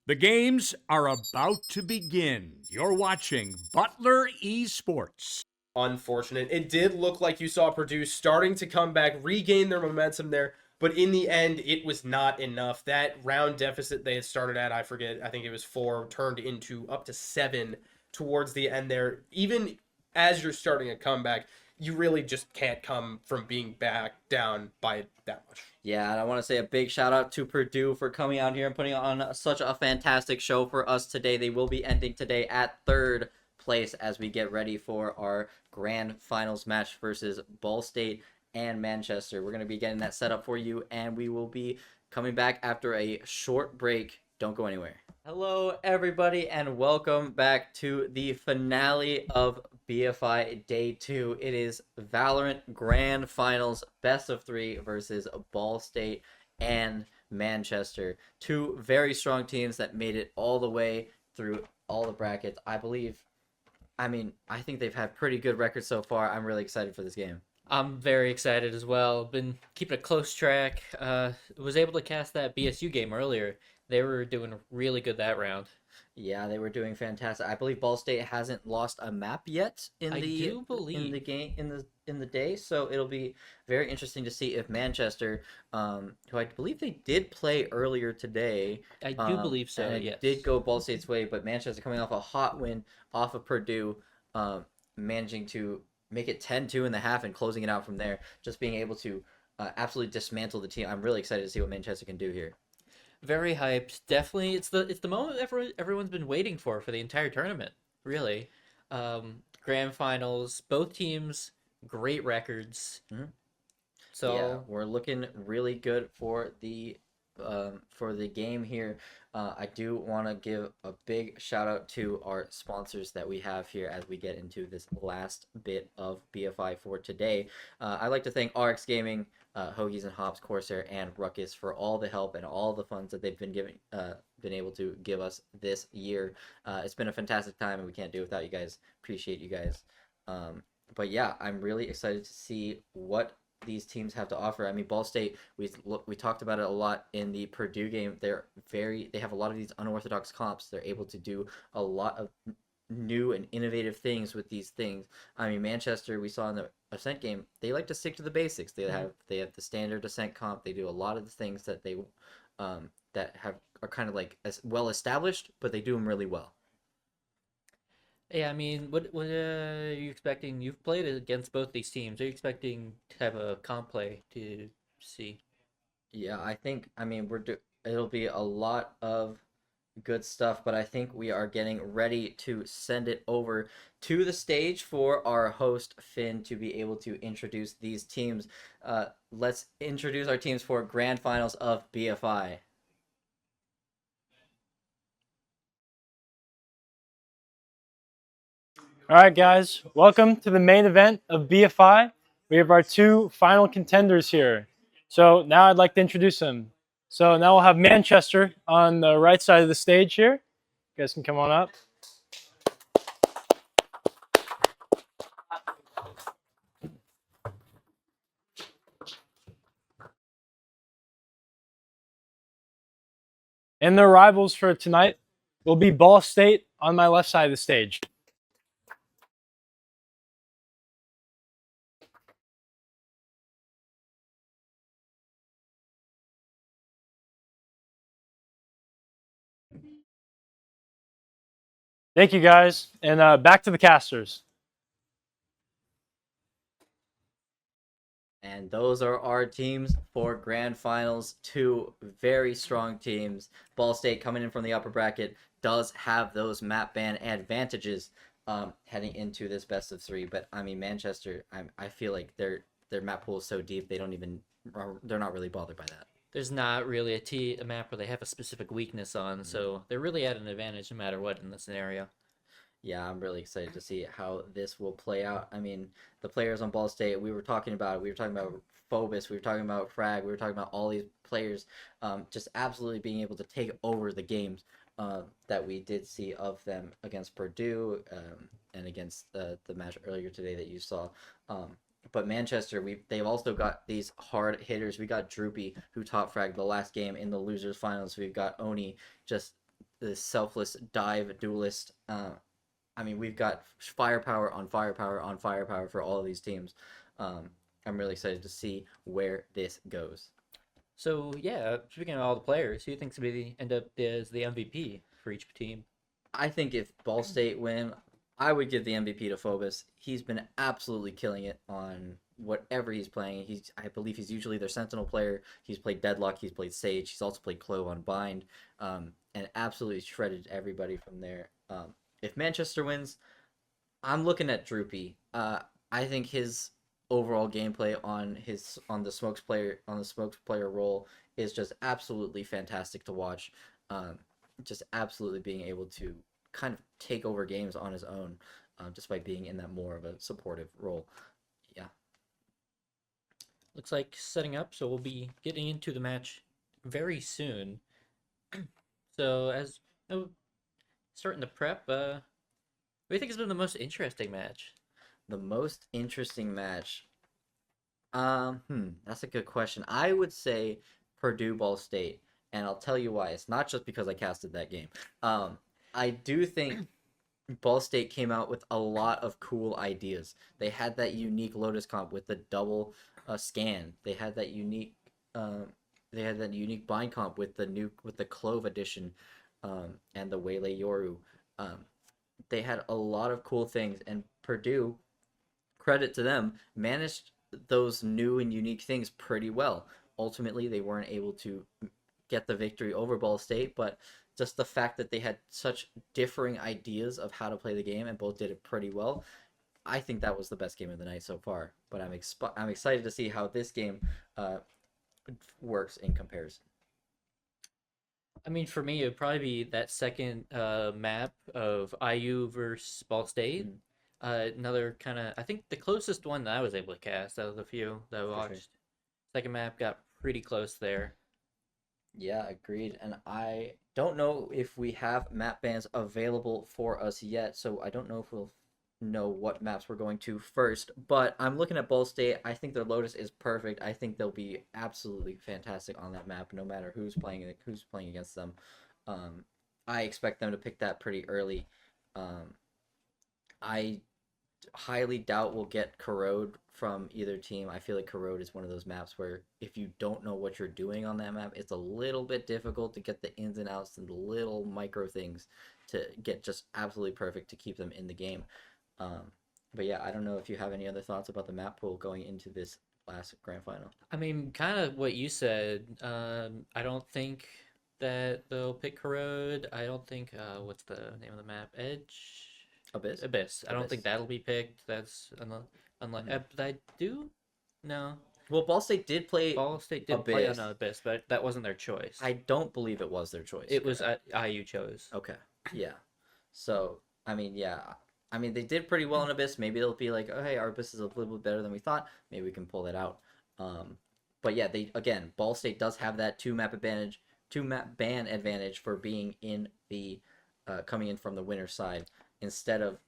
The games are about to begin. You're watching Butler Esports. Unfortunate. It did look like you saw Purdue starting to come back, regain their momentum there, but in the end, it was not enough. That round deficit they had started at, I forget, I think it was 4, turned into up to 7 towards the end there. Even as you're starting a comeback, you really just can't come from being back down by that much. Yeah, and I want to say a big shout out to Purdue for coming out here and putting on such a fantastic show for us today. They will be ending today at third place as we get ready for our grand finals match versus Ball State and Manchester. We're going to be getting that set up for you, and we will be coming back after a short break. Don't go anywhere. Hello, everybody, and welcome back to the finale of BFI Day 2. It is Valorant Grand Finals Best of 3 versus Ball State and Manchester. Two very strong teams that made it all the way through all the brackets. I think they've had pretty good records so far. I'm really excited for this game. I'm very excited as well. Been keeping a close track. Was able to cast that BSU game earlier. They were doing really good that round. Yeah, they were doing fantastic. I believe Ball State hasn't lost a map yet in the game in the day, so it'll be very interesting to see if Manchester, who I believe they did play earlier today. I do believe so. And yes, did go Ball State's way, but Manchester coming off a hot win off of Purdue, managing to make it 10-2 in the half and closing it out from there. Just being able to absolutely dismantle the team. I'm really excited to see what Manchester can do here. Very hyped. Definitely, it's the moment everyone's been waiting for the entire tournament. Really, grand finals. Both teams great records. Mm-hmm. So yeah, we're looking really good for the game here. I do want to give a big shout out to our sponsors that we have here as we get into this last bit of BFI for today. I'd like to thank RX Gaming, Hoagies and Hops, Corsair, and Ruckus for all the help and all the funds that they've been able to give us this year. It's been a fantastic time, and we can't do it without you guys. Appreciate you guys. But yeah, I'm really excited to see what these teams have to offer. I mean, Ball State, we talked about it a lot in the Purdue game. They have a lot of these unorthodox comps. They're able to do a lot of new and innovative things with these things. I mean, Manchester, we saw in the Ascent game, they like to stick to the basics. They have the standard Ascent comp. They do a lot of the things that they are kind of like as well established, but they do them really well. Yeah, I mean, what are you expecting? You've played against both these teams. Are you expecting to have a comp play to see? Yeah, I mean, it'll be a lot of good stuff, but I think we are getting ready to send it over to the stage for our host Finn to be able to introduce these teams. Let's introduce our teams for grand finals of BFI. All right, guys, welcome to the main event of BFI. We have our two final contenders here. So now I'd like to introduce them. So now we'll have Manchester on the right side of the stage here. You guys can come on up. And their rivals for tonight will be Ball State on my left side of the stage. Thank you, guys. And back to the casters. And those are our teams for grand finals. Two very strong teams. Ball State, coming in from the upper bracket, does have those map ban advantages heading into this best of 3. But I mean, Manchester, I feel like their map pool is so deep they're not really bothered by that. There's not really a map where they have a specific weakness on, so they're really at an advantage no matter what in the scenario. Yeah, I'm really excited to see how this will play out. I mean, the players on Ball State, we were talking about Phobos, we were talking about Frag, we were talking about all these players just absolutely being able to take over the games that we did see of them against Purdue and against the match earlier today that you saw. But Manchester, they've also got these hard hitters. We got Droopy, who top fragged the last game in the losers finals. We've got Oni just the selfless dive duelist. I mean, we've got firepower on firepower on firepower for all of these teams. I'm really excited to see where this goes. So yeah, speaking of all the players, who do you think's gonna be end up as the MVP for each team? I think if Ball State win, I would give the MVP to Phobos. He's been absolutely killing it on whatever he's playing. I believe he's usually their Sentinel player. He's played Deadlock. He's played Sage. He's also played Clove on Bind, and absolutely shredded everybody from there. If Manchester wins, I'm looking at Droopy. I think his overall gameplay on the Smokes player role is just absolutely fantastic to watch. Just absolutely being able to kind of take over games on his own, just by being in that more of a supportive role. Yeah. Looks like setting up, so we'll be getting into the match very soon. So as starting the prep, what do you think has been the most interesting match? The most interesting match. That's a good question. I would say Purdue Ball State, and I'll tell you why. It's not just because I casted that game. I do think Ball State came out with a lot of cool ideas. They had that unique Lotus comp with the double scan. They had that unique bind comp with the Clove edition, and the Waylay Yoru. They had a lot of cool things, and Purdue, credit to them, managed those new and unique things pretty well. Ultimately, they weren't able to get the victory over Ball State, but just the fact that they had such differing ideas of how to play the game and both did it pretty well, I think that was the best game of the night so far. But I'm excited to see how this game works in comparison. I mean, for me, it would probably be that second map of IU versus Ball State. Another kind of, I think the closest one that I was able to cast out of the few that I watched. sure. Second map got pretty close there. Yeah, agreed. And I don't know if we have map bans available for us yet, so I don't know if we'll know what maps we're going to first. But I'm looking at Ball State. I think their Lotus is perfect. I think they'll be absolutely fantastic on that map, no matter who's playing against them. I expect them to pick that pretty early. I highly doubt we'll get Corrode from either team. I feel like Corrode is one of those maps where if you don't know what you're doing on that map, it's a little bit difficult to get the ins and outs and the little micro things to get just absolutely perfect to keep them in the game. But yeah, I don't know if you have any other thoughts about the map pool going into this last grand final. I mean, kind of what you said. I don't think that they'll pick Corrode. I don't think, what's the name of the map? Edge? Abyss? Abyss. I don't Abyss. think that'll be picked. That's unlike. But I do? No. Well, Ball State did play. Ball State did play Abyss. on Abyss, but that wasn't their choice. I don't believe it was their choice. It was IU chose. Okay. Yeah. So, I mean, yeah. I mean, they did pretty well in Abyss. Maybe they'll be like, oh, hey, our Abyss is a little bit better than we thought. Maybe we can pull that out. But yeah, Ball State does have that two map ban advantage for being in the coming in from the winner's side instead of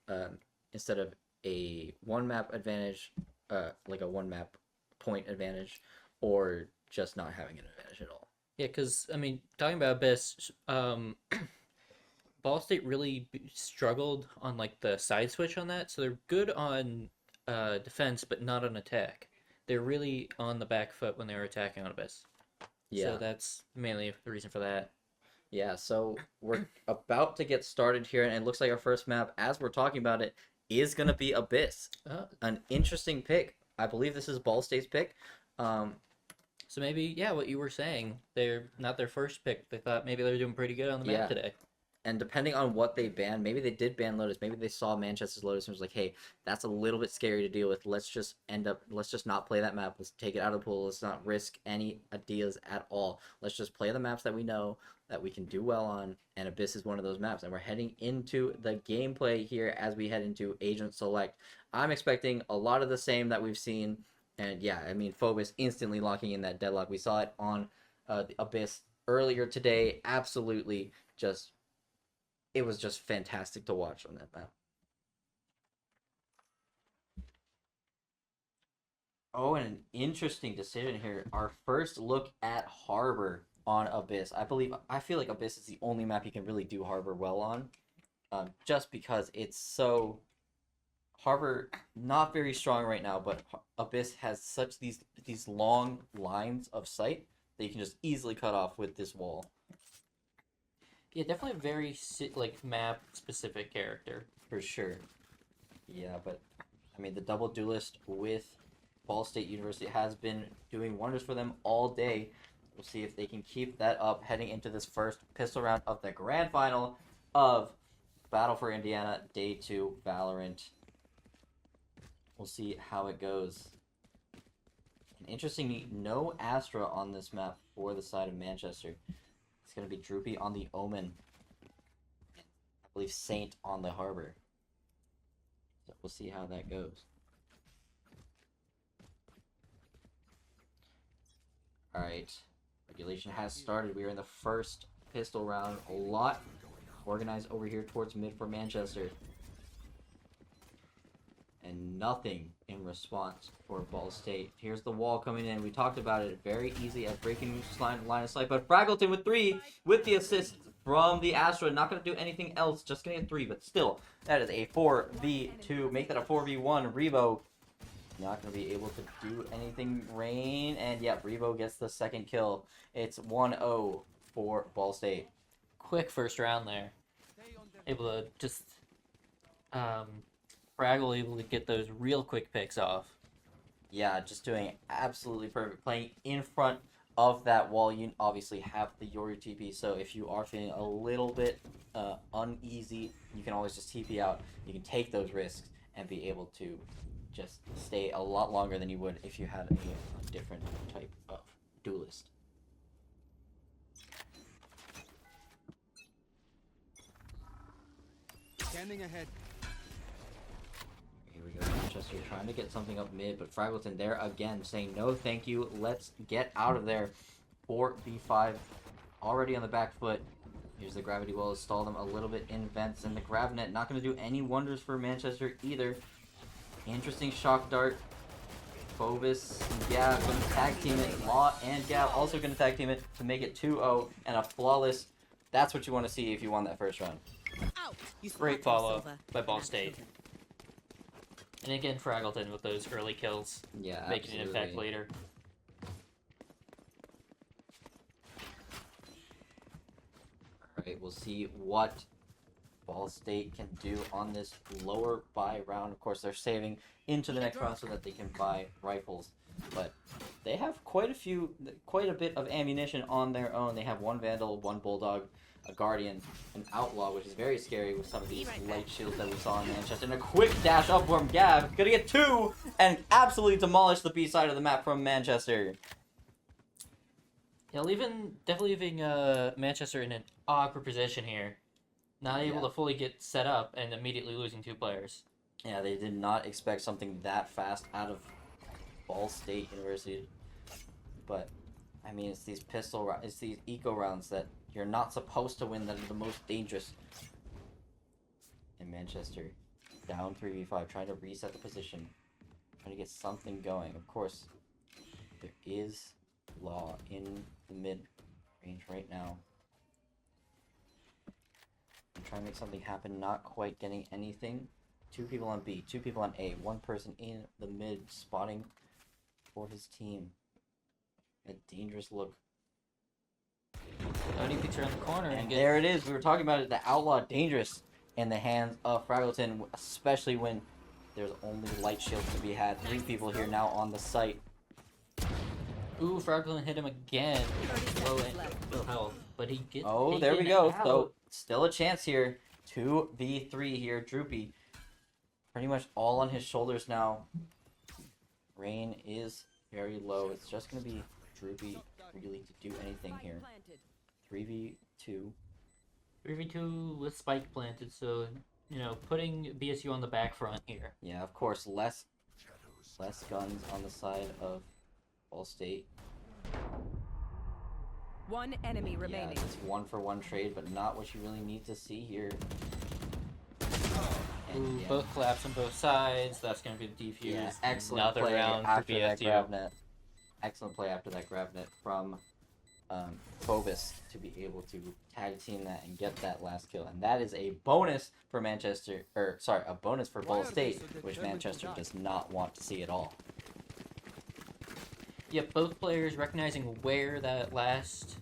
a one map advantage, like a one map point advantage, or just not having an advantage at all. Yeah, because, I mean, talking about Abyss, Ball State really struggled on, like, the side switch on that, so they're good on defense, but not on attack. They're really on the back foot when they were attacking on Abyss. Yeah. So that's mainly the reason for that. Yeah, so we're about to get started here, and it looks like our first map, as we're talking about it, is going to be Abyss. An interesting pick. I believe this is Ball State's pick. So maybe, yeah, what you were saying, they're not their first pick. They thought maybe they were doing pretty good on the map today. And depending on what they banned, maybe they did ban Lotus. Maybe they saw Manchester's Lotus and was like, hey, that's a little bit scary to deal with. Let's just not play that map. Let's take it out of the pool. Let's not risk any ideas at all. Let's just play the maps that we know that we can do well on. And Abyss is one of those maps. And we're heading into the gameplay here as we head into Agent Select. I'm expecting a lot of the same that we've seen. And yeah, I mean, Phobos instantly locking in that deadlock. We saw it on the Abyss earlier today. Absolutely just... It was just fantastic to watch on that map. Oh, and an interesting decision here. Our first look at Harbor. on Abyss. I feel like Abyss is the only map you can really do Harbor well on, just because it's so Harbor not very strong right now, but Abyss has such these long lines of sight that you can just easily cut off with this wall. Yeah, definitely a very like map specific character. For sure. Yeah, but I mean the double duelist with Ball State University has been doing wonders for them all day. We'll see if they can keep that up heading into this first pistol round of the grand final of Battle for Indiana Day 2 Valorant. We'll see how it goes. And interestingly, no Astra on this map for the side of Manchester. It's going to be Droopy on the Omen. I believe Saint on the Harbor. So we'll see how that goes. Alright. Regulation has started. We are in the first pistol round. A lot organized over here towards mid for Manchester. And nothing in response for Ball State. Here's the wall coming in. We talked about it. Very easy at breaking line of sight. But Fraggleton with 3 with the assist from the Astra. Not going to do anything else. Just going to get 3. But still, that is a 4v2. Make that a 4v1. Revo not going to be able to do anything. Rain. And yeah, Revo gets the second kill. It's 1-0 for Ball State. Quick first round there. Able to just Fraggle able to get those real quick picks off. Yeah, just doing absolutely perfect. Playing in front of that wall. You obviously have the Yoru TP, so if you are feeling a little bit uneasy, you can always just TP out. You can take those risks and be able to just stay a lot longer than you would if you had a different type of duelist. Standing ahead. Here we go, Manchester trying to get something up mid, but Fraggleton there again saying no thank you, let's get out of there. 4v5 already on the back foot. Here's the gravity well to stall them a little bit in vents, and the Gravnet not going to do any wonders for Manchester either. Interesting shock dart. Phobos and Gav going to tag team it. Law and Gav also going to tag team it to make it 2-0 and a flawless. That's what you want to see if you won that first round. Great follow by Ball State. And again, Fraggleton with those early kills, Yeah, making an impact absolutely. later. Alright, we'll see what Ball State can do on this lower buy round. Of course, they're saving into the next round so that they can buy rifles. But they have quite a bit of ammunition on their own. They have 1 Vandal, 1 Bulldog, a Guardian, an Outlaw, which is very scary with some of these light shields that we saw in Manchester. And a quick dash up from Gav. Gonna get 2 and absolutely demolish the B side of the map from Manchester. Yeah, definitely leaving Manchester in an awkward position here. Not able to fully get set up and immediately losing 2 players. Yeah, they did not expect something that fast out of Ball State University. But, I mean, it's these eco rounds that you're not supposed to win that are the most dangerous. In Manchester, down 3v5, trying to reset the position. Trying to get something going. Of course, there is Law in the mid-range right now. I'm trying to make something happen, not quite getting anything. 2 people on B, 2 people on A, 1 person in the mid, spotting for his team. A dangerous look. Only peeks around the corner And and there it is. We were talking about it. The Outlaw dangerous in the hands of Fraggleton, especially when there's only light shields to be had. 3 people here now on the site. Ooh, Fraggleton hit him again. Low health, but he gets. Oh, there we go. So still a chance here. 2v3 here. Droopy pretty much all on his shoulders now. Rain is very low. It's just going to be Droopy really to do anything here. 3v2. 3v2 with spike planted, so putting BSU on the back front here. Yeah, of course, less guns on the side of Ball State. 1 enemy remaining. Yeah, it's 1-for-1 trade, but not what you really need to see here. Ooh, yeah. both collapse on both sides. That's going to be the defuse. Yeah, excellent Another play round for after that BSU. Gravnet. Excellent play after that Gravnet from Phobos to be able to tag team that and get that last kill, and that is a bonus for Manchester, or sorry, a bonus for Ball State, which Manchester does not want to see at all. Yep, both players recognizing where that last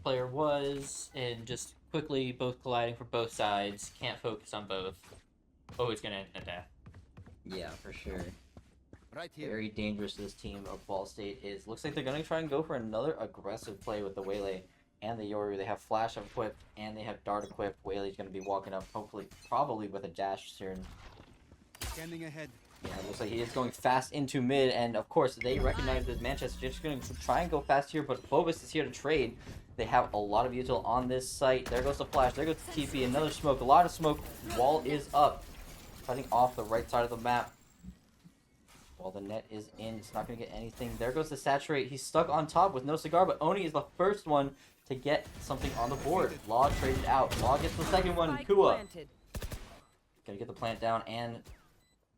player was and just quickly both colliding for both sides. Can't focus on both. Always gonna end in a death. Yeah, for sure. Right here. Very dangerous this team of Ball State is. Looks like they're going to try and go for another aggressive play with the Waylay and the Yoru. They have Flash equipped and they have Dart equipped. Waylay's going to be walking up, hopefully, probably with a dash soon. Scanning ahead. Yeah, it looks like he is going fast into mid, and of course, they recognize that Manchester just going to try and go fast here, but Phobos is here to trade. They have a lot of util on this site. There goes the Flash, there goes the TP, another smoke, a lot of smoke. Wall is up, cutting off the right side of the map. While the net is in, it's not going to get anything. There goes the Saturate. He's stuck on top with no cigar, but Oni is the first one to get something on the board. Law traded out. Law gets the second one. Spike Kua planted. gonna get the plant down and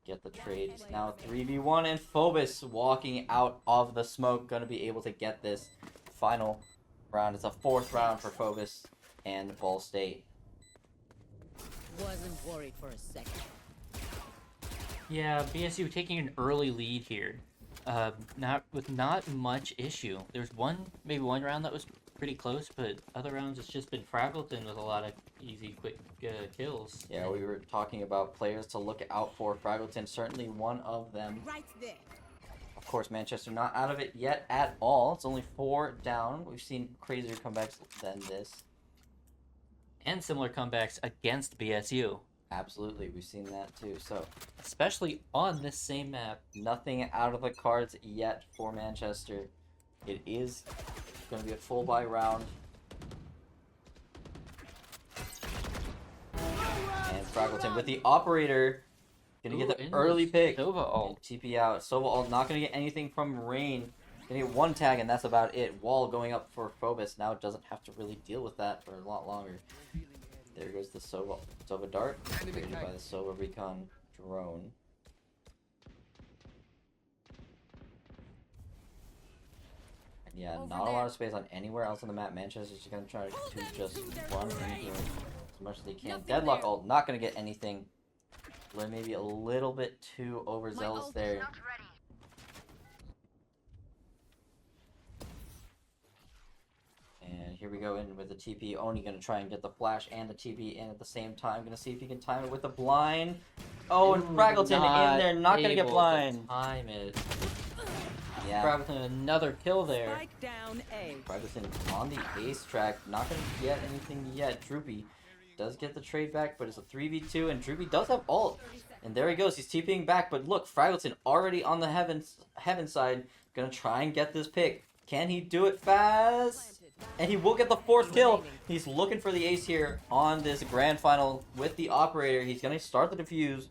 get the trade. It's now 3v1, and Phobos walking out of the smoke. Gonna be able to get this final round. It's a 4th round for Phobos and Ball State. Wasn't worried for a second. Yeah, BSU taking an early lead here. Not much issue. There's maybe one round that was pretty close, but other rounds it's just been Fraggleton with a lot of easy, quick kills. Yeah, we were talking about players to look out for. Fraggleton, certainly one of them. Right there. Of course, Manchester not out of it yet at all. It's only 4 down. We've seen crazier comebacks than this. And similar comebacks against BSU. Absolutely, we've seen that too. So, Especially on this same map. nothing out of the cards yet for Manchester. It is going to be a full buy round. And Fraggleton with the operator. Going to get the early pick. Sova ult. TP out. Sova ult not going to get anything from Rain. Going to get 1 tag, and that's about it. Wall going up for Phobos. Now doesn't have to really deal with that for a lot longer. There goes the Sova Dart. Created by the Sova Recon drone. And yeah, not a lot of space on anywhere else on the map. Manchester's just going to try to just run into as much as they can. Deadlock ult, not going to get anything. Maybe a little bit too overzealous there. And here we go in with the TP. Oni gonna try and get the flash and the TP in at the same time. Gonna see if he can time it with the blind. Oh, and Fraggleton in there, not gonna get able to blind. Time it. Yeah, Fraggleton another kill there. Spike down A. Fraggleton on the ace track. Not gonna get anything yet. Droopy does get the trade back, but it's a 3v2, and Droopy does have ult. And there he goes. He's TPing back, but look, Fraggleton already on the heaven side. Gonna try and get this pick. Can he do it fast? And he will get the 4th kill. He's looking for the ace here on this grand final with the operator. He's going to start the defuse.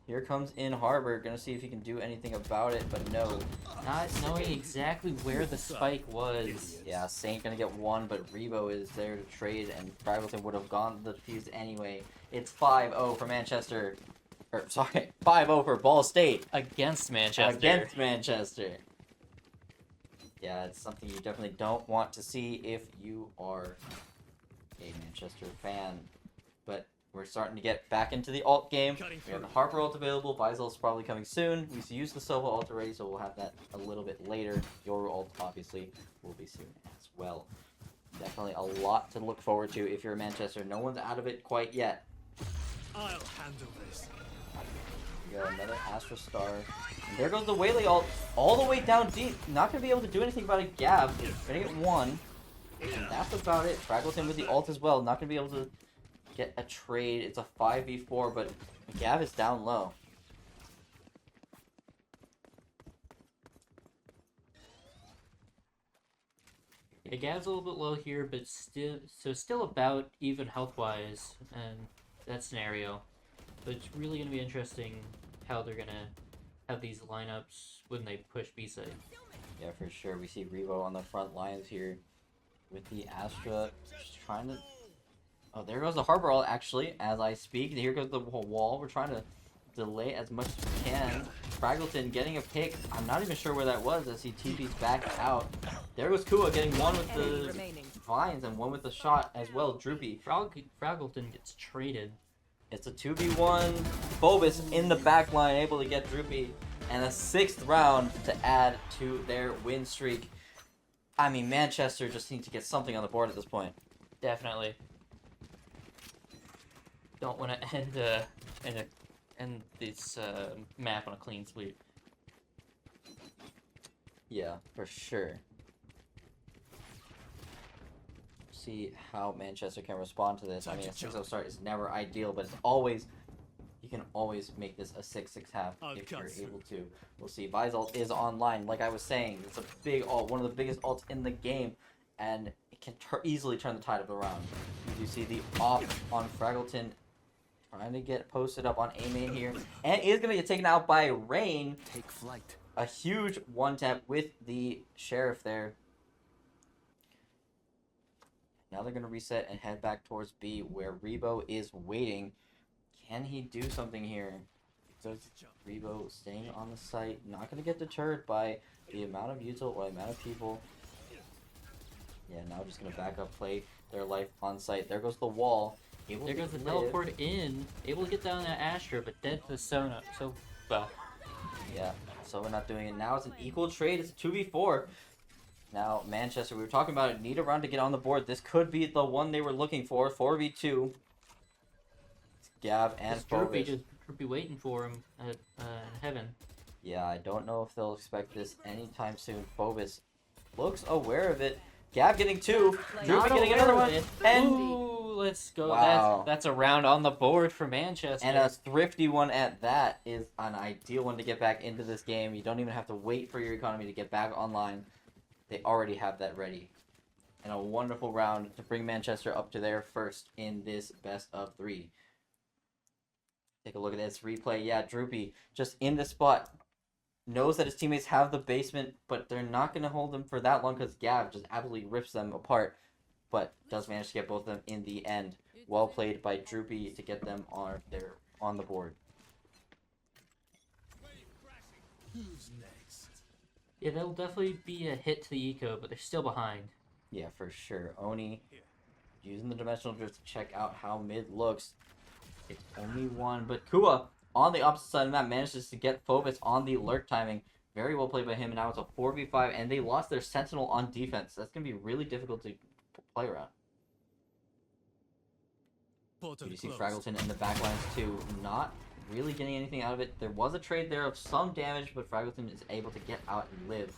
Here comes in Harbor. Going to see if he can do anything about it, but no. Not knowing exactly where the spike was. Yeah, Saint going to get 1, but Rebo is there to trade, and Fraggleton would have gone the defuse anyway. It's 5-0 for Manchester. Or, sorry, 5-0 for Ball State. Against Manchester. Against Manchester. Yeah, it's something you definitely don't want to see if you are a Manchester fan. But we're starting to get back into the ult game. We have the Harper ult available. Vizel's probably coming soon. We used the Sova ult already, so we'll have that a little bit later. Yoru ult, obviously, will be soon as well. Definitely a lot to look forward to if you're a Manchester. No one's out of it quite yet. I'll handle this. We got another Astra Star. And there goes the Waylay ult all the way down deep. Not going to be able to do anything about it. Gab, going to get 1. And that's about it. Fraggleton with the ult as well. Not going to be able to get a trade. It's a 5v4, but Gab is down low. Yeah, Gab's a little bit low here, but still about even health-wise in that scenario. But it's really going to be interesting how they're going to have these lineups when they push B-side. Yeah, for sure. We see Revo on the front lines here with the Astra. Just trying to... Oh, there goes the Harbor ult, actually, as I speak. Here goes the wall. We're trying to delay as much as we can. Fraggleton getting a pick. I'm not even sure where that was as he TP's back out. There goes Kua getting one with Enemy the remaining. vines and one with the shot as well. Droopy. Fraggleton gets traded. It's a 2v1. Phobos in the back line able to get Droopy. And a 6th round to add to their win streak. I mean, Manchester just needs to get something on the board at this point. Definitely. Don't want to end this map on a clean sweep. Yeah, for sure. See how Manchester can respond to this. I mean, a 6-0 start is never ideal, but it's always, you can always make this a 6-6 half if you're able to. We'll see. Vi's ult is online. Like I was saying, it's a big ult, one of the biggest ults in the game, and it can easily turn the tide of the round. You see the off on Fraggleton trying to get posted up on A main here, and is going to get taken out by Rain. Take flight. A huge one-tap with the Sheriff there. Now they're going to reset and head back towards B, where Rebo is waiting. Can he do something here? Does Rebo staying on the site? Not going to get deterred by the amount of util or the amount of people. Yeah, now just going to back up, play their life on site. There goes the wall. Able There to goes the live. teleport in. Able to get down that Astra, but dead to the Sona. So, Yeah, so we're not doing it. Now it's an equal trade. It's a 2v4. Now, Manchester, we were talking about it. Need a round to get on the board. This could be the one they were looking for. 4v2. It's Gav and Droopy Phobos. just be waiting for him at heaven. Yeah, I don't know if they'll expect this anytime soon. Phobos looks aware of it. Gav getting 2. Droopy Not getting aware another of one. it. And, Ooh, let's go. Wow. That's a round on the board for Manchester. and a thrifty one at that is an ideal one to get back into this game. You don't even have to wait for your economy to get back online. They already have that ready. And a wonderful round to bring Manchester up to their first in this best of 3. Take a look at this replay. Yeah, Droopy just in the spot. Knows that his teammates have the basement, but they're not going to hold them for that long because Gav just absolutely rips them apart. But does manage to get both of them in the end. Well played by Droopy to get them on the board. Who's next? Yeah, that'll definitely be a hit to the eco, but they're still behind. Yeah, for sure. Oni using the dimensional drift to check out how mid looks. It's only one, but Kua on the opposite side of the map manages to get Phobos on the lurk timing. Very well played by him, and now it's a 4v5, and they lost their Sentinel on defense. That's going to be really difficult to play around. Portal You see closed. Fraggleton in the backlines too, not really getting anything out of it. There was a trade there of some damage, but Fraggleton is able to get out and live.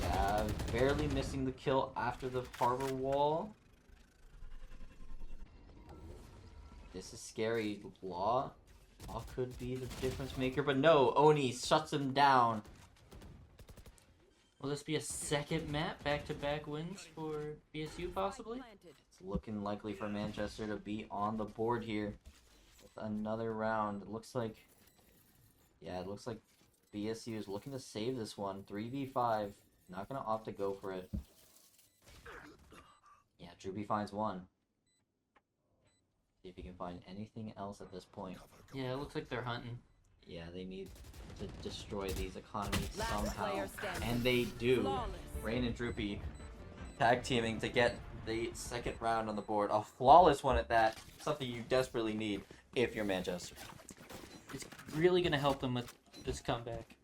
Yeah, barely missing the kill after the harbor wall. This is scary. Law could be the difference maker, but no, Oni shuts him down. Will this be a second map back-to-back wins for BSU possibly? It's looking likely for Manchester to be on the board here with another round. It looks like, yeah, it looks like BSU is looking to save this one. 3v5. Not going to opt to go for it. Yeah, Droopy finds one. See if he can find anything else at this point. Yeah, it looks like they're hunting. Yeah, they need to destroy these economies Last somehow. player standing. And they do. Flawless. Rain and Droopy tag teaming to get the second round on the board. A flawless one at that. Something you desperately need if you're Manchester. It's really going to help them with this comeback.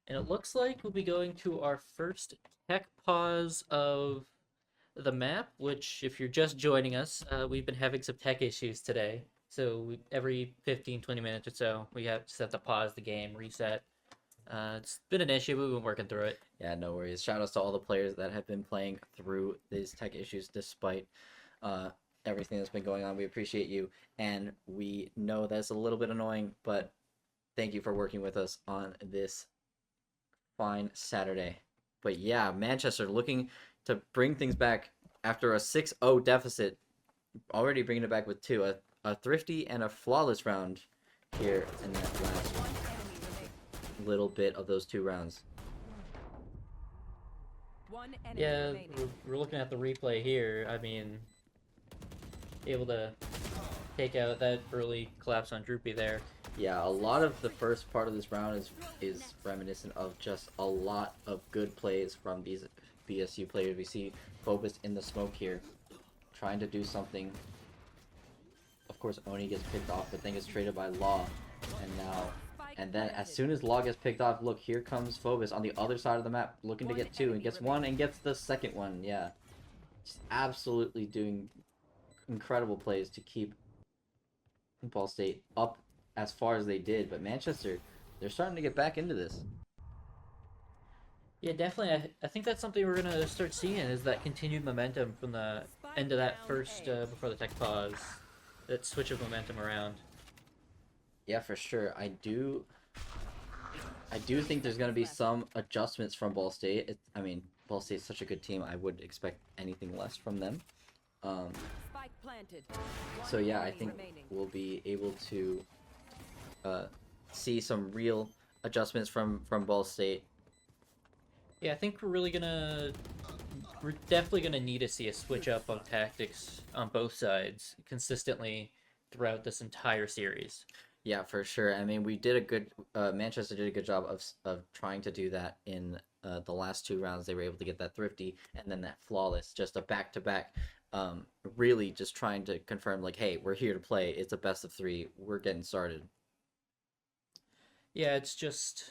And it looks like we'll be going to our first tech pause of the map, which, if you're just joining us, we've been having some tech issues today. So every 15-20 minutes or so, we have to pause the game, reset. It's been an issue. We've been working through it. Yeah, no worries. Shout outs to all the players that have been playing through these tech issues despite everything that's been going on. We appreciate you, and we know that's a little bit annoying, but thank you for working with us on this fine Saturday. But yeah, Manchester looking to bring things back after a 6-0 deficit. Already bringing it back with 2. A thrifty and a flawless round here in that last little bit of those 2 rounds. One enemy Yeah, remaining. we're looking at the replay here. I mean, able to take out that early collapse on Droopy there. Yeah, a lot of the first part of this round is reminiscent of just a lot of good plays from these BSU players. We see Phobos in the smoke here, trying to do something. Of course, Oni gets picked off, but then gets traded by Law, and then as soon as Law gets picked off, look, here comes Phobos on the other side of the map, looking to get two, and gets one, and gets the second one. Yeah, just absolutely doing incredible plays to keep Ball State up as far as they did, but Manchester, they're starting to get back into this. Yeah, definitely. I think that's something we're gonna start seeing is that continued momentum from the end of that first before the tech pause, that switch of momentum around. Yeah, for sure. I do think there's gonna be some adjustments from Ball State. I mean, Ball State's such a good team. I wouldn't expect anything less from them. Spike planted. So One yeah, I enemy think remaining. we'll be able to see some real adjustments from Ball State. Yeah, I think we're definitely gonna need to see a switch up of tactics on both sides consistently throughout this entire series. Yeah, for sure. I mean, we did a good. Manchester did a good job of trying to do that in the last two rounds. They were able to get that thrifty and then that flawless, just a back to back. Really just trying to confirm, like, hey, we're here to play. It's a best of three. We're getting started. Yeah, it's just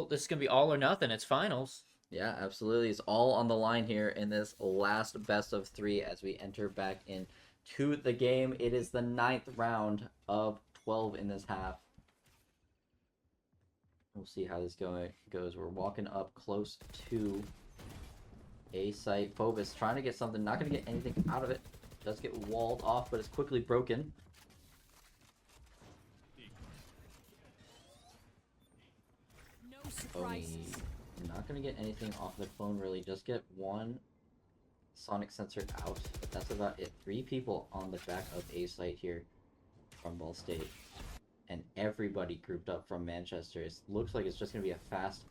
this is gonna be all or nothing. It's finals. Yeah, absolutely. It's all on the line here in this last best of three as we enter back in to the game. It is the 9th round of 12 in this half. We'll see how this goes. We're walking up close to A site. Phobos trying to get something, not going to get anything out of it. Does get walled off, but it's quickly broken. No Oni surprises. not going to get anything off the clone really. Just get one sonic sensor out, but that's about it. 3 people on the back of A site here from Ball State, and everybody grouped up from Manchester. It looks like it's just gonna be a fast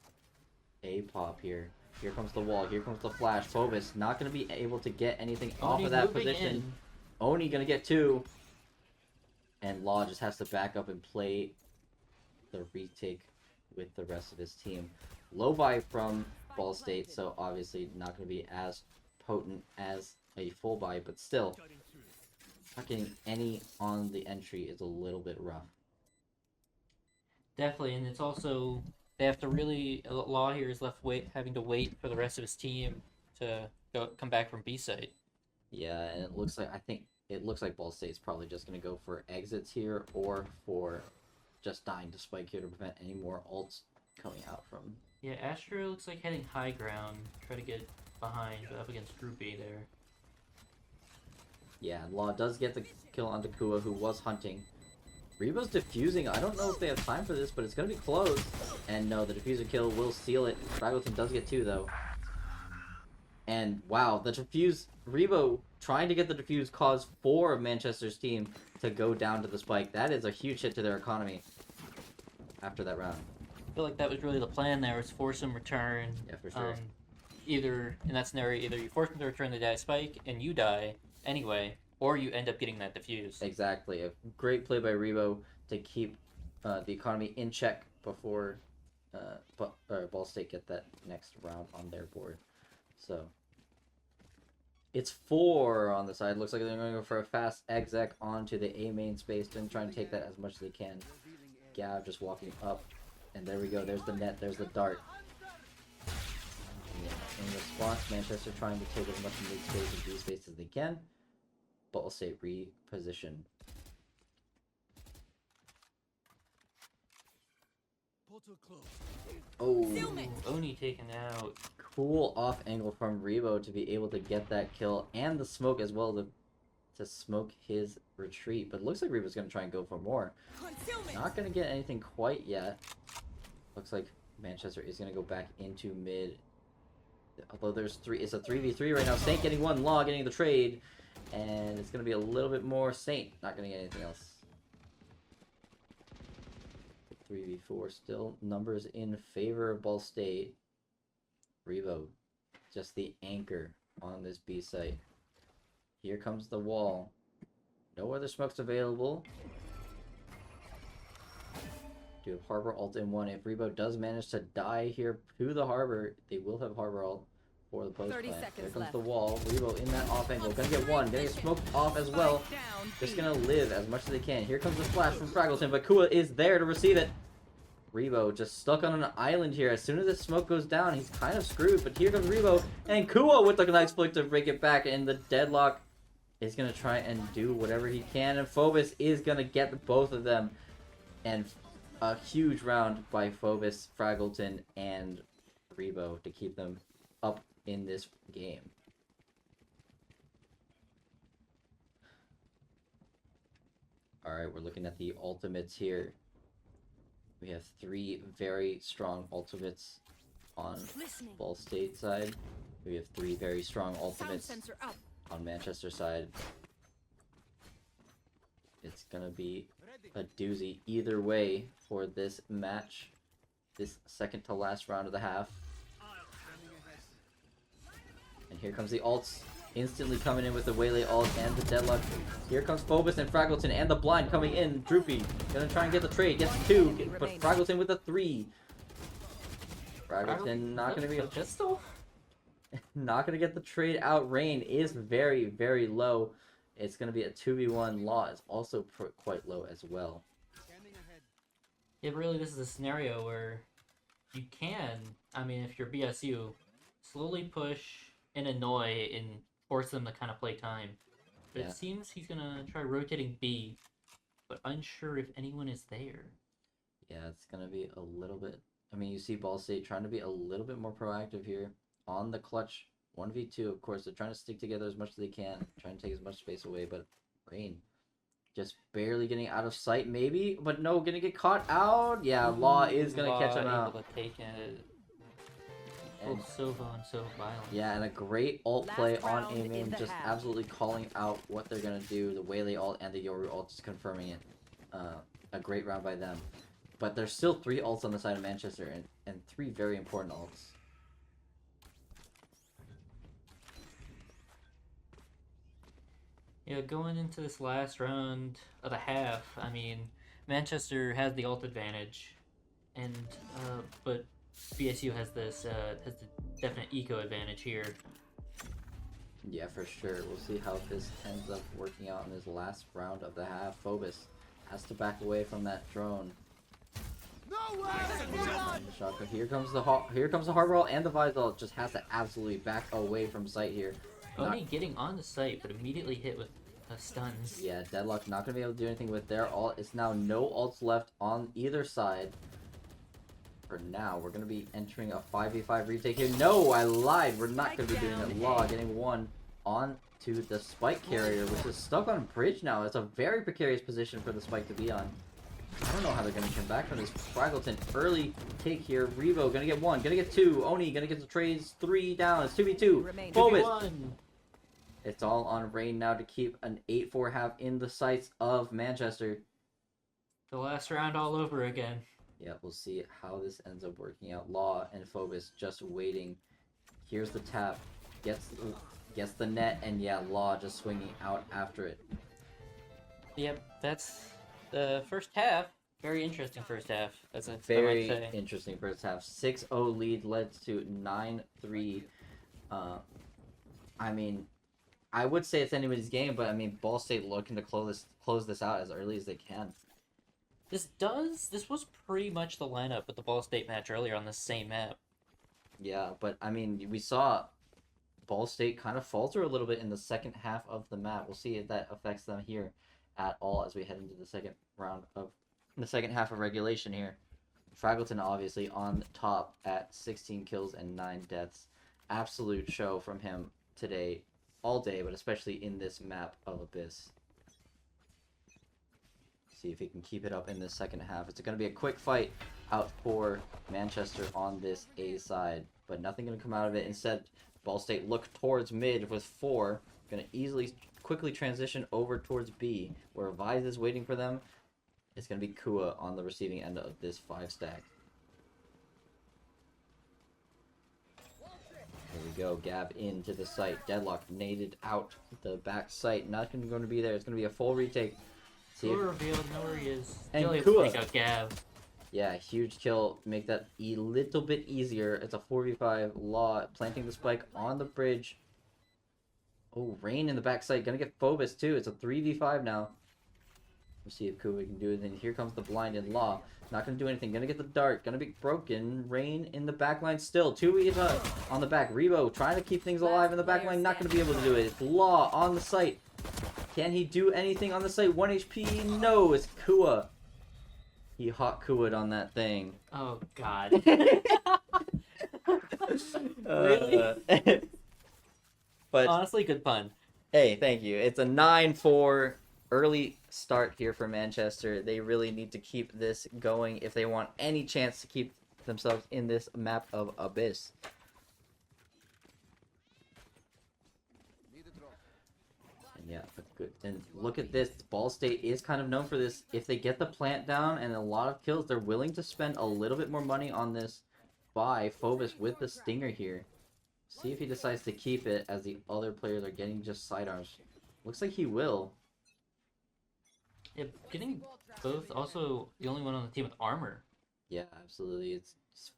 A pop here. Here comes the wall. Here comes the flash. Phobos not gonna be able to get anything off Oni of that moving position. in. Oni gonna get 2, and Law just has to back up and play the retake with the rest of his team. Low buy from Ball State, so obviously not gonna be as potent as a full buy, but still, not getting any on the entry is a little bit rough. Definitely, and it's also they have to really Law here is having to wait for the rest of his team to come back from B site. Yeah, and it looks like Ball State's probably just gonna go for exits here or for just dying to spike here to prevent any more ults coming out from. Yeah, Astro looks like heading high ground, try to get behind up against Groupie there. Yeah, Law does get the kill on Kua, who was hunting. Rebo's defusing. I don't know if they have time for this, but it's gonna be close. And no, the diffuser kill will seal it. Dragoton does get 2 though. And wow, the defuse, Rebo trying to get the defuse caused 4 of Manchester's team to go down to the spike. That is a huge hit to their economy after that round. I feel like that was really the plan there, was force him return. Yeah, for sure. Either in that scenario, either you force him to return the die spike and you die anyway, or you end up getting that defuse. Exactly. A great play by Rebo to keep the economy in check before Ball State get that next round on their board. So it's 4 on the side. Looks like they're going to go for a fast exec onto the A main space and trying to take that as much as they can. Gav just walking up, and there we go. There's the net. There's the dart. Yeah, in response, Manchester trying to take as much mid space and B space as they can. Ball State reposition. Portal closed. Oh, Oni taken out. cool off angle from Rebo to be able to get that kill and the smoke as well to smoke his retreat. But it looks like Rebo's going to try and go for more. Not going to get anything quite yet. Looks like Manchester is going to go back into mid. Although it's a 3v3 right now. Saint getting 1, Law getting the trade. And it's going to be a little bit more Saint. Not going to get anything else. 3v4 still numbers in favor of Ball State. Rebo, just the anchor on this B site. Here comes the wall. No other smokes available. Do have Harbor ult in one. If Rebo does manage to die here to the Harbor, they will have Harbor ult for the post 30 plant. Here seconds comes left. the wall. Rebo in that off angle. Gonna get one. Gonna get smoked off as well. Spike down Just B. gonna live as much as they can. Here comes the flash from Fraggleton, but Kua is there to receive it. Rebo just stuck on an island here. As soon as this smoke goes down, he's kind of screwed. But here comes Rebo and Kua with the nice flick to break it back. And the deadlock is gonna try and do whatever he can. And Phobos is gonna get both of them. And a huge round by Phobos, Fraggleton, and Rebo to keep them up in this game. Alright, we're looking at the ultimates here. We have 3 very strong ultimates on Listening. Ball State side. We have 3 very strong Sound ultimates sensor up. on Manchester side. It's gonna be a doozy either way for this match. This second to last round of the half. And here comes the ults. Instantly coming in with the Waylay ult and the deadlock. Here comes Phobos and Fraggleton and the blind coming in. Droopy gonna try and get the trade. Gets 2, but Fraggleton with a 3. Fraggleton not gonna be a pistol. not gonna get the trade out. Rain is very, very low. It's gonna be a 2v1. Law is also quite low as well. Yeah, but really, this is a scenario where you can, I mean, if you're BSU, slowly push and annoy and force them to kind of play time. But Yeah. it seems he's gonna try rotating B, but unsure if anyone is there. Yeah, it's gonna be a little bit. I mean, you see Ball State trying to be a little bit more proactive here on the clutch 1v2. Of course, they're trying to stick together as much as they can, trying to take as much space away. But Rain just barely getting out of sight, maybe, but no, gonna get caught out. Yeah, Law is gonna catch him out. Able to take it. And, Oh, so violent. yeah, and a great ult Last play on round in Aiming, the just half. absolutely calling out what they're gonna do. The Waylay ult and the Yoru ult just confirming it. A great round by them. But there's still 3 ults on the side of Manchester and 3 very important ults. Yeah, going into this last round of the half, I mean, Manchester has the ult advantage, and but BSU has this has the definite eco advantage here. Yeah, for sure. We'll see how this ends up working out in this last round of the half. Phobos has to back away from that drone. Shaka. Here comes the Harbor ult and the Visor just has to absolutely back away from sight here. Only getting on the site, but immediately hit with stuns. Yeah, Deadlock not gonna be able to do anything with their ult. It's now no ults left on either side. For now, we're gonna be entering a 5v5 retake here. No, I lied. We're not gonna be doing that. Law getting 1 on to the Spike carrier, which is stuck on bridge now. It's a very precarious position for the Spike to be on. I don't know how they're gonna come back from this. Fraggleton early take here. Revo gonna get 1, gonna get 2. Oni gonna get the trades. 3 down. It's 2v2. Remaining. Phobos. 2v1. It's all on Rain now to keep an 8-4 half in the sights of Manchester. The last round all over again. Yeah, we'll see how this ends up working out. Law and Phobos just waiting. Here's the tap. Gets the net, and yeah, Law just swinging out after it. Yep, that's the first half. Very interesting first half. That's I might Very say. interesting first half. 6-0 lead led to 9-3. I mean, I would say it's anybody's game, but I mean, Ball State looking to close this out as early as they can. This was pretty much the lineup with the Ball State match earlier on the same map. Yeah, but I mean, we saw Ball State kind of falter a little bit in the second half of the map. We'll see if that affects them here at all as we head into the second half of regulation here. Fraggleton obviously on top at 16 kills and 9 deaths. Absolute show from him today, all day, but especially in this map of Abyss. See if he can keep it up in the second half. It's going to be a quick fight out for Manchester on this A side, but nothing going to come out of it. Instead, Ball State look towards mid with 4. Going to quickly transition over towards B, where Vise is waiting for them. It's going to be Kua on the receiving end of this 5 stack. Here we we go. Gab into the site. Deadlock naded out the back site. Not going to be there. It's going to be a full retake. See Kua if, revealed, know where he is. And Still able Kua. to take out Gav. yeah, huge kill. Make that a little bit easier. It's a 4v5. Law planting the spike on the bridge. Oh, Rain in the back site. Gonna get Phobos too. It's a 3v5 now. We'll see if Kua can do it. Then here comes the blind and Law. Not gonna do anything. Gonna get the dart. Gonna be broken. Rain in the back line still. 2v on the back. Rebo trying to keep things alive in the back line. Not gonna be able to do it. It's Law on the site. Can he do anything on the site? 1 HP? No, it's Kua. He hot Kua'd on that thing. Oh god. Really? But Honestly, good pun. hey, thank you. It's a 9-4 early start here for Manchester. They really need to keep this going if they want any chance to keep themselves in this map of Abyss. And yeah, but good. And look at this. Ball State is kind of known for this. If they get the plant down and a lot of kills, they're willing to spend a little bit more money on this buy Phobos with the Stinger here. See if he decides to keep it as the other players are getting just sidearms. Looks like he will. Yeah, getting both. Also, the only one on the team with armor. Yeah, absolutely. It's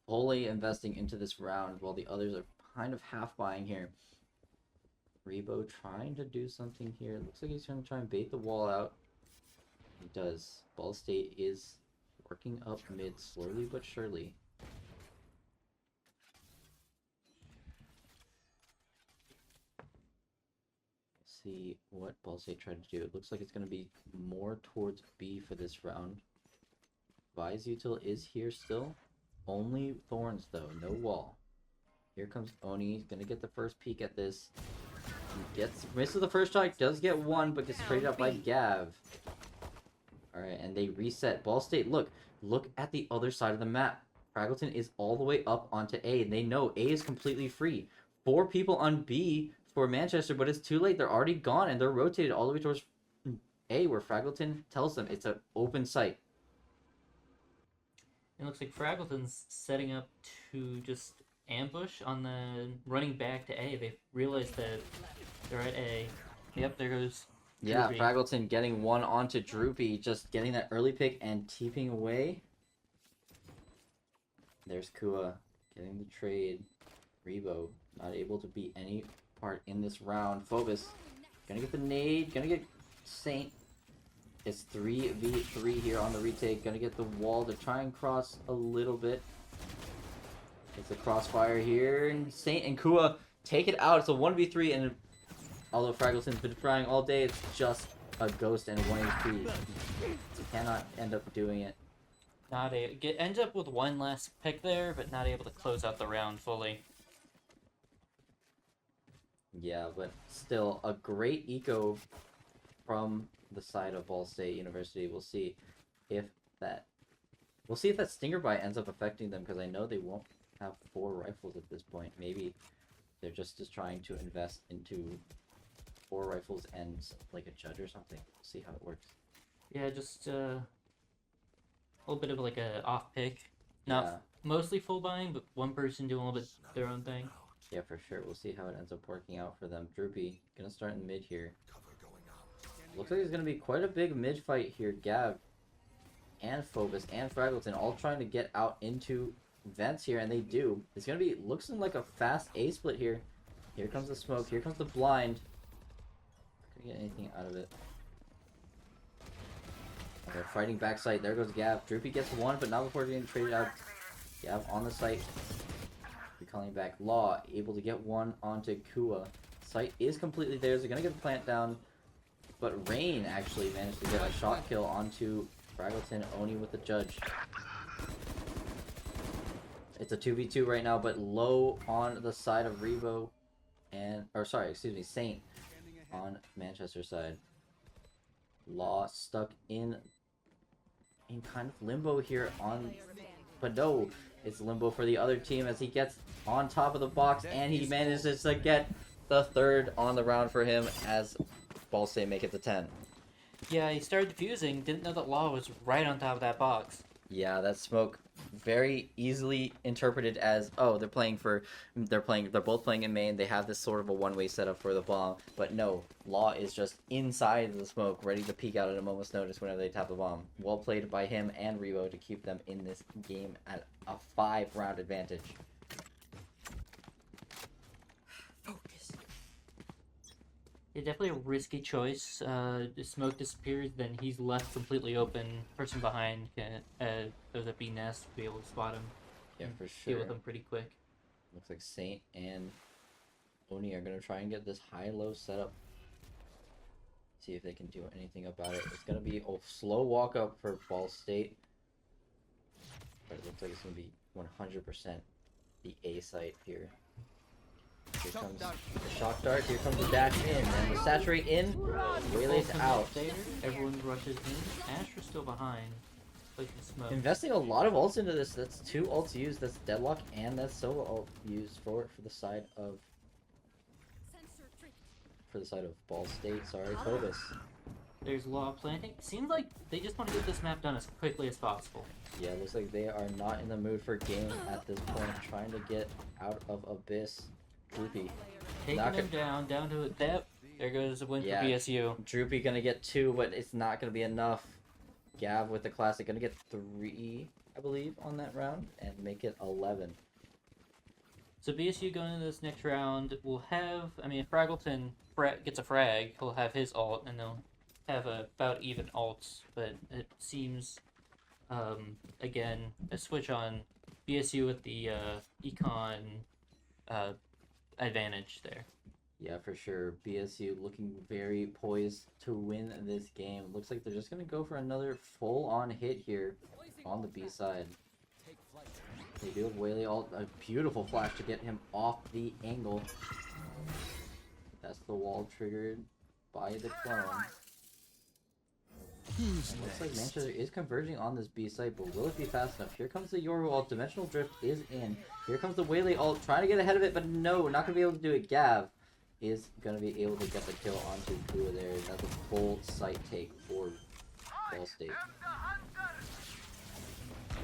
fully investing into this round while the others are kind of half buying here. Rebo trying to do something here. Looks like he's going to try and bait the wall out. He does. Ball State is working up mid slowly but surely. See what Ball State tried to do. It looks like it's going to be more towards B for this round. Vise Util is here still. Only Thorns though, no wall. Here comes Oni. He's going to get the first peek at this. He misses the first shot, does get one, but gets traded up by Gav. Alright, and they reset. Ball State, look at the other side of the map. Fraggleton is all the way up onto A, and they know A is completely free. 4 people on B for Manchester, but it's too late. They're already gone, and they're rotated all the way towards A, where Fraggleton tells them it's an open site. It looks like Fraggleton's setting up to just ambush on the running back to A. They've realized that they're at A. Yep, there goes Yeah, Droopy. Fraggleton getting one onto Droopy, just getting that early pick and keeping away. There's Kua getting the trade. Rebo not able to beat any part in this round. Phobos gonna get the nade, gonna get Saint. It's 3v3 here on the retake. Gonna get the wall to try and cross a little bit. It's a crossfire here, and Saint and Kua take it out. It's a 1v3, and although Fraggleton's been trying all day, it's just a ghost and 1 HP. He cannot end up doing it. Ends up with one last pick there, but not able to close out the round fully. Yeah, but still a great eco from the side of Ball State University. We'll see if that Stinger Bite ends up affecting them, because I know they won't have 4 rifles at this point. Maybe they're just trying to invest into 4 rifles and like a judge or something. We'll see how it works. Yeah, just a little bit of like a off pick. Not mostly full buying, but one person doing a little bit their own thing. Yeah, for sure. We'll see how it ends up working out for them. Droopy gonna start in mid here. Looks like it's gonna be quite a big mid fight here. Gav and Phobos and Fraggleton all trying to get out into vents here, and they do. It's gonna be looks like a fast A split here. Here comes the smoke. Here comes the blind. Not gonna get anything out of it. And they're fighting backside. There goes Gav. Droopy gets one, but not before getting traded out. Gav on the site. Calling back. Law able to get one onto Kua. Site is completely theirs. They're gonna get the plant down, but Rain actually managed to get a shot kill onto Fraggleton. Oni with the judge. It's a 2v2 right now, but low on the side of Rebo Saint on Manchester side. Law stuck in kind of limbo here on, but no, it's limbo for the other team as he gets on top of the box, and he manages to get the 3rd on the round for him as Ball State make it to 10. Yeah, he started defusing, didn't know that Law was right on top of that box. Yeah, that smoke very easily interpreted as, oh, they're both playing in main. They have this sort of a one-way setup for the bomb, but no, Law is just inside the smoke, ready to peek out at a moment's notice whenever they tap the bomb. Well played by him and Revo to keep them in this game at a 5-round advantage. Yeah, definitely a risky choice. The smoke disappears, then he's left completely open. Person behind can goes up B nest, be able to spot him. Yeah, and for Deal sure. with him pretty quick. Looks like Saint and Oni are gonna try and get this high-low setup. See if they can do anything about it. It's gonna be a slow walk up for Ball State, but it looks like it's gonna be 100% the A site here. Here comes the shock dart. Here comes the dash in, and the saturate in. Waylay's out. There, everyone rushes in. Astra's still behind. Placing smoke. Investing a lot of ults into this. That's 2 ults used. That's Deadlock and that's solo ult used for the side of Ball State. Sorry, Phobos. There's Law planting. Seems like they just want to get this map done as quickly as possible. Yeah, it looks like they are not in the mood for game at this point. Trying to get out of Abyss. Droopy. Taking them down to it. There goes a win Yeah. for BSU. Droopy gonna get 2, but it's not gonna be enough. Gav with the classic gonna get 3, I believe, on that round and make it 11. So BSU going into this next round will have, if Fraggleton gets a frag, he'll have his ult, and they'll have about even ults. But it seems, again, a switch on BSU with the econ advantage there. Yeah, for sure. BSU looking very poised to win this game. Looks like they're just gonna go for another full-on hit here on the B side. They do have Waylay ult, a beautiful flash to get him off the angle. That's the wall triggered by the clone. Looks like Manchester is converging on this B site, but will it be fast enough? Here comes the Yoru ult. Dimensional Drift is in. Here comes the Waylay ult, trying to get ahead of it, but no, not gonna be able to do it. Gav is gonna be able to get the kill onto Kua there. That's a full site take for Ball State.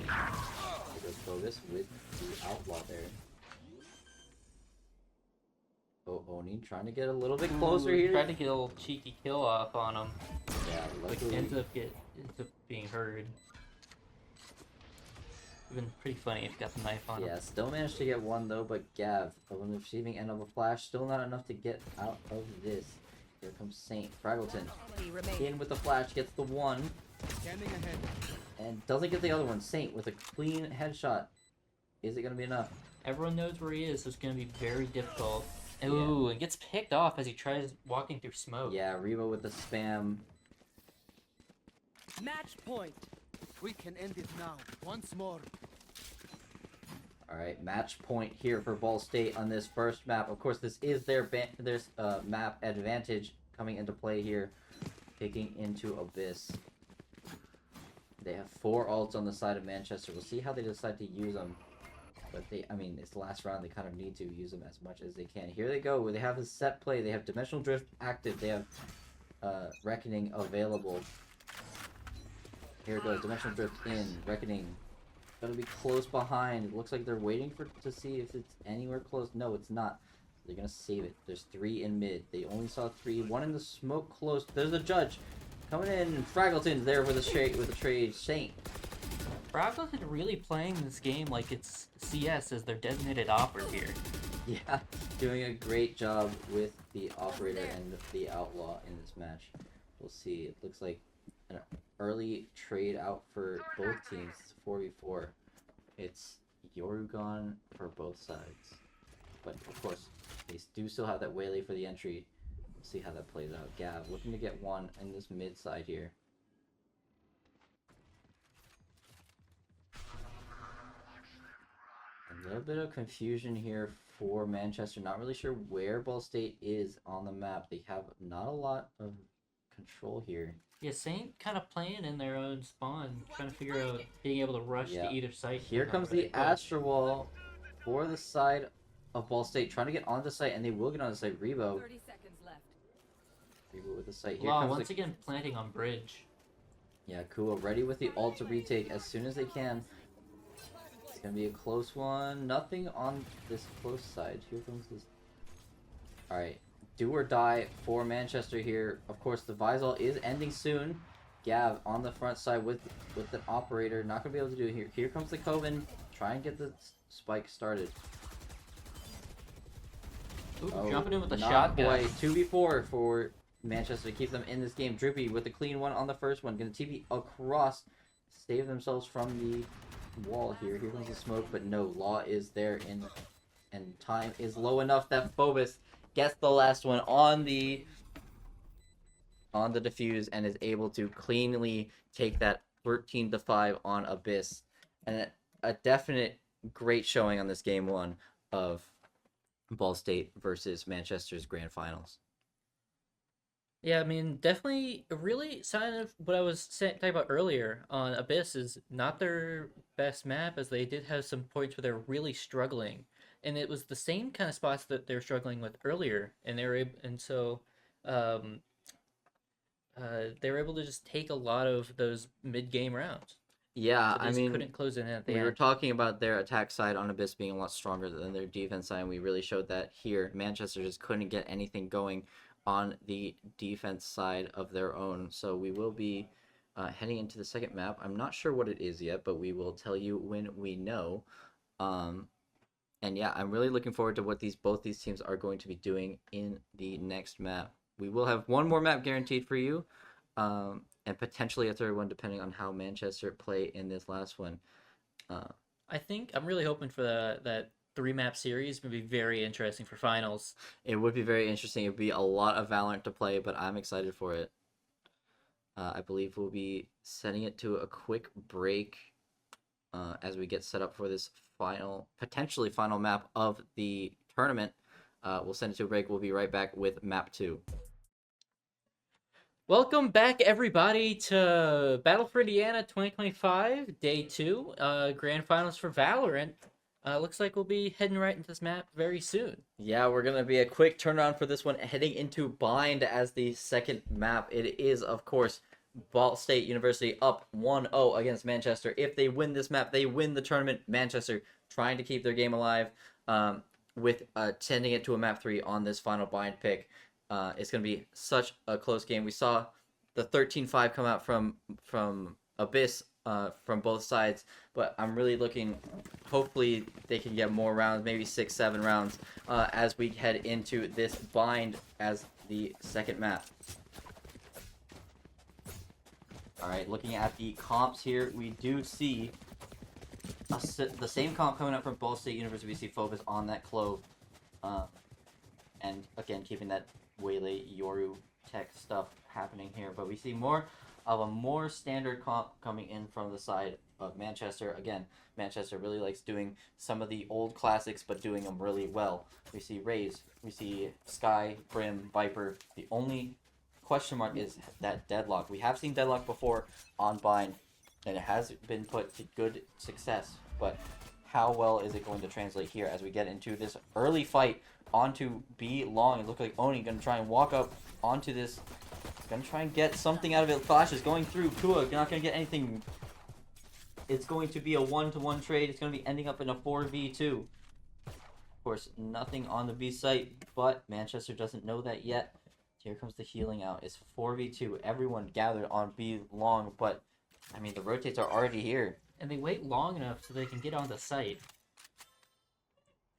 Here goes Bogus with the Outlaw there. Oh, Oni trying to get a little bit closer here. Tried to get a little cheeky kill off on him. Yeah, Which luckily. ends up being heard. Been pretty funny if you got the knife on him. Yeah, still managed to get 1 though, but Gav, on the receiving end of a flash, still not enough to get out of this. Here comes Saint. Fraggleton in with the flash, gets the 1, Scanning ahead. and doesn't get the other one. Saint with a clean headshot. Is it going to be enough? Everyone knows where he is, so it's going to be very difficult. Ooh, and gets picked off as he tries walking through smoke. Yeah, Revo with the spam. Match point. We can end it now. Once more. Alright, match point here for Ball State on this first map. Of course, this is their map advantage coming into play here. Picking into Abyss. They have 4 ults on the side of Manchester. We'll see how they decide to use them. But it's the last round. They kind of need to use them as much as they can. Here they go. They have a set play. They have Dimensional Drift active. They have Reckoning available. Here it goes. Dimensional Drift in. Reckoning. Gonna be close behind. It looks like they're waiting to see if it's anywhere close. No, it's not. They're gonna save it. There's 3 in mid. They only saw 3. 1 in the smoke close. There's the judge coming in. Fraggleton's there with a trade. Saint. Fraggleton really playing this game like it's CS as their designated operator here. Yeah, doing a great job with the operator and the outlaw in this match. We'll see. It looks like an early trade out for both teams. 4v4. It's Yorugon for both sides. But of course, they do still have that Waylay for the entry. We'll see how that plays out. Gav looking to get 1 in this mid side here. A little bit of confusion here for Manchester. Not really sure where Ball State is on the map. They have not a lot of control here. Yeah, Saint kind of playing in their own spawn, trying to figure out being able to rush to either site. Here comes the Astra Wall for the side of Ball State, trying to get onto the site, and they will get on the site. Revo. 30 seconds left. Revo with the site. Here Wow, comes once again planting on bridge. Yeah, Kua ready with the ult to retake as soon as they can. It's gonna be a close one. Nothing on this close side. Here comes this. Alright. Do or die for Manchester here. Of course, the Visol is ending soon. Gav on the front side with the operator. Not gonna be able to do it here. Here comes the Coven. Try and get the spike started. Ooh, jumping in with a not shotgun. quite. 2v4 for Manchester to keep them in this game. Droopy with the clean one on the first one. Gonna TP across. Save themselves from the wall here. Here comes the smoke, but no. Law is there and time is low enough that Phobos gets the last one on the defuse and is able to cleanly take that 13-5 on Abyss. And a definite great showing on this game one of Ball State versus Manchester's grand finals. Yeah, I mean, definitely a really sign of what I was talking about earlier on Abyss is not their best map, as they did have some points where they're really struggling, and it was the same kind of spots that they were struggling with earlier, and they were they were able to just take a lot of those mid-game rounds. Yeah, But they I just mean, couldn't close it in at the we end. were talking about their attack side on Abyss being a lot stronger than their defense side, and we really showed that here. Manchester just couldn't get anything going on the defense side of their own. So we will be heading into the second map. I'm not sure what it is yet, but we will tell you when we know. And yeah, I'm really looking forward to what both these teams are going to be doing in the next map. We will have one more map guaranteed for you, and potentially a third one depending on how Manchester play in this last one. I think I'm really hoping for that 3-map series would be very interesting for finals. It would be very interesting. It would be a lot of Valorant to play, but I'm excited for it. I believe we'll be sending it to a quick break as we get set up for this potentially final map of the tournament. We'll send it to a break. We'll be right back with map 2. Welcome back, everybody, to Battle for Indiana 2025, Day 2, Grand Finals for Valorant. Looks like we'll be heading right into this map very soon. Yeah, we're going to be a quick turnaround for this one, heading into Bind as the second map. It is, of course, Ball State University up 1-0 against Manchester. If they win this map, they win the tournament. Manchester trying to keep their game alive with sending it to a map 3 on this final Bind pick. It's going to be such a close game. We saw the 13-5 come out from Abyss from both sides, but I'm really looking, hopefully they can get more rounds, maybe 6-7 rounds as we head into this Bind as the second map. Alright, looking at the comps here, we do see the same comp coming up from Ball State University. We see Phobos on that Clove, and again keeping that Waylay Yoru tech stuff happening here, but we see more of a more standard comp coming in from the side of Manchester. Again, Manchester really likes doing some of the old classics, but doing them really well. We see Raze, we see Sky, Brim, Viper. The only question mark is that Deadlock. We have seen Deadlock before on Bind, and it has been put to good success, but how well is it going to translate here as we get into this early fight onto B long? It looks like Oni going to try and walk up onto this. Going to try and get something out of it. Flash is going through. Kua not going to get anything. It's going to be a 1-to-1 trade. It's going to be ending up in a 4v2. Of course, nothing on the B site, but Manchester doesn't know that yet. Here comes the healing out. It's 4v2. Everyone gathered on B long, but I mean, the rotates are already here. And they wait long enough so they can get on the site.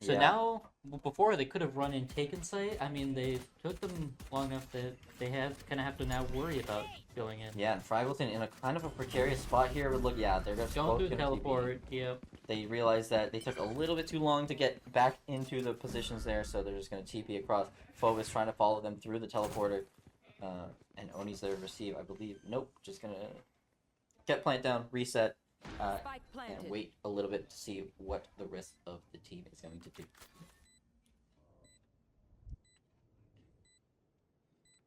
So Yeah. now, before they could have run and taken site. I mean, they took them long enough that they kind of have to now worry about going in. Yeah, and Fraggleton in a kind of a precarious spot here. But look, yeah, they're Going both through the gonna TP. teleport, yep. They realized that they took a little bit too long to get back into the positions there, so they're just going to TP across. Phobos trying to follow them through the teleporter, and Oni's there to receive, I believe. Nope, just going to get plant down, reset, Spike and planted. wait a little bit to see what the rest of the team is going to do.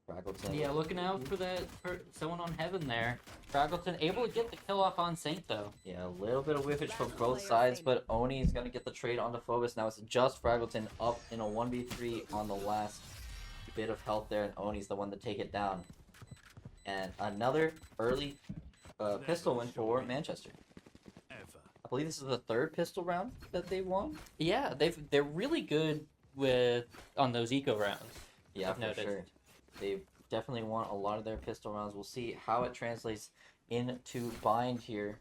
Fraggleton. Yeah, looking out for someone on Heaven there. Fraggleton able to get the kill off on Saint, though. Yeah, a little bit of whiffage from both sides, but Oni is going to get the trade onto Phobos. Now it's just Fraggleton up in a 1v3 on the last bit of health there, and Oni's the one to take it down. And another early pistol win for Manchester. A believe this is the third pistol round that they won. Yeah, they're really good on those eco rounds. Yeah, I've for noticed. sure. They've definitely won a lot of their pistol rounds. We'll see how it translates into bind here.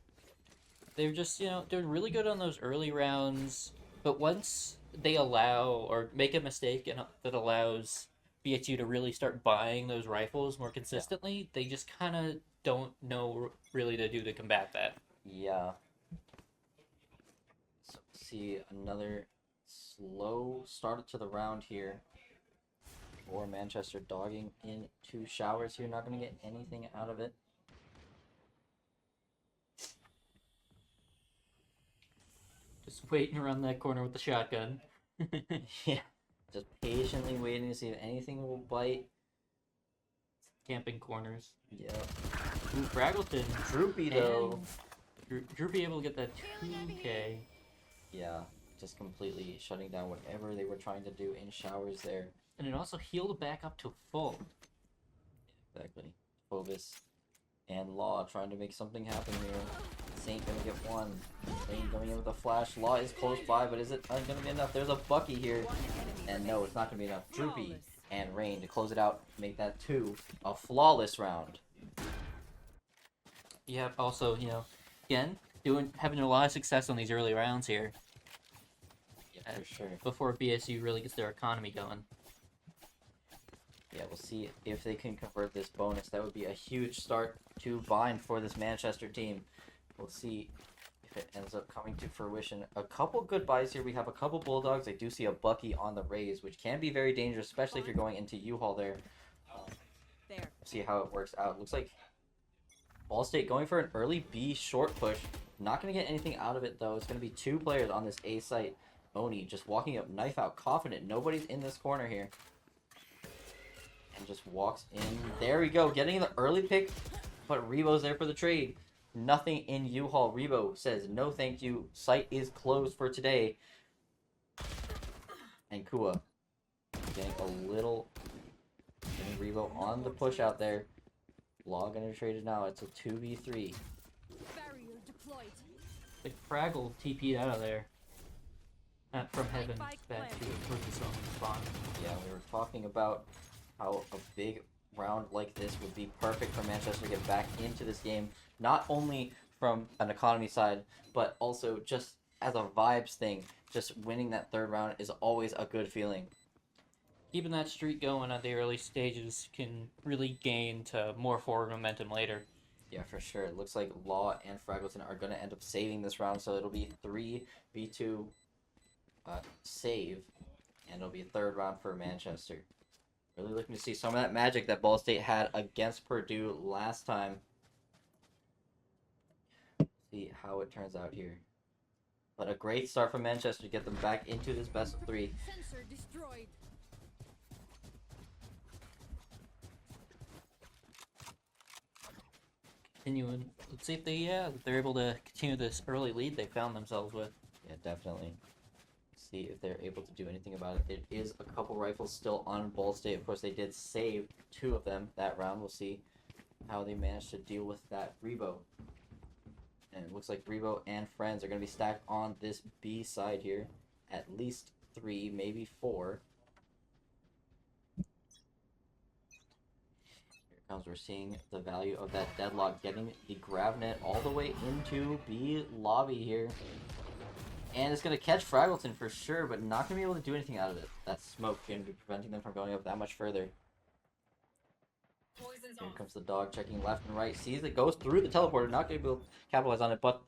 They're just, they're really good on those early rounds, but once they allow or make a mistake that allows BSU to really start buying those rifles more consistently, they just kind of don't know really to do to combat that. Yeah. So see another slow start to the round here. Or Manchester dogging into showers here, not going to get anything out of it. Just waiting around that corner with the shotgun. Yeah, just patiently waiting to see if anything will bite. Camping corners. Yep. Ooh, Fraggleton. Droopy though. Droopy able to get that 2K. Yeah, just completely shutting down whatever they were trying to do in showers there. And it also healed back up to full. Exactly. Phobos and Law trying to make something happen here. Saint gonna get one. Saint going in with a flash. Law is close by, but is it gonna be enough? There's a Bucky here. And no, it's not gonna be enough. Droopy and Rain to close it out, make that 2. A flawless round. Yeah, also, again, having a lot of success on these early rounds here. Yeah, for sure. Before BSU really gets their economy going. Yeah, we'll see if they can convert this bonus. That would be a huge start to bind for this Manchester team. We'll see if it ends up coming to fruition. A couple good buys here. We have a couple Bulldogs. I do see a Bucky on the raise, which can be very dangerous, especially if you're going into U-Haul there. There. See how it works out. Looks like Ball State going for an early B short push. Not going to get anything out of it, though. It's going to be 2 players on this A site. Oni just walking up, knife out, confident. Nobody's in this corner here. And just walks in. There we go. Getting the early pick, but Rebo's there for the trade. Nothing in U-Haul. Rebo says, no thank you. Site is closed for today. And Kua getting a little... Getting Rebo on the push out there. Law gonna trade it now. It's a 2v3. Barrier deployed. Like Fraggle TP'd out of there. From heaven back to towards his own spawn. Yeah, we were talking about how a big round like this would be perfect for Manchester to get back into this game. Not only from an economy side, but also just as a vibes thing. Just winning that third round is always a good feeling. Keeping that streak going at the early stages can really gain to more forward momentum later. Yeah, for sure. It looks like Law and Fraggleton are going to end up saving this round, so it'll be 3v2 save, and it'll be a third round for Manchester. Really looking to see some of that magic that Ball State had against Purdue last time. See how it turns out here. But a great start for Manchester to get them back into this best of 3. Sensor destroyed. Continuing. Let's see if they're able to continue this early lead they found themselves with. Yeah, definitely. See if they're able to do anything about it. It is a couple rifles still on Ball State. Of course, they did save 2 of them that round. We'll see how they manage to deal with that Rebo. And it looks like Rebo and friends are going to be stacked on this B side here. At least 3, maybe 4. Here comes, we're seeing the value of that deadlock, getting the Gravnet all the way into B lobby here. And it's going to catch Fraggleton for sure, but not going to be able to do anything out of it. That smoke going to be preventing them from going up that much further. Here comes the dog checking left and right. Sees it, goes through the teleporter. Not going to be able to capitalize on it, but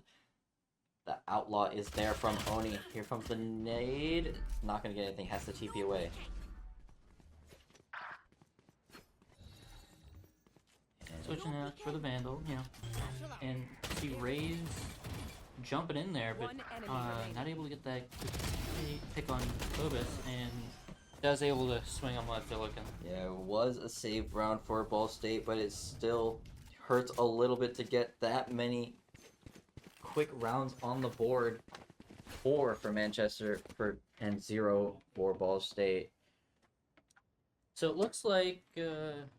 the outlaw is there from Oni. Here comes the nade. Not going to get anything. Has to TP away. And Switching out for the Vandal, and see Ray's jumping in there, but not able to get that pick on Phobos, and does able to swing on left looking. yeah, it was a save round for Ball State, but it still hurts a little bit to get that many quick rounds on the board. 4 for Manchester and 0 for Ball State. So it looks like gonna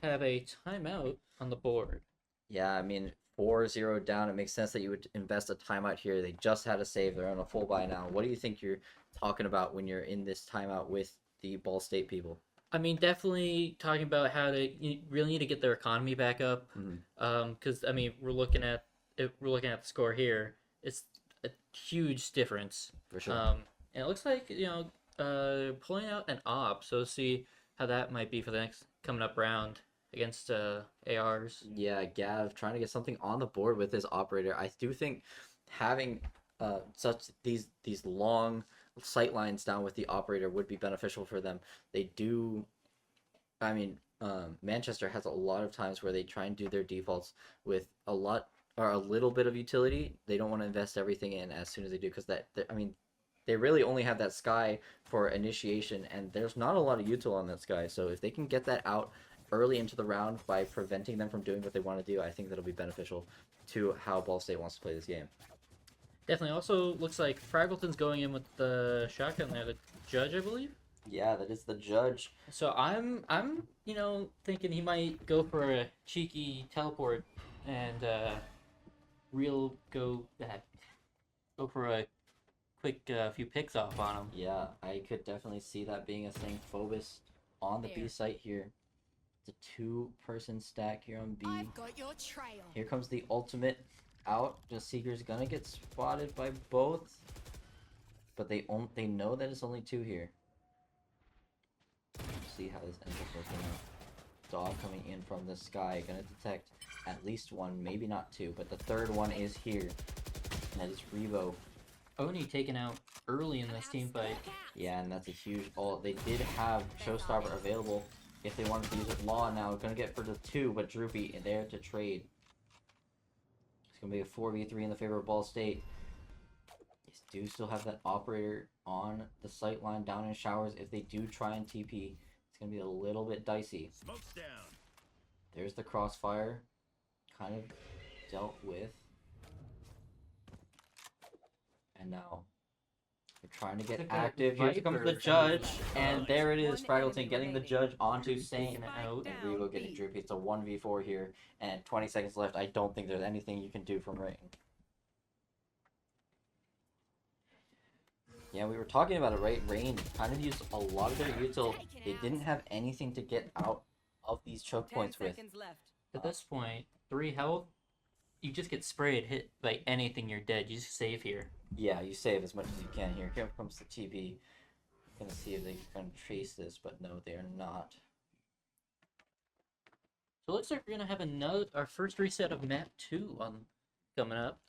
have a timeout on the board. Yeah, I mean, 4-0 down. It makes sense that you would invest a timeout here. They just had a save. They're on a full buy now. What do you think you're talking about when you're in this timeout with the Ball State people? I mean, definitely talking about how you really need to get their economy back up. Because I mean, we're looking at if we're looking at the score here. It's a huge difference. For sure. And it looks like pulling out an op. So we'll see how that might be for the next coming up round against ARs. Yeah, Gav trying to get something on the board with his operator. I do think having such these long sight lines down with the operator would be beneficial for them. They do. I mean, Manchester has a lot of times where they try and do their defaults with a little bit of utility. They don't want to invest everything in as soon as they do, because they really only have that Sky for initiation, and there's not a lot of util on that Sky. So if they can get that out early into the round by preventing them from doing what they want to do, I think that'll be beneficial to how Ball State wants to play this game. Definitely. Also looks like Fraggleton's going in with the shotgun there, the judge, I believe. Yeah, that is the judge. So I'm thinking he might go for a cheeky teleport and go for a quick few picks off on him. Yeah, I could definitely see that being a thing. Phobos on the B There. site here. It's a 2-person stack here on B. I've got your trail. Here comes the ultimate out. The Seeker's gonna get spotted by both, but they know that it's only 2 here. See how this ends up working out. Dog coming in from the sky, gonna detect at least 1, maybe not 2, but the 3rd one is here. And that is Revo. Oni taken out early in this team fight. Yeah, and that's a huge ult. They did have Showstopper available if they wanted to use it. Law now gonna get for the 2, but Droopy there to trade. It's gonna be a 4v3 in the favor of Ball State. They do still have that operator on the sight line down in showers. If they do try and TP, it's gonna be a little bit dicey. Smoke's down. There's the crossfire, kind of dealt with. And now they're trying to get Look at that active. Here comes the Viper. judge, and there it is. Fraggleton getting the judge onto Saint, out. and Revo getting Droopy. It's a 1v4 here, and 20 seconds left. I don't think there's anything you can do from Rain. Yeah, we were talking about it, right? Rain kind of used a lot of their util. They didn't have anything to get out of these choke points with. left. At this point, 3 health, you just get sprayed, hit by anything, you're dead. You just save here. Yeah, you save as much as you can here. Here comes the TB. Gonna see if they can trace this, but no, they are not. So it looks like we're gonna have our first reset of map 2 coming up.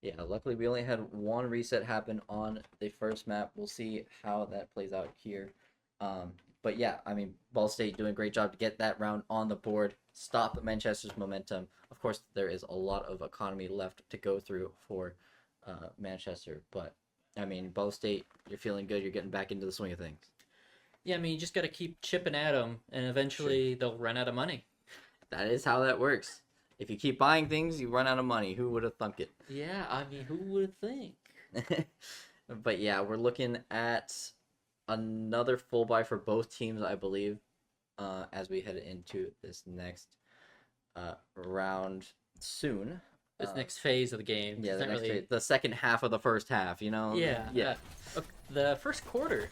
Yeah, luckily we only had 1 reset happen on the first map. We'll see how that plays out here. But yeah, I mean, Ball State doing a great job to get that round on the board, stop Manchester's momentum. Of course, there is a lot of economy left to go through for Manchester, but I mean, Ball State, you're feeling good. You're getting back into the swing of things. Yeah, I mean, you just gotta keep chipping at them, and eventually they'll run out of money. That is how that works. If you keep buying things, you run out of money. Who would have thunk it? Yeah, I mean, who would think? But yeah, we're looking at another full buy for both teams, I believe, as we head into this next round soon. This next phase of the game. Yeah, It's the, not next really... phase, the second half of the first half, you know? Yeah, Yeah. The first quarter.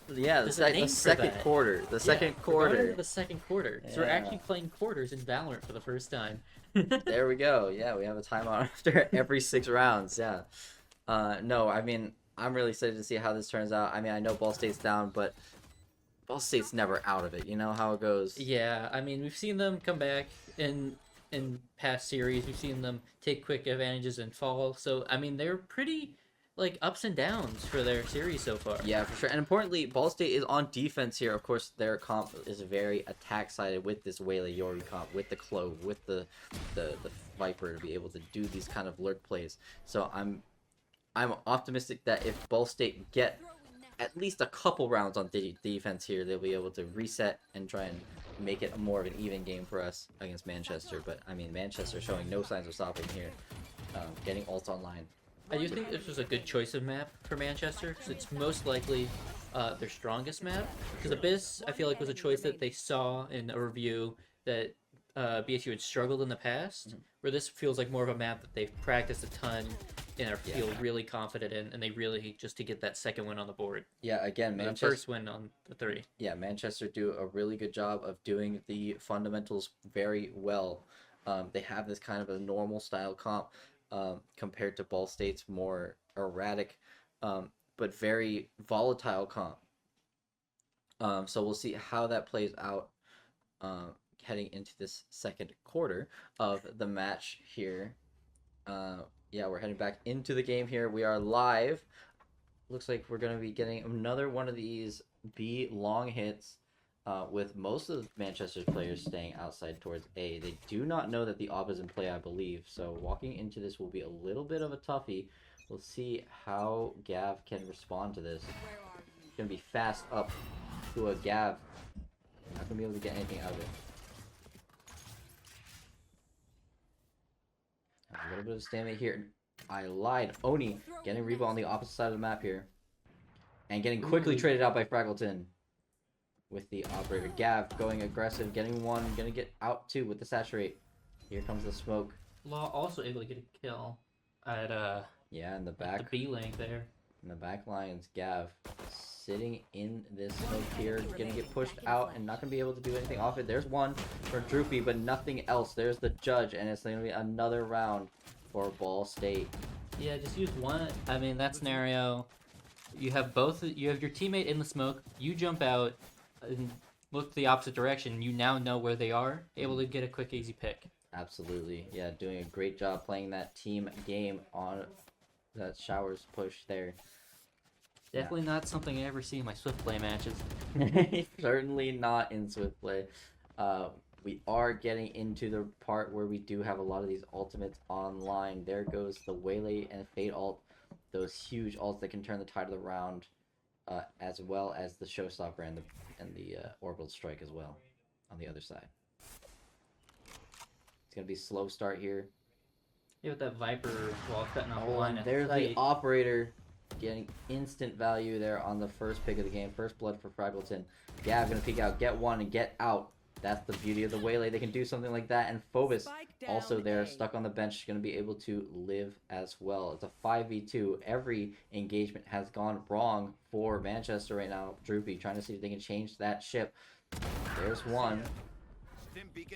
Yeah, There's a name the for second that. quarter. The second We're going quarter. into the second quarter. So we're Yeah. actually playing quarters in Valorant for the first time. There we go. Yeah, we have a timeout after every 6 rounds. Yeah. No, I mean, I'm really excited to see how this turns out. I mean, I know Ball State's down, but Ball State's never out of it. You know how it goes. Yeah, I mean, we've seen them come back in past series. We've seen them take quick advantages and fall. So, I mean, they're pretty, like, ups and downs for their series so far. Yeah, for sure. And importantly, Ball State is on defense here. Of course, their comp is very attack-sided with this Waylay Yori comp, with the Clove, with the Viper to be able to do these kind of lurk plays. So I'm optimistic that if Ball State get at least a couple rounds on defense here, they'll be able to reset and try and make it more of an even game for us against Manchester. But, I mean, Manchester showing no signs of stopping here, getting ults online. I do think this was a good choice of map for Manchester, because it's most likely their strongest map. Because Abyss, I feel like, was a choice that they saw in a review that BSU had struggled in the past, where this feels like more of a map that they've practiced a ton and feel really confident in, and they really just to get that second win on the board. Yeah, again, The Manchester. first win on the 3. Yeah, Manchester do a really good job of doing the fundamentals very well. They have this kind of a normal style comp compared to Ball State's more erratic, but very volatile comp. So we'll see how that plays out heading into this second quarter of the match here. Yeah, we're heading back into the game here. We are live. Looks like we're going to be getting another one of these B long hits with most of Manchester's players staying outside towards A. They do not know that the op is in play, I believe. So walking into this will be a little bit of a toughie. We'll see how Gav can respond to this. Where are you? It's going to be fast up to a Gav. Not going to be able to get anything out of it. A little bit of stamina here. I lied. Oni getting Reba on the opposite side of the map here. And getting quickly traded out by Fraggleton. With the operator. Gav going aggressive, getting one, gonna get out two with the saturate. Here comes the smoke. Law also able to get a kill at Yeah, in the the back. B lane there. In the back lines, Gav sitting in this smoke here, gonna get pushed out and not gonna be able to do anything off it. There's one for Droopy, but nothing else. There's the judge, and it's gonna be another round for Ball State. Yeah, just use one. I mean, that scenario, you have you have your teammate in the smoke, you jump out and look the opposite direction. You now know where they are, able to get a quick, easy pick. Absolutely. Yeah, doing a great job playing that team game on that Showers push there. Definitely not something I ever see in my Swift play matches. Certainly not in Swift play. We are getting into the part where we do have a lot of these ultimates online. There goes the Waylay and Fade ult. Those huge ults that can turn the tide of the round, as well as the Showstopper and the Orbital Strike as well on the other side. It's going to be slow start here. Yeah, with that Viper wall cutting off the Oh, line and at there's the sight. operator getting instant value there on the first pick of the game. First blood for Fraggleton. Gav gonna peek out, get one and get out. That's the beauty of the Waylay. They can do something like that. And Phobos also there, stuck on the bench, going to be able to live as well. It's a 5v2. Every engagement has gone wrong for Manchester right now. Droopy trying to see if they can change that ship. There's one.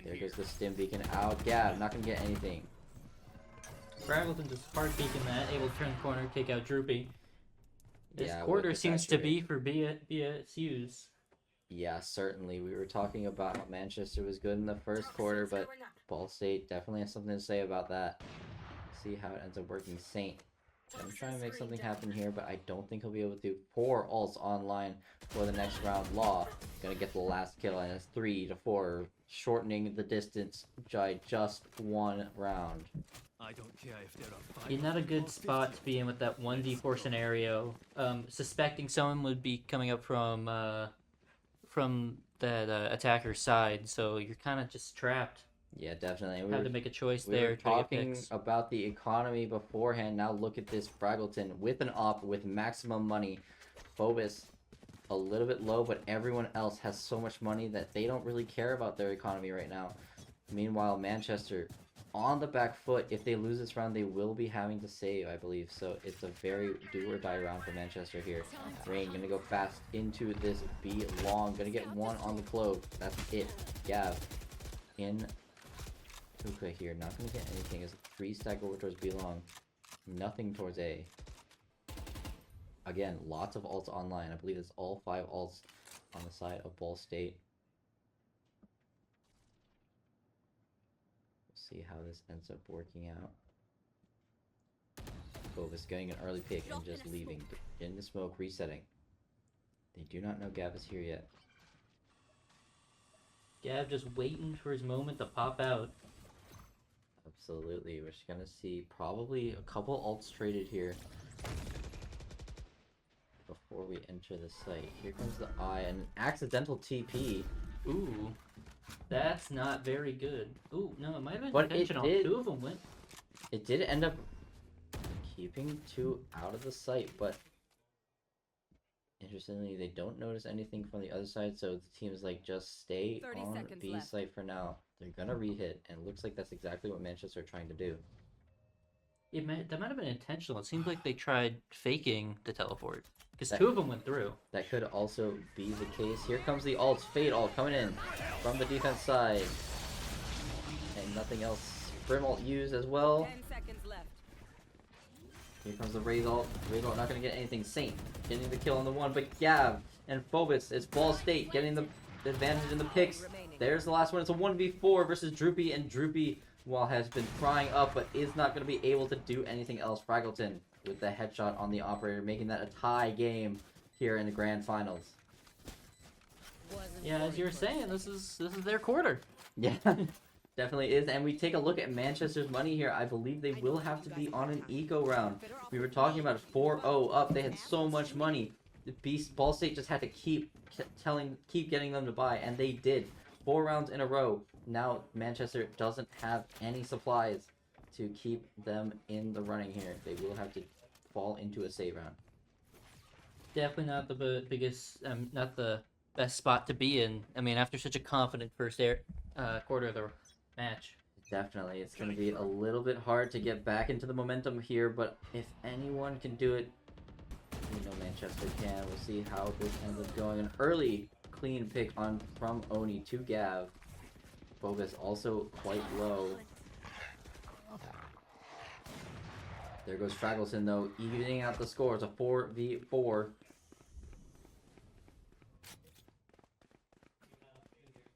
There goes the stim beacon out. Gav not going to get anything. Fraggleton just hard peeking that, able to turn the corner, take out Droopy. This Yeah, quarter with the seems to saturate. be for BSU's. Yeah, certainly. We were talking about how Manchester was good in the first quarter, but Ball State definitely has something to say about that. See how it ends up working. Saint gonna try and make something happen here, but I don't think he'll be able to. 4 ults online for the next round. Law gonna get the last kill, and it's 3-4, shortening the distance by just 1 round. I don't care if there are 5 You're not a good spot to be in with that 1v4 scenario. Suspecting someone would be coming up from that attacker's side, so you're kind of just trapped. Yeah, definitely. Have to make a choice We there. were Try to get talking picks. about the economy beforehand. Now look at this Fraggleton with an op with maximum money. Phobos a little bit low, but everyone else has so much money that they don't really care about their economy right now. Meanwhile, Manchester on the back foot. If they lose this round, they will be having to save, I believe. So it's a very do or die round for Manchester here. Rain gonna go fast into this B long. Gonna get one on the clove. That's it. Gav in Hookah here. Not gonna get anything. It's a 3-stack over towards B long. Nothing towards A. Again, lots of ults online. I believe it's all 5 ults on the side of Ball State. See how this ends up working out. Phobos getting an early pick and just leaving. In the smoke, resetting. They do not know Gav is here yet. Gav just waiting for his moment to pop out. Absolutely. We're just gonna see probably a couple ults traded here before we enter the site. Here comes the eye and an accidental TP. Ooh, that's not very good. Ooh, no, it might have been But it intentional. did- 2 of them went. It did end up keeping 2 out of the site, but Interestingly, they don't notice anything from the other side, so the team's like, just stay 30 on seconds B left. site for now. They're gonna re-hit, and it looks like that's exactly what Manchester are trying to do. That might have been intentional. It seemed like they tried faking the teleport because That- 2 of them went through. That could also be the case. Here comes the ult, Fade ult coming in from the defense side. And nothing else. Brim ult used as well. 10 seconds left. Here comes the Raze ult. Raze ult not going to get anything. Saint getting the kill on the one, but Gav and Phobos, it's Ball State getting the advantage in the picks. There's the last one. It's a 1v4 versus Droopy, and Droopy, while has been trying up, but is not going to be able to do anything else. Fraggleton with the headshot on the operator, making that a tie game here in the grand finals. Wasn't Yeah, as you were saying, this is their quarter. Yeah, definitely is. And we take a look at Manchester's money here. I believe they will have to be on an eco round. We were talking about 4-0 up. They had so much money. The Beast Ball State just had to keep getting them to buy, and they did. 4 rounds in a row. Now Manchester doesn't have any supplies to keep them in the running here. They will have to fall into a save round. Definitely not the biggest, not the best spot to be in. I mean, after such a confident first quarter of the match. Definitely, it's going to be a little bit hard to get back into the momentum here, but if anyone can do it, we know Manchester can. We'll see how this ends up going. An early clean pick from Oni to Gav. Phobos also quite low. There goes Fraggleton though, evening out the score. It's a 4v4.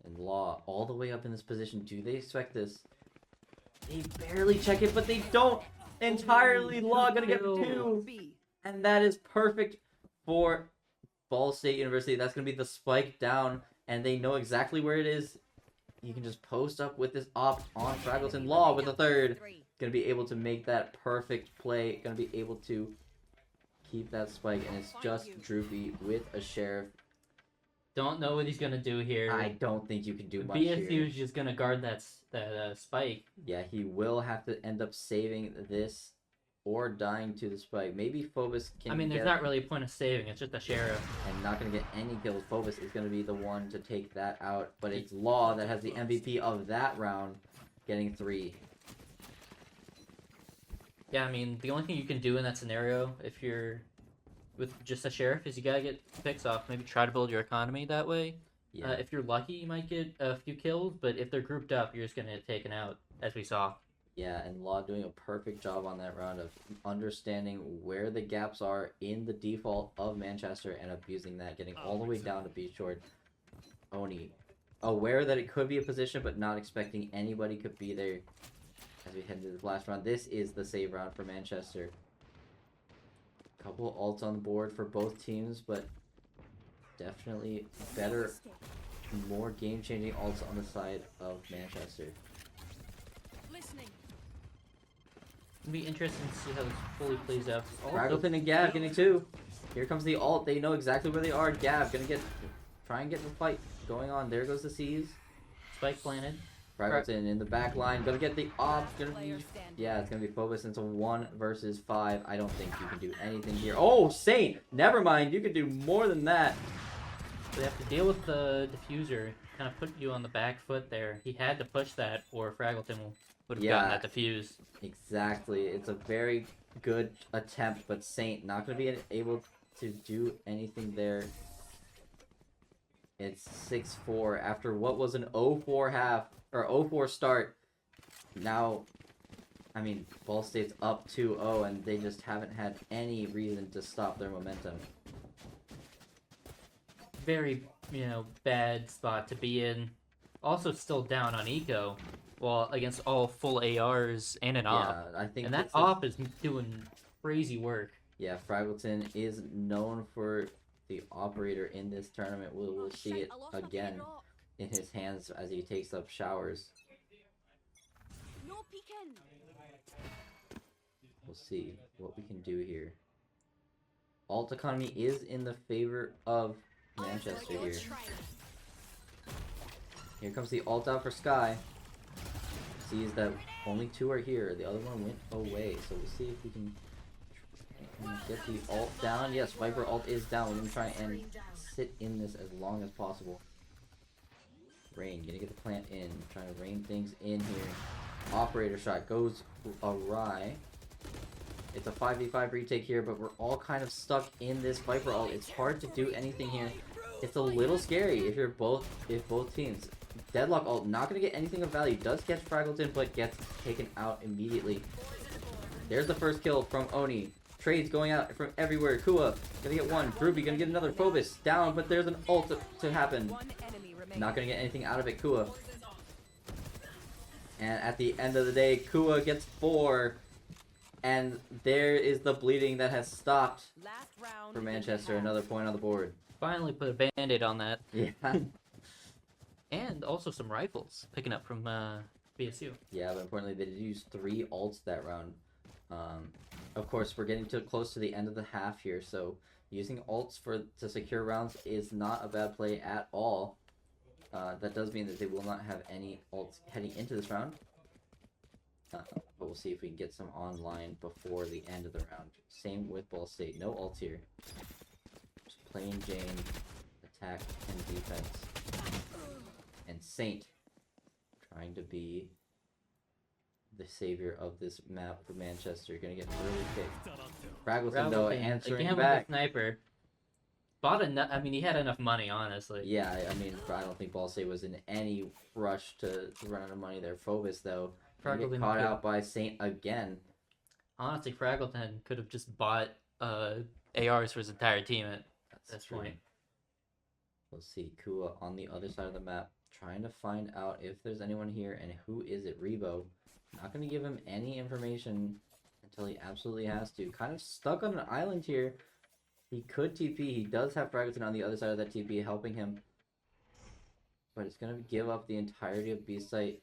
And Law all the way up in this position. Do they expect this? They barely check it, but they don't entirely. Law gonna get 2. B. And that is perfect for Ball State University. That's going to be the spike down, and they know exactly where it is. You can just post up with this op on Fraggleton. Law with the 3rd. Going to be able to make that perfect play. Going to be able to keep that spike, and it's just Droopy with a Sheriff. Don't know what he's gonna do here. I don't think you can do much BSU here. is just gonna guard that spike. Yeah, he will have to end up saving this or dying to the spike. Maybe Phobos can I mean, there's get... not really a point of saving. It's just a sheriff. and not going to get any kills. Phobos is going to be the one to take that out, but it's Law that has the MVP of that round, getting 3. Yeah, I mean, the only thing you can do in that scenario, if you're with just a sheriff, is you gotta get picks off. Maybe try to build your economy that way. Yeah, If you're lucky, you might get a few kills, but if they're grouped up, you're just gonna get taken out, as we saw. yeah, and Law doing a perfect job on that round of understanding where the gaps are in the default of Manchester and abusing that, getting all the way down to B short. Oni, aware that it could be a position, but not expecting anybody could be there as we head into the last round. This is the save round for Manchester. Couple ults on the board for both teams, but definitely better, more game-changing ults on the side of Manchester. Listening. It'll be interesting to see how this fully plays out. Fraggleton and Gav getting 2. Here comes the ult. They know exactly where they are. Gav gonna try and get the fight going on. There goes the C's. Spike planted. Fraggleton in the back line. Gonna get the op. Gonna Player be, standing. yeah, it's gonna be Phobos into 1 versus 5. I don't think you can do anything here. Oh, Saint! Never mind. You could do more than that. They have to deal with the diffuser. Kind of put you on the back foot there. He had to push that, or Fraggleton would have gotten Yeah. that diffuse. Exactly. It's a very good attempt, but Saint not gonna be able to do anything there. It's 6-4 after what was an 0-4 half or 0-4 start. Now, I mean, Ball State's up 2-0 and they just haven't had any reason to stop their momentum. Very, bad spot to be in. Also still down on eco. Well, against all full ARs and an op. Yeah, I think And that this is- op is doing crazy work. Yeah, Fraggleton is known for the operator in this tournament. We'll Oh, see shit, it I lost my again pickup. in his hands as he takes up showers. No peeking. We'll see what we can do here. Alt economy is in the favor of Manchester here. Here comes the alt out for Sky. Sees that only 2 are here. The other one went away. So we'll see if we can Get the ult down. Yes, Viper ult is down. We're gonna try and sit in this as long as possible. Rain, gonna get the plant in. Trying to rain things in here. Operator shot goes awry. It's a 5v5 retake here, but we're all kind of stuck in this Viper ult. It's hard to do anything here. It's a little scary if both teams. Deadlock ult, not gonna get anything of value. Does catch Fraggleton, but gets taken out immediately. There's the first kill from Oni. Trades going out from everywhere. Kua gonna get one. Droopy gonna get another. Phobos down, but there's an ult to happen. One enemy remaining. Not gonna get anything out of it, Kua. And at the end of the day, Kua gets 4. And there is the bleeding that has stopped Last round for in Manchester. half. Another point on the board. Finally put a band-aid on that. Yeah. And also some rifles picking up from BSU. Yeah, but importantly, they did use 3 ults that round. Of course, we're getting close to the end of the half here, so using ults to secure rounds is not a bad play at all. That does mean that they will not have any ults heading into this round. But we'll see if we can get some online before the end of the round. Same with Ball State. No ults here. Just plain Jane attack and defense. And Saint trying to be the savior of this map for Manchester. Gonna get really kicked. Fraggleton though answering again back. with the sniper. Bought enough. I mean, he had enough money, honestly. Yeah, I mean, I don't think Ball State was in any rush to run out of money there. Phobos though, gonna get Fraggleton caught could- out by Saint again. Honestly, Fraggleton could have just bought ARs for his entire team at this true. point. Let's see, Kua on the other side of the map, trying to find out if there's anyone here and who is it. Rebo, not gonna give him any information until he absolutely has to. Kind of stuck on an island here. He could TP. He does have Fraggleton on the other side of that TP helping him. But it's going to give up the entirety of B site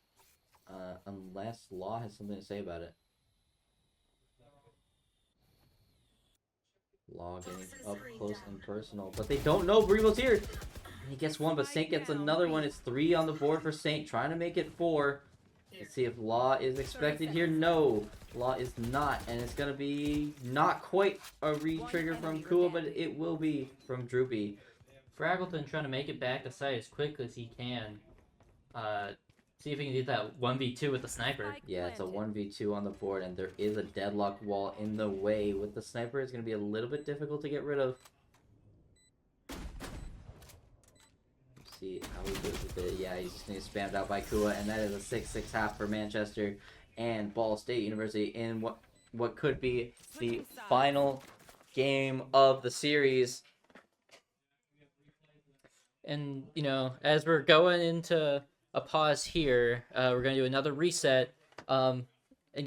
unless Law has something to say about it. Law getting up close and personal. But they don't know Brevo's here. And he gets 1, but Saint gets another one. It's 3 on the board for Saint. Trying to make it 4. Let's see if Law is expected here. No, Law is not, and it's gonna be not quite a re-trigger from Kua, but it will be from Droopy. Fraggleton trying to make it back to site as quickly as he can. See if he can get that 1v2 with the sniper. Yeah, it's a 1v2 on the board, and there is a deadlock wall in the way. With the sniper, it's gonna be a little bit difficult to get rid of. See how he does with it. Yeah, he's just gonna get spammed out by Kua, and that is a 6-6 half for Manchester and Ball State University in what could be the final game of the series. And, you know, as we're going into a pause here, we're going to do another reset and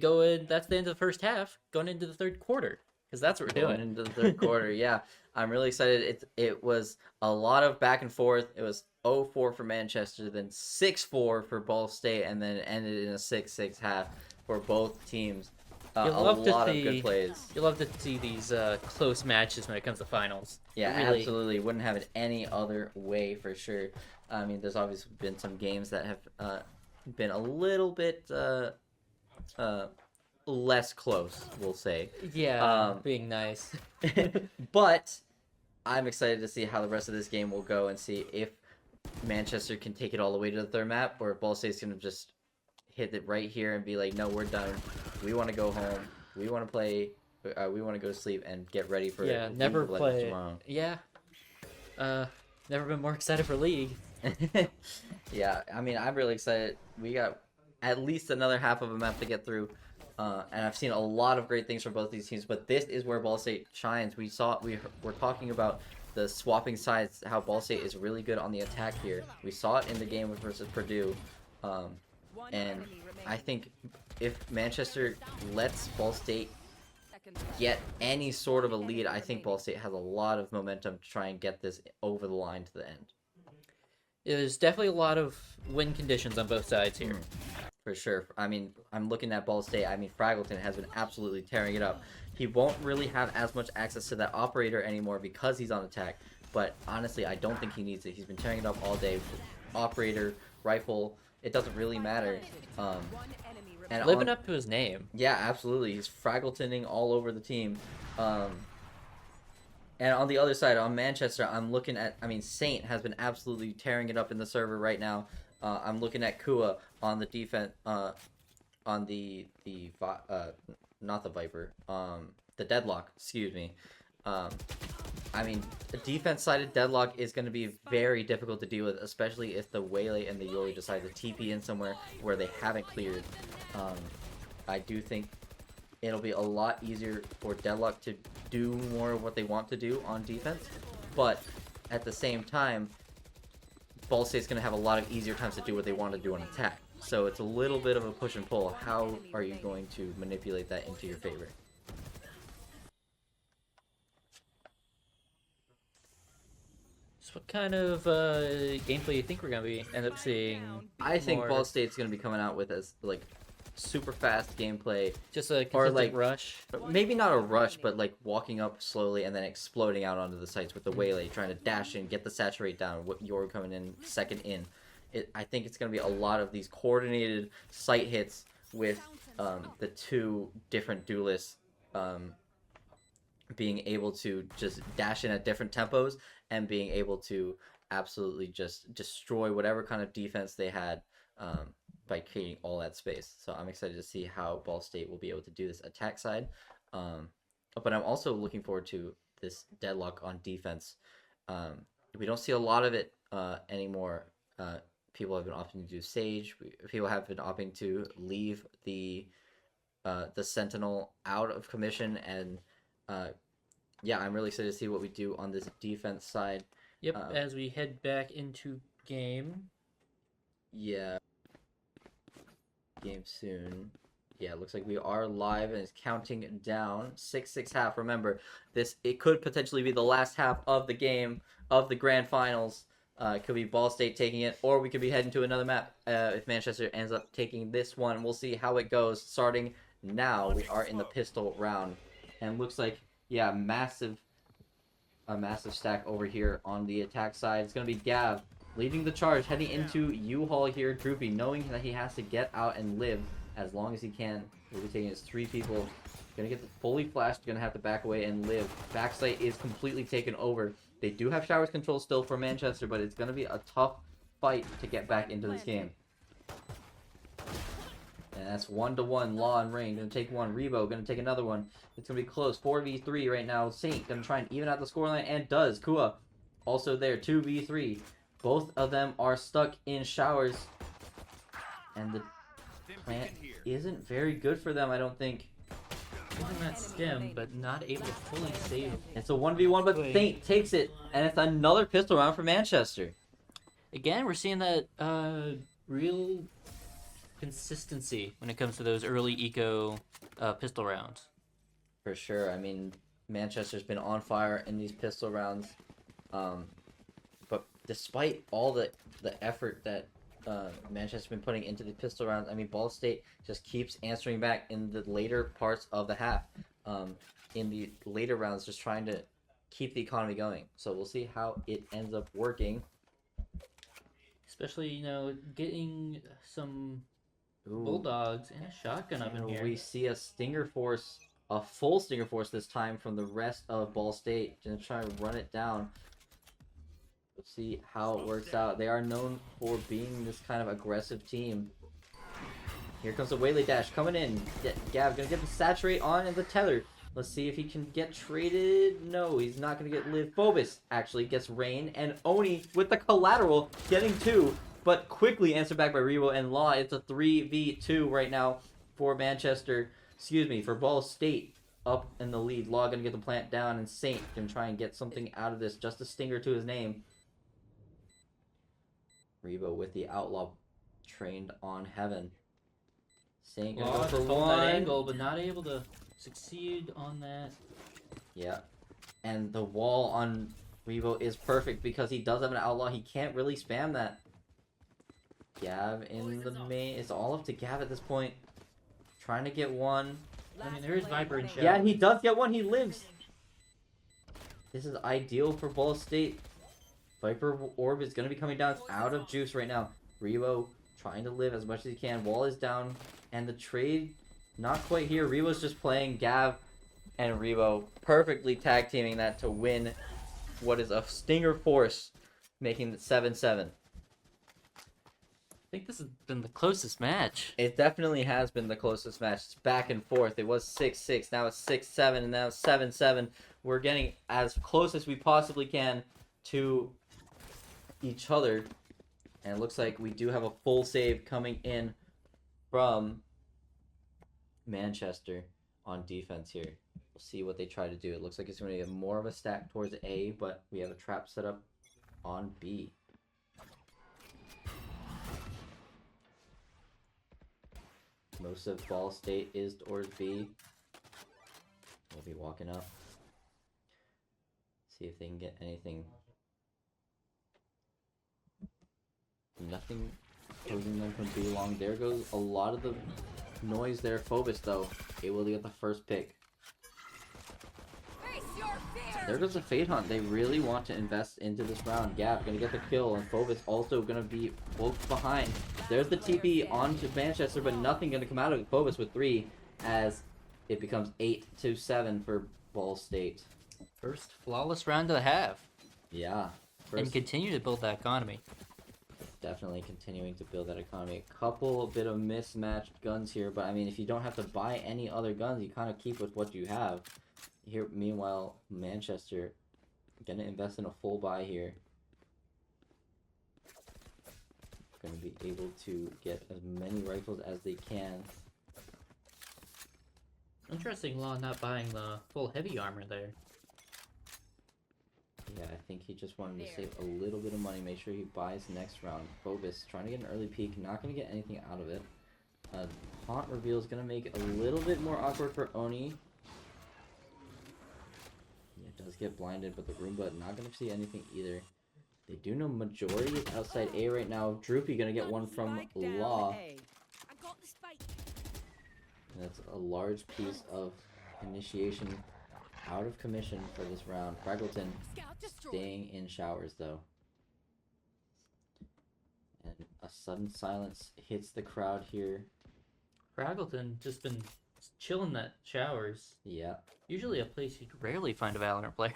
go in. That's the end of the first half, going into the third quarter, because that's what we're Going doing. into the third quarter. Yeah, I'm really excited. It was a lot of back and forth. It was 0-4 for Manchester, then 6-4 for Ball State, and then it ended in a 6-6 half for both teams. A You'll lot of good plays. You'll love to see these close matches when it comes to finals. Yeah, Really- absolutely. Wouldn't have it any other way for sure. I mean, there's obviously been some games that have been a little bit less close, we'll say. Yeah, being nice. But I'm excited to see how the rest of this game will go and see if Manchester can take it all the way to the third map, or if Ball State's going to just hit it right here and be like, no, we're done. We want to go home. We want to play. We want to go to sleep and get ready for Yeah, League never of Legends play. tomorrow. Yeah. Never been more excited for League. Yeah, I mean, I'm really excited. We got at least another half of a map to get through. And I've seen a lot of great things from both these teams, but this is where Ball State shines. We're talking about the swapping sides, how Ball State is really good on the attack here. We saw it in the game versus Purdue. And I think if Manchester lets Ball State get any sort of a lead, I think Ball State has a lot of momentum to try and get this over the line to the end. There's definitely a lot of win conditions on both sides here. For sure. I mean, I'm looking at Ball State. I mean, Fraggleton has been absolutely tearing it up. He won't really have as much access to that operator anymore because he's on attack. But honestly, I don't think he needs it. He's been tearing it up all day. Operator, rifle, it doesn't really matter. And Living up to his name. Yeah, absolutely. He's Fraggletoning all over the team. And on the other side, on Manchester, I'm looking at. I mean, Saint has been absolutely tearing it up in the server right now. I'm looking at Kua on the defense. On not the Viper. The Deadlock. Excuse me. I mean, the defense-sided Deadlock is going to be very difficult to deal with, especially if the Waylay and the Yori decide to TP in somewhere where they haven't cleared. I do think it'll be a lot easier for Deadlock to do more of what they want to do on defense, but at the same time, Ball State's going to have a lot of easier times to do what they want to do on attack. So it's a little bit of a push and pull. How are you going to manipulate that into your favor? So what kind of gameplay do you think we're gonna be end up seeing? I think more- Ball State's going to be coming out with as like super fast gameplay. Just a or, consistent like, rush. Maybe not a rush, but like walking up slowly and then exploding out onto the sites with the Waylay, trying to dash in, get the saturate down. What you're coming in second in. I think it's going to be a lot of these coordinated site hits with the two different duelists being able to just dash in at different tempos and being able to absolutely just destroy whatever kind of defense they had by creating all that space. So I'm excited to see how Ball State will be able to do this attack side. But I'm also looking forward to this Deadlock on defense. We don't see a lot of it anymore. People have been opting to do Sage. People have been opting to leave the Sentinel out of commission, and yeah, I'm really excited to see what we do on this defense side. Yep, as we head back into game. Yeah. Game soon. Yeah, it looks like we are live and it's counting down. 6-6 half. Remember, it could potentially be the last half of the game of the grand finals. It could be Ball State taking it, or we could be heading to another map if Manchester ends up taking this one. We'll see how it goes. Starting now, we are in the pistol round. And looks like, yeah, a massive stack over here on the attack side. It's going to be Gav leading the charge, heading into U-Haul here. Droopy, knowing that he has to get out and live as long as he can. He'll be taking his 3 people. Gonna get fully flashed, gonna have to back away and live. Backside is completely taken over. They do have showers control still for Manchester, but it's gonna be a tough fight to get back into this game. And that's 1-1. Law and Rain gonna take one. Rebo gonna take another one. It's gonna be close. 4v3 right now. Saint gonna try and even out the scoreline, and does. Kua also there. 2v3. Both of them are stuck in showers. And the plant isn't very good for them, I don't think. Using that stem, but not able to fully save. It's a 1v1, but Saint takes it, and it's another pistol round for Manchester. Again, we're seeing that real consistency when it comes to those early eco pistol rounds. For sure. I mean, Manchester's been on fire in these pistol rounds. But despite all the effort that Manchester's been putting into the pistol rounds, I mean, Ball State just keeps answering back in the later parts of the half. In the later rounds, just trying to keep the economy going. So we'll see how it ends up working. Especially, you know, getting some Ooh. bulldogs and a shotgun up in here. We see a Stinger Force, a full Stinger Force this time from the rest of Ball State. Gonna try and run it down. Let's see how it works out. They are known for being this kind of aggressive team. Here comes the Waylay dash coming in. Gav gonna get the saturate on and the tether. Let's see if he can get traded. No, he's not gonna get live. Phobos actually gets Rain, and Oni with the collateral getting 2, but quickly answered back by Rebo and Law. It's a 3v2 right now for Manchester. Excuse me, for Ball State up in the lead. Law gonna get the plant down, and Saint can try and get something out of this. Just a stinger to his name. Rebo with the outlaw trained on heaven. Saint gonna go for That one. angle, but not able to succeed on that. Yeah. And the wall on Rebo is perfect because he does have an outlaw. He can't really spam that. Gav in the main. It's all up to Gav at this point. Trying to get one. I mean, there is Viper and Shadow. Yeah, and he does get one. He lives. This is ideal for Ball State. Viper Orb is going to be coming down. It's out of juice right now. Rebo trying to live as much as he can. Wall is down. And the trade, not quite here. Rebo's just playing. Gav and Rebo perfectly tag teaming that to win what is a Stinger Force, making it 7-7. I think this has been the closest match. It definitely has been the closest match. It's back and forth. It was 6-6, now it's 6-7, and now it's 7-7. We're getting as close as we possibly can to each other. And it looks like we do have a full save coming in from Manchester on defense here. We'll see what they try to do. It looks like it's going to get more of a stack towards A, but we have a trap set up on B. Most of Ball State is towards B. We'll be walking up. See if they can get anything. Nothing closing them from B long. There goes a lot of the noise there. Phobos, though, able to get the first pick. Face your fear. There goes the Fade Hunt. They really want to invest into this round. Gap gonna get the kill, and Phobos also gonna be both behind. There's the TP onto Manchester, but nothing gonna come out of Phobos with 3, as it becomes 8-7 for Ball State. First flawless round of the half. Yeah. And First, continue to build that economy. definitely continuing to build that economy. A couple bit of mismatched guns here, but I mean, if you don't have to buy any other guns, you kind of keep with what you have. Here, meanwhile, Manchester gonna invest in a full buy here. Gonna be able to get as many rifles as they can. Interesting Law not buying the full heavy armor there. Yeah, I think he just wanted to save a little bit of money, make sure he buys next round. Phobos trying to get an early peek, not going to get anything out of it. Haunt reveal is going to make it a little bit more awkward for Oni. Yeah, it does get blinded, but the Roomba not going to see anything either. They do know majority is outside A right now. Droopy going to get one from Spike down Law. A. I got the spike. That's a large piece of initiation out of commission for this round. Fraggleton Scout destroyed. staying in showers though. And a sudden silence hits the crowd here. Fraggleton just been chilling that showers. Yeah. Usually a place you'd rarely find a Valorant player.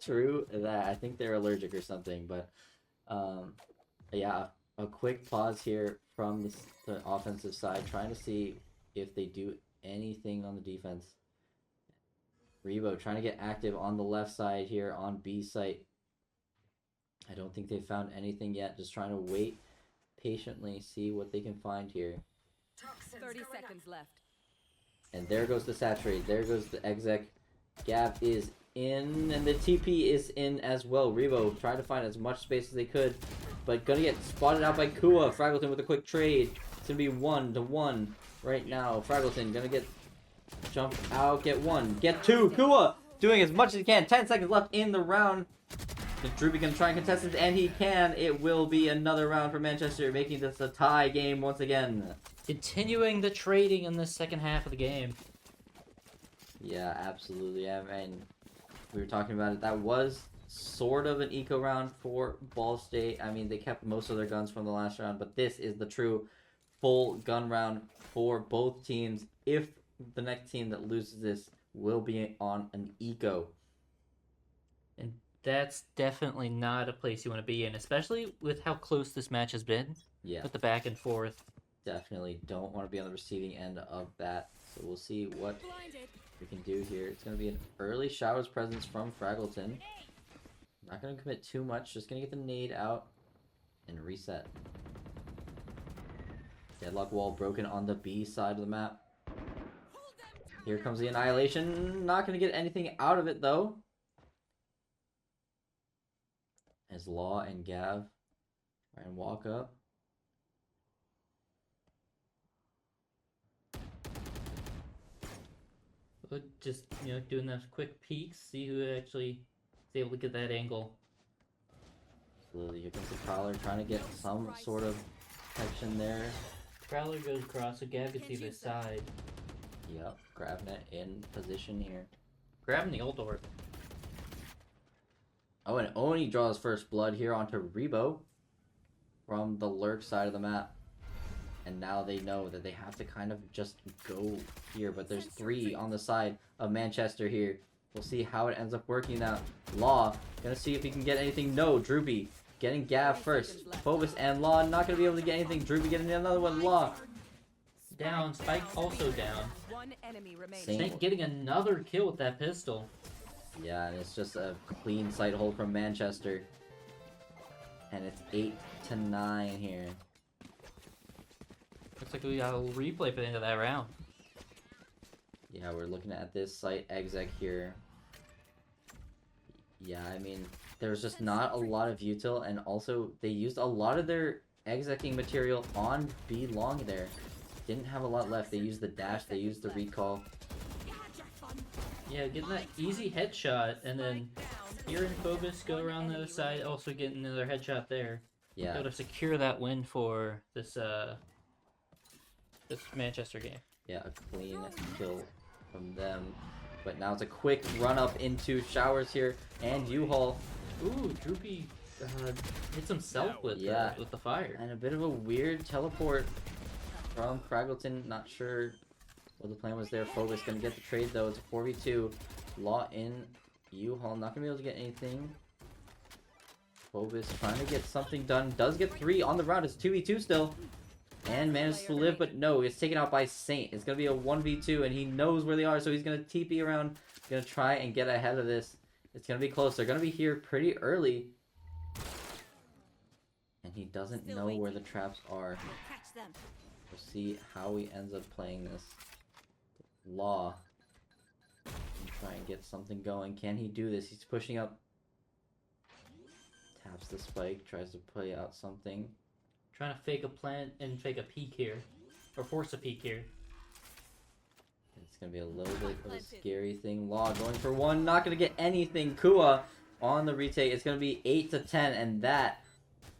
True that. I think they're allergic or something, but yeah, a quick pause here from the offensive side, trying to see if they do anything on the defense. Rebo trying to get active on the left side here on B site. I don't think they found anything yet. Just trying to wait patiently, see what they can find here. 30 seconds left. And there goes the saturate. There goes the exec. Gav is in, and the TP is in as well. Rebo tried to find as much space as they could, but gonna get spotted out by Kua. Fraggleton with a quick trade. It's gonna be 1-1 right now. Fraggleton gonna get jump out, get 1, get 2. Kua doing as much as he can. 10 seconds left in the round. The Droopy can try and contest it, and he can. It will be another round for Manchester, making this a tie game once again. Continuing the trading in the second half of the game. Yeah, absolutely. I mean, we were talking about it. That was sort of an eco round for Ball State. I mean, they kept most of their guns from the last round, but this is the true full gun round for both teams. If the next team that loses this will be on an eco. And that's definitely not a place you want to be in, especially with how close this match has been. Yeah, With the back and forth. definitely don't want to be on the receiving end of that. So we'll see what Blinded. we can do here. It's going to be an early showers presence from Fraggleton. Not going to commit too much. Just going to get the nade out and reset. Deadlock wall broken on the B side of the map. Here comes the annihilation. Not going to get anything out of it though. As Law and Gav try and walk up. But just, doing those quick peeks, see who actually is able to get that angle. Slowly, here comes the Prowler trying to get some sort of protection there. Prowler goes across, so Gab can see the side. Yep, Gravnet in position here. Grabbing the ult orb. Oh, and Oni draws first blood here onto Rebo from the lurk side of the map. And now they know that they have to kind of just go here. But there's 3 on the side of Manchester here. We'll see how it ends up working out. Law, gonna see if he can get anything. No, Droopy getting Gav first. Phobos and Law not gonna be able to get anything. Droopy getting another one. Law. Down. Spike also down. One enemy remaining. Same. Snake getting another kill with that pistol. Yeah, and it's just a clean sight hold from Manchester. And it's 8-9 here. Looks like we got a replay for the end of that round. Yeah, we're looking at this site exec here. Yeah, I mean, there's just not a lot of util, and also they used a lot of their execing material on B long there. Didn't have a lot left. They used the dash, they used the recall. Yeah, getting that easy headshot, and then here in Phobos go around the other side, also getting another headshot there. Yeah, Able to secure that win for this this Manchester game. yeah, a clean kill from them. But now it's a quick run up into showers here, and U-Haul. Ooh, Droopy hits himself with Yeah. with the fire. And a bit of a weird teleport from Fraggleton. Not sure what the plan was there. Phobos gonna get the trade though. It's a 4v2. Law in. U-Haul not gonna be able to get anything. Phobos trying to get something done. Does get 3 on the round. It's 2v2 still. And manages to live, but no, it's taken out by Saint. It's gonna be a 1v2, and he knows where they are, so he's gonna TP around. Gonna try and get ahead of this. It's gonna be close. They're gonna be here pretty early. And he doesn't know where the traps are. Catch them. We'll see how he ends up playing this. Law. And try and get something going. Can he do this? He's pushing up. Taps the spike. Tries to play out something. Trying to fake a plant and fake a peek here. Or force a peek here. It's going to be a little bit of a scary thing. Law going for 1. Not going to get anything. Kua on the retake. It's going to be 8-10. And that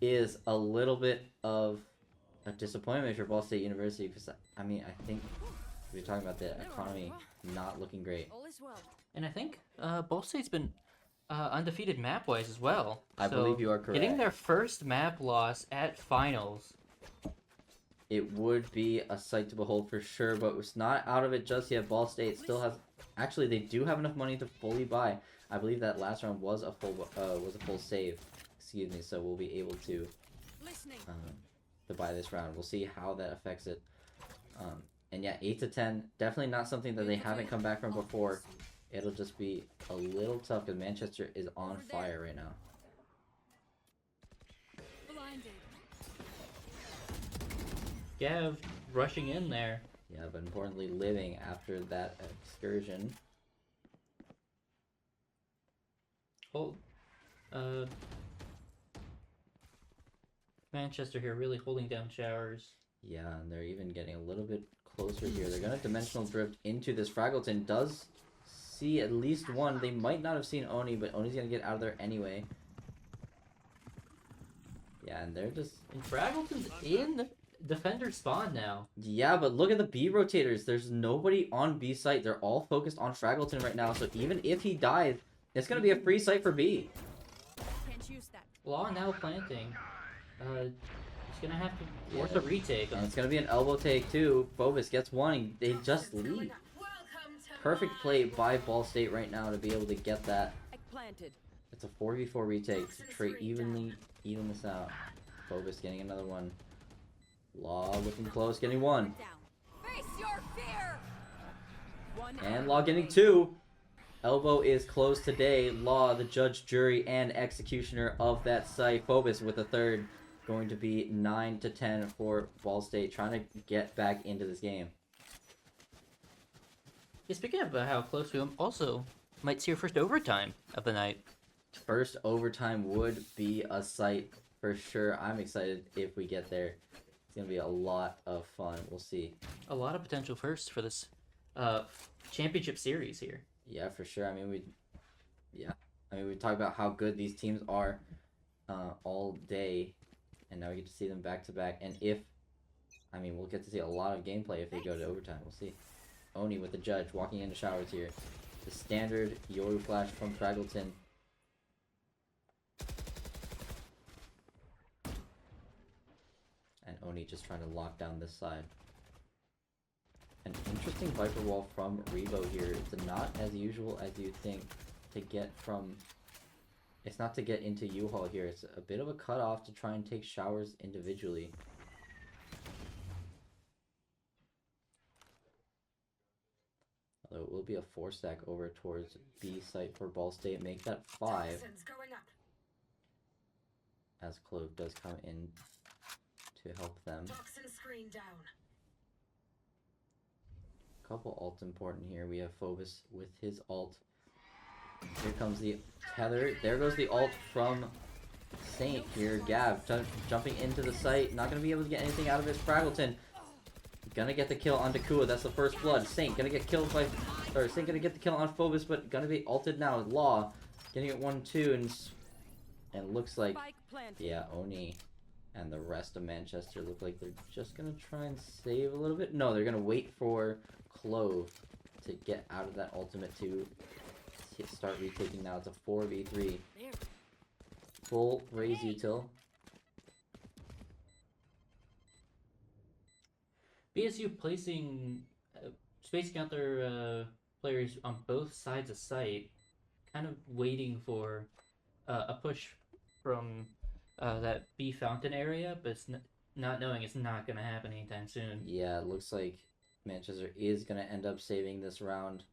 is a little bit of a disappointment for Ball State University. Because, I mean, I think we're talking about the economy not looking great. All is well. And I think Ball State's been undefeated map-wise as well. I believe you are correct. Getting their first map loss at finals. It would be a sight to behold for sure, but it's not out of it just yet. Ball State still has. Actually, they do have enough money to fully buy. I believe that last round was a full save. Excuse me. So we'll be able to buy this round. We'll see how that affects it. And yeah, 8-10. Definitely not something that they haven't come back from before. It'll just be a little tough because Manchester is on fire right now. Blinded. Gav rushing in there. Yeah, but importantly, living after that excursion. Hold. Manchester here really holding down showers. Yeah, and they're even getting a little bit closer here. They're gonna dimensional drift into this. Fraggleton does see at least one. They might not have seen Oni, but Oni's gonna get out of there anyway. Yeah, and they're just... And Fraggleton's in the defender spawn now. Yeah, but look at the B rotators. There's nobody on B site. They're all focused on Fraggleton right now, so even if he dies, it's gonna be a free site for B. Can't use that. Law now planting. He's gonna have to force a retake. And it's gonna be an elbow take too. Phobos gets one. They just leave. Perfect play by Ball State right now to be able to get that. Planted. It's a 4v4 retake to try even this out. Phobos getting another one. Law looking close, getting one. Down. Face your fear. One And Law getting 2. Elbow is closed today. Law, the judge, jury, and executioner of that site. Phobos with a 3rd. Going to be 9-10 for Ball State, trying to get back into this game. Yeah, speaking of how close we also might see our first overtime of the night. First overtime would be a sight for sure. I'm excited if we get there. It's going to be a lot of fun. We'll see. A lot of potential firsts for this championship series here. Yeah, for sure. I mean, we talk about how good these teams are all day, and now we get to see them back to back. And we'll get to see a lot of gameplay if they go to overtime. We'll see. Oni with the judge walking into showers here. The standard Yoru flash from Fraggleton. And Oni just trying to lock down this side. An interesting Viper wall from Revo here. It's not as usual as you'd think to get from... It's not to get into U-Haul here. It's a bit of a cutoff to try and take showers individually. Although it will be a 4-stack over towards B site for Ball State. Make that 5. As Clove does come in to help them. Couple ults important here. We have Phobos with his ult. Here comes the tether. There goes the ult from Saint here. Gav jumping into the site. Not going to be able to get anything out of it. Fraggleton gonna get the kill on Dakua. That's the first blood. Saint gonna get killed by... Or Saint gonna get the kill on Phobos, but gonna be ulted now. Law getting it 1-2 and looks like... Yeah, Oni and the rest of Manchester look like they're just gonna try and save a little bit. No, they're gonna wait for Clove to get out of that ultimate to start retaking now. It's a 4v3. Full raise util. BSU placing, spacing out their players on both sides of site, kind of waiting for a push from that B fountain area, but it's not knowing it's not going to happen anytime soon. Yeah, it looks like Manchester is going to end up saving this round.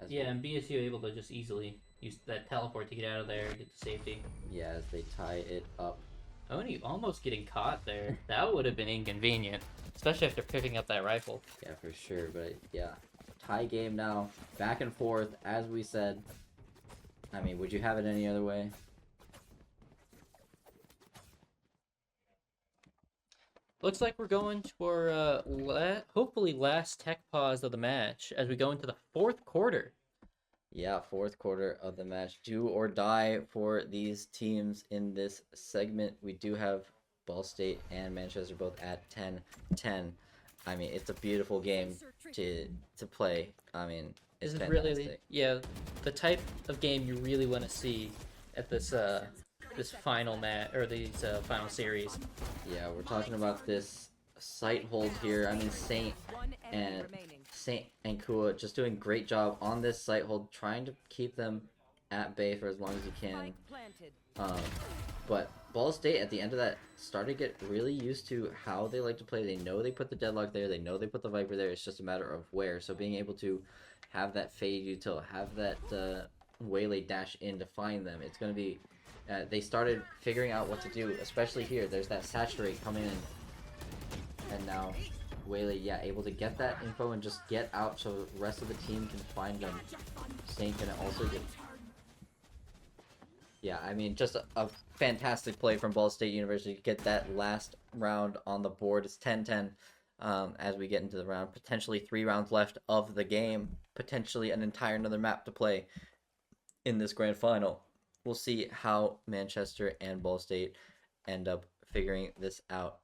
Yeah, and BSU able to just easily use that teleport to get out of there and get to safety. Yeah, as they tie it up. Oni almost getting caught there. That would have been inconvenient, especially after picking up that rifle. Yeah, for sure. But yeah, tie game now. Back and forth, as we said. I mean, would you have it any other way? Looks like we're going to our hopefully last tech pause of the match as we go into the fourth quarter. Yeah, fourth quarter of the match. Do or die for these teams in this segment. We do have Ball State and Manchester both at 10-10. I mean, it's a beautiful game to play. I mean, it's fantastic. Really, yeah, the type of game you really want to see at this this final match or these final series. Yeah, we're talking about this site hold here. I mean, Saint and Kua just doing great job on this site hold, trying to keep them at bay for as long as you can. But Ball State at the end of that started to get really used to how they like to play. They know they put the deadlock there. They know they put the Viper there. It's just a matter of where. So being able to have that fade util, have that waylay dash in to find them, it's going to be... they started figuring out what to do, especially here. There's that saturate coming in. And now waylay, yeah, able to get that info and just get out so the rest of the team can find them. Saint gonna also get... Yeah, I mean, just a fantastic play from Ball State University to get that last round on the board. It's 10-10 as we get into the round. Potentially 3 rounds left of the game. Potentially an entire another map to play in this grand final. We'll see how Manchester and Ball State end up figuring this out.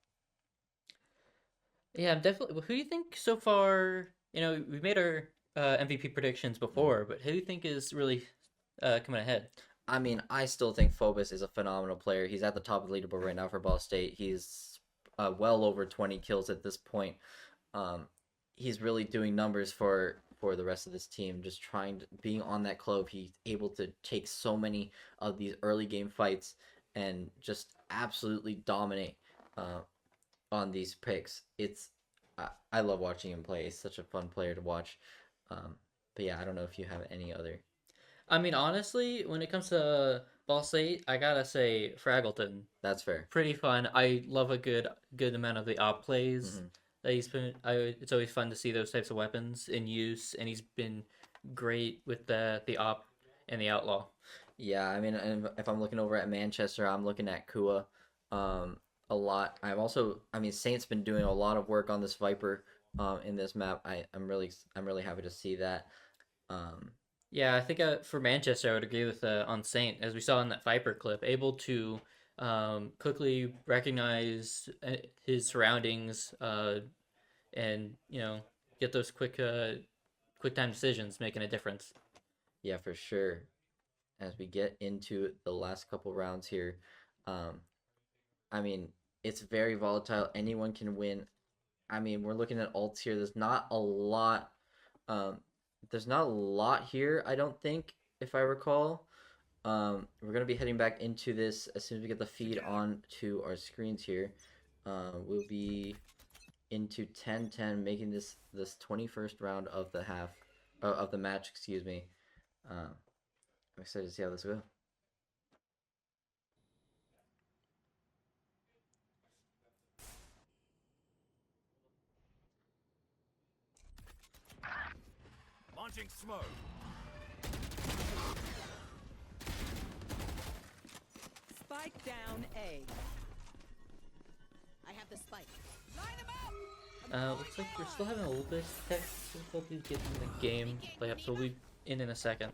Yeah, definitely. Who do you think so far? You know, we made our MVP predictions before, but who do you think is really coming ahead? I mean, I still think Phobos is a phenomenal player. He's at the top of the leaderboard right now for Ball State. He's well over 20 kills at this point. He's really doing numbers for the rest of this team. Just being on that Clove, he's able to take so many of these early game fights and just absolutely dominate on these picks. I love watching him play. He's such a fun player to watch. But yeah, I don't know if you have any other... I mean, honestly, when it comes to Ball State, I gotta say Fraggleton. That's fair. Pretty fun. I love a good amount of the op plays that he's been. It's always fun to see those types of weapons in use, and he's been great with the op and the outlaw. Yeah, I mean, if I'm looking over at Manchester, I'm looking at Kua a lot. I mean, Saint's been doing a lot of work on this Viper in this map. I'm really happy to see that. Yeah, I think for Manchester, I would agree with on Saint, as we saw in that Viper clip, able to quickly recognize his surroundings and get those quick time decisions, making a difference. Yeah, for sure. As we get into the last couple rounds here, I mean, It's very volatile. Anyone can win. I mean, we're looking at ults here. There's not a lot. Um, there's not a lot here, I don't think, if I recall. We're gonna be heading back into this as soon as we get the feed on to our screens here. We'll be into 10-10, making this 21st round of the of the match. Excuse me. I'm excited to see how this goes. Launching smoke. Spike down A. I have the spike. Line them up. Looks like we're still having a little bit of difficulty getting the game play up, so we'll be in a second.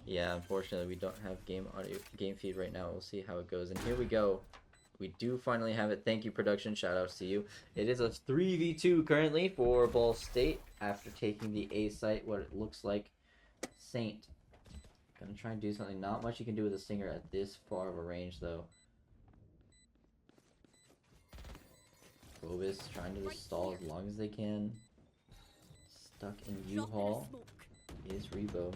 Yeah, unfortunately, we don't have game feed right now. We'll see how it goes. And here we go. We do finally have it. Thank you, production. Shout outs to you. It is a 3v2 currently for Ball State after taking the A site. What it looks like. Saint. Gonna try and do something. Not much you can do with a Stinger at this far of a range, though. Phobos trying to just stall as long as they can. Stuck in U-Haul is Rebo.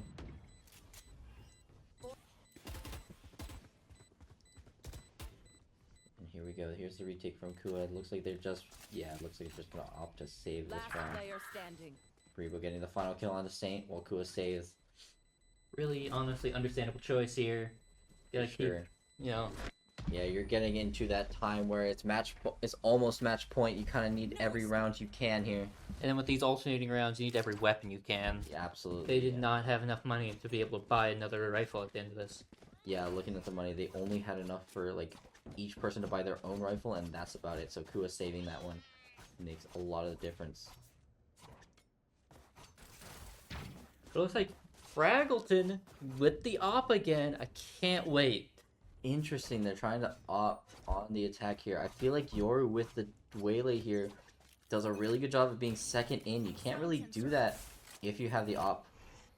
And here we go. Here's the retake from Kua. It looks like they're just, yeah, it looks like they're just gonna opt to save this Last round. player standing. Rebo getting the final kill on the Saint while Kua saves. Really, honestly, understandable choice here. Gotta keep, Sure. you know, Yeah, you're getting into that time where it's it's almost match point. You kind of need every round you can here. and then with these alternating rounds, you need every weapon you can. Yeah, absolutely. They did yeah. not have enough money to be able to buy another rifle at the end of this. Yeah, looking at the money, they only had enough for like each person to buy their own rifle, and that's about it. So Kua saving that one makes a lot of the difference. It looks like Fraggleton with the op again. I can't wait. Interesting, they're trying to opt on the attack here. I feel like Yoru with the Dwele here does a really good job of being second in. You can't really do that if you have the op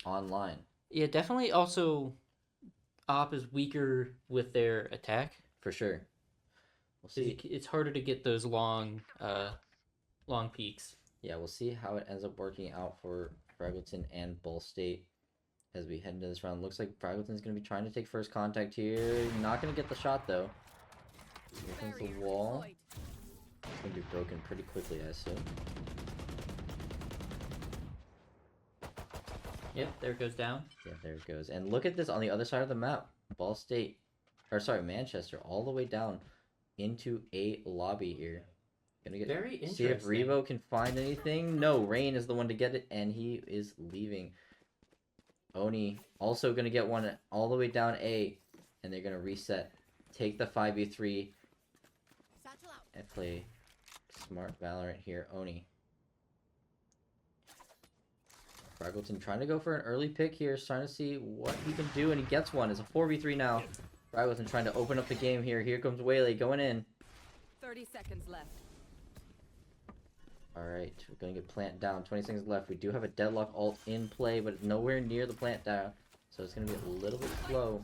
online. Yeah, definitely also op is weaker with their attack. For sure. We'll see. It's harder to get those long peaks. Yeah, we'll see how it ends up working out for Fraggleton and Ball State as we head into this round. Looks like Fraggleton's going to be trying to take first contact here. Not going to get the shot, though. Here comes the Barrier wall. deployed. It's going to be broken pretty quickly, I assume. Yep, there it goes down. Yeah, there it goes. And look at this on the other side of the map. Ball State, or sorry, Manchester, all the way down into a lobby here. Gonna get Very see if interesting. Revo can find anything. No, Rain is the one to get it, and he is leaving. Oni also gonna get one all the way down A, and they're gonna reset, take the 5v3, Satchel out. and play smart Valorant here. Oni. Fraggleton trying to go for an early pick here, trying to see what he can do, and he gets one. It's a 4v3 now. Fraggleton trying to open up the game here. Here comes Waylay going in. 30 seconds left. Alright, we're going to get plant down. 20 seconds left. We do have a deadlock ult in play, but nowhere near the plant down. So it's going to be a little bit slow.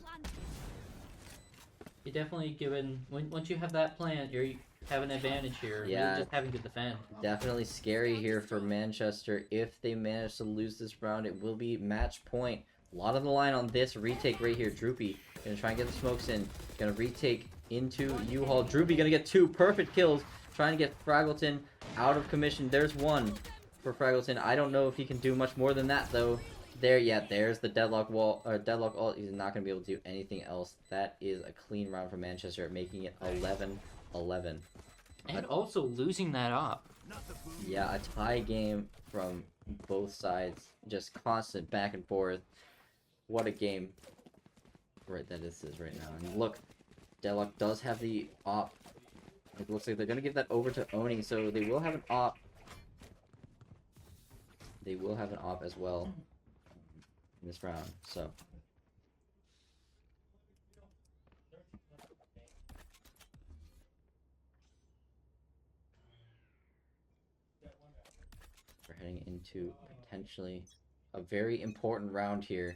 You definitely given once you have that plant, you have an advantage here. Yeah. You're just having to defend. Definitely scary here for Manchester. If they manage to lose this round, it will be match point. A lot of the line on this retake right here. Droopy going to try and get the smokes in. Going to retake into U-Haul. Droopy going to get 2 perfect kills. Trying to get Fraggleton out of commission. There's 1 for Fraggleton. I don't know if he can do much more than that, though. There, yeah, there's the deadlock wall, or deadlock ult. He's not going to be able to do anything else. That is a clean round for Manchester, making it 11-11. And also losing that op. Yeah, a tie game from both sides. Just constant back and forth. What a game. Right, that is right now. And look, deadlock does have the op. It looks like they're going to give that over to Oni, so they will have an op. They will have an op as well in this round, so. We're heading into potentially a very important round here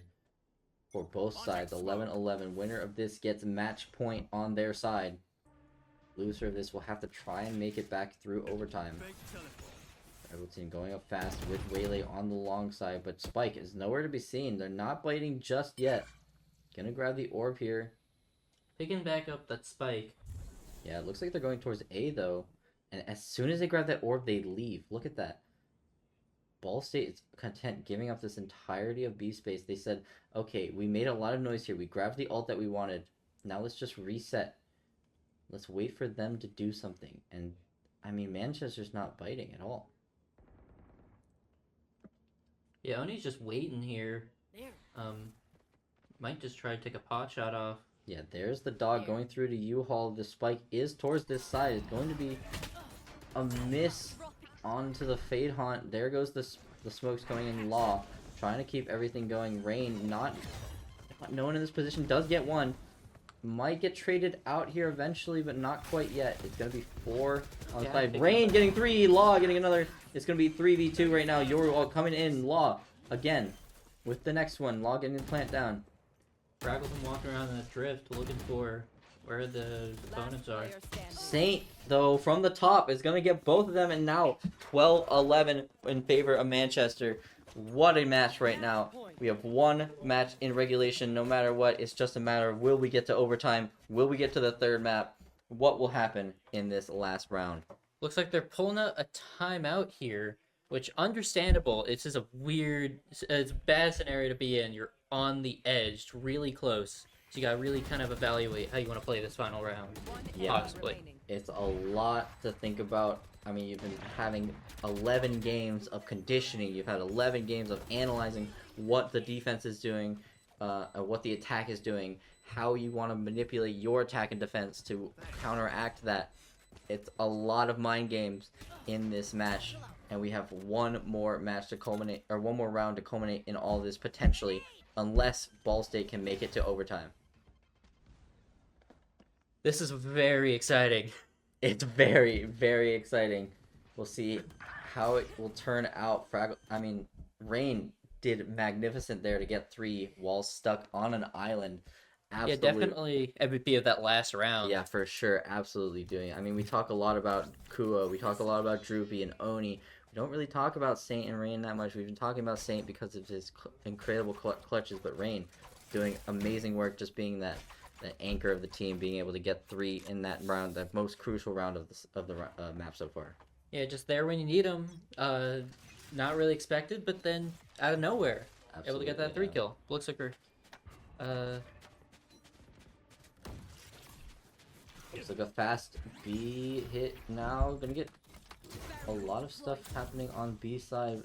for both sides. 11-11. Winner of this gets match point on their side. Loser of this will have to try and make it back through overtime. Fake teleport. Rebel team going up fast with Waylay on the long side, but Spike is nowhere to be seen. They're not biting just yet. Gonna grab the orb here. Picking back up that spike. Yeah, it looks like they're going towards A though. And as soon as they grab that orb, they leave. Look at that. Ball State is content giving up this entirety of B space. They said, okay, we made a lot of noise here. We grabbed the ult that we wanted. Now let's just reset. Let's wait for them to do something. And, I mean, Manchester's not biting at all. Yeah, Oni's just waiting here. Might just try to take a pot shot off. Yeah, there's the dog going through to U-Haul. The spike is towards this side. It's going to be a miss onto the Fade Haunt. There goes the smokes going in Law. Trying to keep everything going. Rain, not no one in this position, does get one. Might get traded out here eventually, but not quite yet. It's going to be 4 on Yeah, 5. big Rain number. getting 3. Law getting another. It's going to be 3v2 right now. You're all coming in. Law again with the next one. Law getting the plant down. Fraggleton walking around in a drift looking for where the opponents are. Saint, though, from the top is going to get both of them, and now 12-11 in favor of Manchester. What a match right now. We have one match in regulation no matter what. It's just a matter of will we get to overtime? Will we get to the third map? What will happen in this last round? Looks like they're pulling a timeout here, which understandable. It's just a weird, it's a bad scenario to be in. You're on the edge, really close. So you gotta really kind of evaluate how you want to play this final round. Yeah. Possibly. It's a lot to think about. I mean, you've been having 11 games of conditioning. You've had 11 games of analyzing what the defense is doing, what the attack is doing, how you want to manipulate your attack and defense to counteract that. It's a lot of mind games in this match, and we have one more match to culminate, or one more round to culminate in all this potentially, unless Ball State can make it to overtime. This is very exciting. It's very, very exciting. We'll see how it will turn out. Rain did magnificent there to get 3 while stuck on an island. Absolutely. Yeah, definitely MVP of that last round. Yeah, for sure. Absolutely doing it. I mean, we talk a lot about Kua. We talk a lot about Droopy and Oni. We don't really talk about Saint and Rain that much. We've been talking about Saint because of his incredible clutches, but Rain doing amazing work just being that anchor of the team, being able to get 3 in that round, that most crucial round of the map so far. Yeah, just there when you need them. Not really expected, but then out of nowhere, able to get that 3 yeah. kill. Looks like we're Looks like a fast B hit now. Gonna get a lot of stuff happening on B side.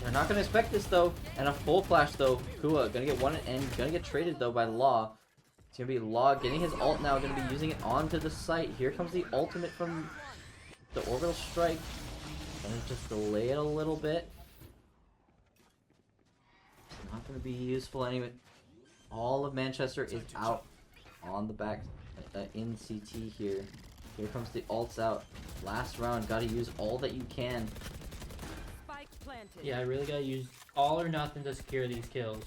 They're not gonna expect this though. And a full flash though. Kua gonna get one and gonna get traded though by Law. It's gonna be Law getting his ult now, gonna be using it onto the site. Here comes the ultimate from the orbital strike. Gonna just delay it a little bit. Not gonna be useful anyway. All of Manchester is out on the back in CT here. Here comes the ults out. Last round, gotta use all that you can. Spike planted. yeah, I really gotta use all or nothing to secure these kills.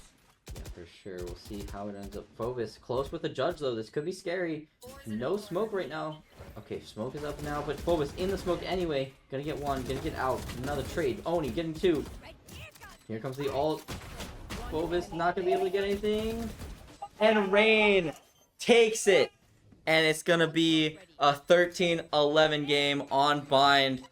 Yeah, for sure. We'll see how it ends up. Phobos close with the judge though. This could be scary. No smoke right now. Okay, smoke is up now, but Phobos in the smoke anyway. Gonna get 1, gonna get out. Another trade. Oni getting 2. Here comes the ult. Phobos not gonna be able to get anything. And Rain takes it. And it's gonna be a 13-11 game on Bind.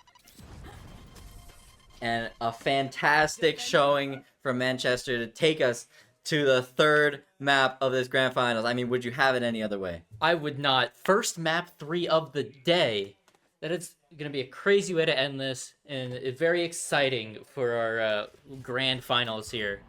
And a fantastic showing from Manchester to take us to the third map of this grand finals. I mean, would you have it any other way? I would not. First map 3 of the day. That is going to be a crazy way to end this, and it's very exciting for our grand finals here.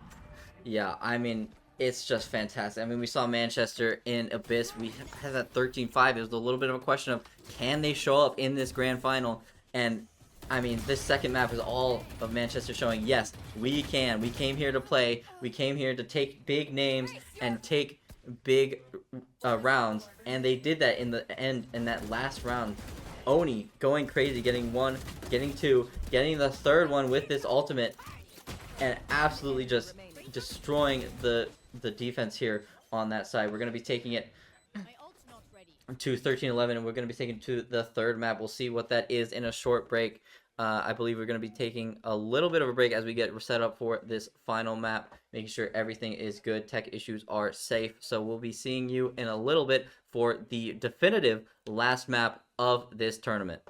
Yeah, I mean, it's just fantastic. I mean, we saw Manchester in Abyss. We had that 13-5. It was a little bit of a question of, can they show up in this grand final? And I mean, this second map is all of Manchester showing, yes, we can. We came here to play. We came here to take big names and take big rounds. And they did that in the end, in that last round. Oni going crazy, getting 1, getting 2, getting the third one with this ultimate. And absolutely just destroying the defense here on that side. We're going to be taking it. to 13-11, and we're going to be taking to the third map. We'll see what that is in a short break. I believe we're going to be taking a little bit of a break as we get set up for this final map, making sure everything is good, tech issues are safe. So we'll be seeing you in a little bit for the definitive last map of this tournament.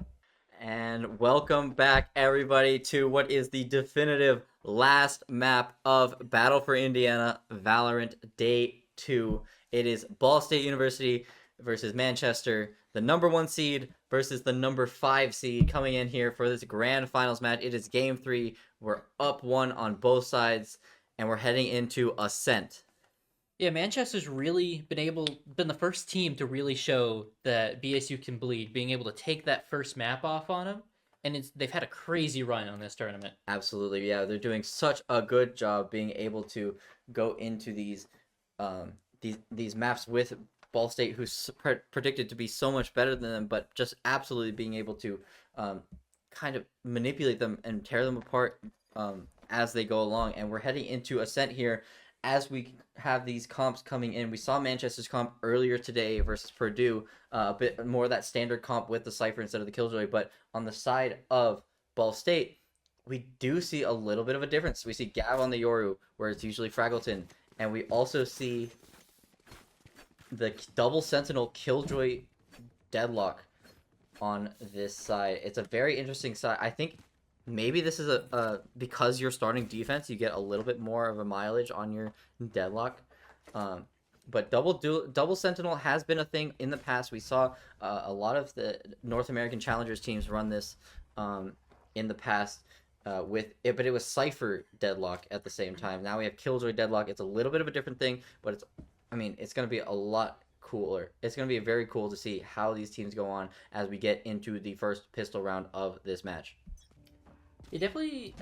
And welcome back, everybody, to what is the definitive last map of Battle for Indiana Valorant Day 2. It is Ball State University versus Manchester, the number 1 seed versus the number 5 seed coming in here for this grand finals match. It is game 3. We're up 1 on both sides, and we're heading into Ascent. Yeah, Manchester's really been the first team to really show that BSU can bleed, being able to take that first map off on them, and they've had a crazy run on this tournament. Absolutely, yeah, they're doing such a good job being able to go into these maps with Ball State, who's predicted to be so much better than them, but just absolutely being able to kind of manipulate them and tear them apart as they go along. And we're heading into Ascent here as we have these comps coming in. We saw Manchester's comp earlier today versus Purdue, a bit more of that standard comp with the Cypher instead of the Killjoy, but on the side of Ball State, we do see a little bit of a difference. We see Gav on the Yoru, where it's usually Fraggleton, and we also see the double Sentinel Killjoy Deadlock on this side. It's a very interesting side. I think maybe this is because you're starting defense, you get a little bit more of a mileage on your Deadlock. But double Sentinel has been a thing in the past. We saw a lot of the North American Challengers teams run this in the past with it, but it was Cypher Deadlock at the same time. Now we have Killjoy Deadlock. It's a little bit of a different thing, but it's going to be a lot cooler. It's going to be very cool to see how these teams go on as we get into the first pistol round of this match. It definitely,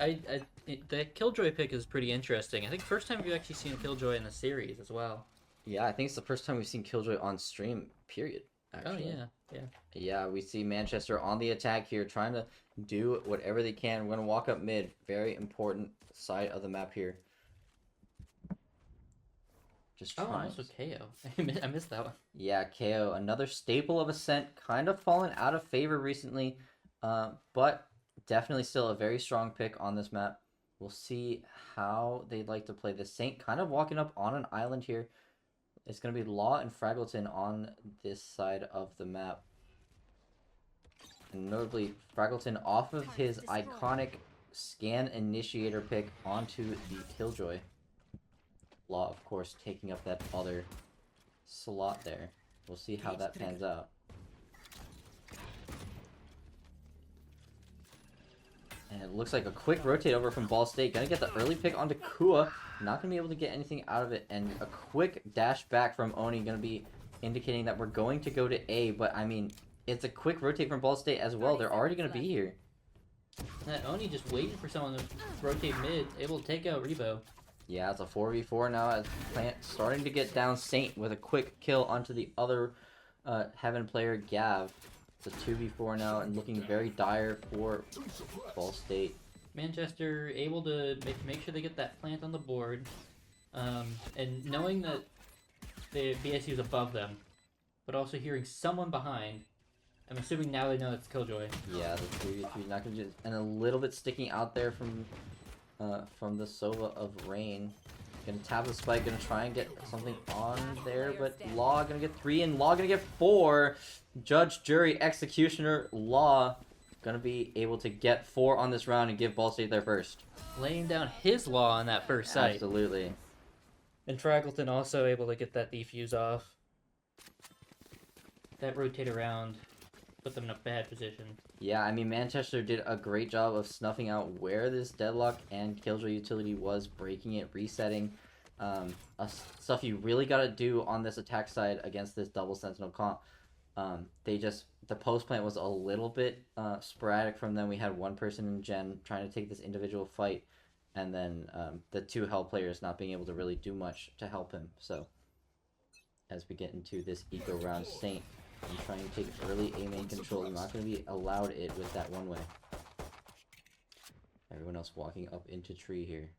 the Killjoy pick is pretty interesting. I think first time we've actually seen Killjoy in the series as well. Yeah, I think it's the first time we've seen Killjoy on stream, period. Actually. Oh, yeah. Yeah, we see Manchester on the attack here, trying to do whatever they can. We're going to walk up mid. Very important side of the map here. Just trying. Also KO. I missed that one. Yeah, KO, another staple of Ascent, kind of fallen out of favor recently, but definitely still a very strong pick on this map. We'll see how they'd like to play this. Saint kind of walking up on an island here. It's going to be Law and Fraggleton on this side of the map. And notably, Fraggleton off of his iconic Scan Initiator pick onto the Killjoy. Law, of course, taking up that other slot there. We'll see how that pans out. And it looks like a quick rotate over from Ball State. Gonna get the early pick onto Kua. Not gonna be able to get anything out of it. And a quick dash back from Oni. Gonna be indicating that we're going to go to A. But, I mean, it's a quick rotate from Ball State as well. They're already gonna be here. Oni just waiting for someone to rotate mid, able to take out Rebo. Yeah, it's a 4v4 now as Plant starting to get down Saint with a quick kill onto the other Heaven player, Gav. It's a 2v4 now and looking very dire for Ball State. Manchester able to make sure they get that plant on the board, and knowing that the BSU is above them, but also hearing someone behind. I'm assuming now they know it's Killjoy. Yeah, the 3v3 not gonna just, and a little bit sticking out there from the Sova of Rain. Gonna tap the spike, gonna try and get something on there, but Law gonna get 3 and Law gonna get 4. Judge, jury, executioner, Law gonna be able to get 4 on this round and give Ball State their first. Laying down his Law on that first site. Absolutely. And Fraggleton also able to get that defuse off. That rotate around, put them in a bad position. Yeah, I mean, Manchester did a great job of snuffing out where this Deadlock and Killjoy utility was, breaking it, resetting. Stuff you really got to do on this attack side against this double Sentinel comp. The post plant was a little bit sporadic from them. We had one person in Gen trying to take this individual fight, and then the 2 Hell players not being able to really do much to help him. So, as we get into this eco round, Saint and trying to take early A main control. You're not going to be allowed it with that one way. Everyone else walking up into tree here.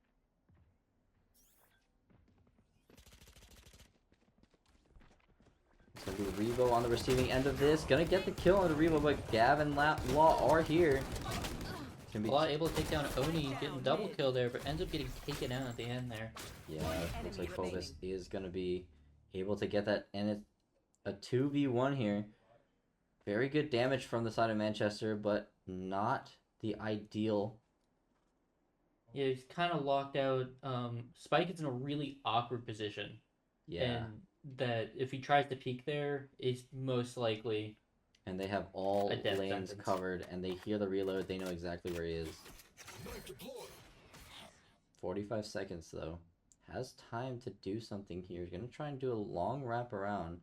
It's gonna be Revo on the receiving end of this. Gonna get the kill on the Revo, but Gav and Law are here. It's gonna be Law able to take down Oni, getting double kill there, but ends up getting taken out at the end there. yeah. Looks like Phobos is gonna be able to get that, and it's a 2v1 here. Very good damage from the side of Manchester, but not the ideal. Yeah, he's kind of locked out. Spike is in a really awkward position. Yeah. And that if he tries to peek there, is most likely. And they have all A death lanes sentence. covered, and they hear the reload. They know exactly where he is. 45 seconds, though. Has time to do something here. He's going to try and do a long wrap around.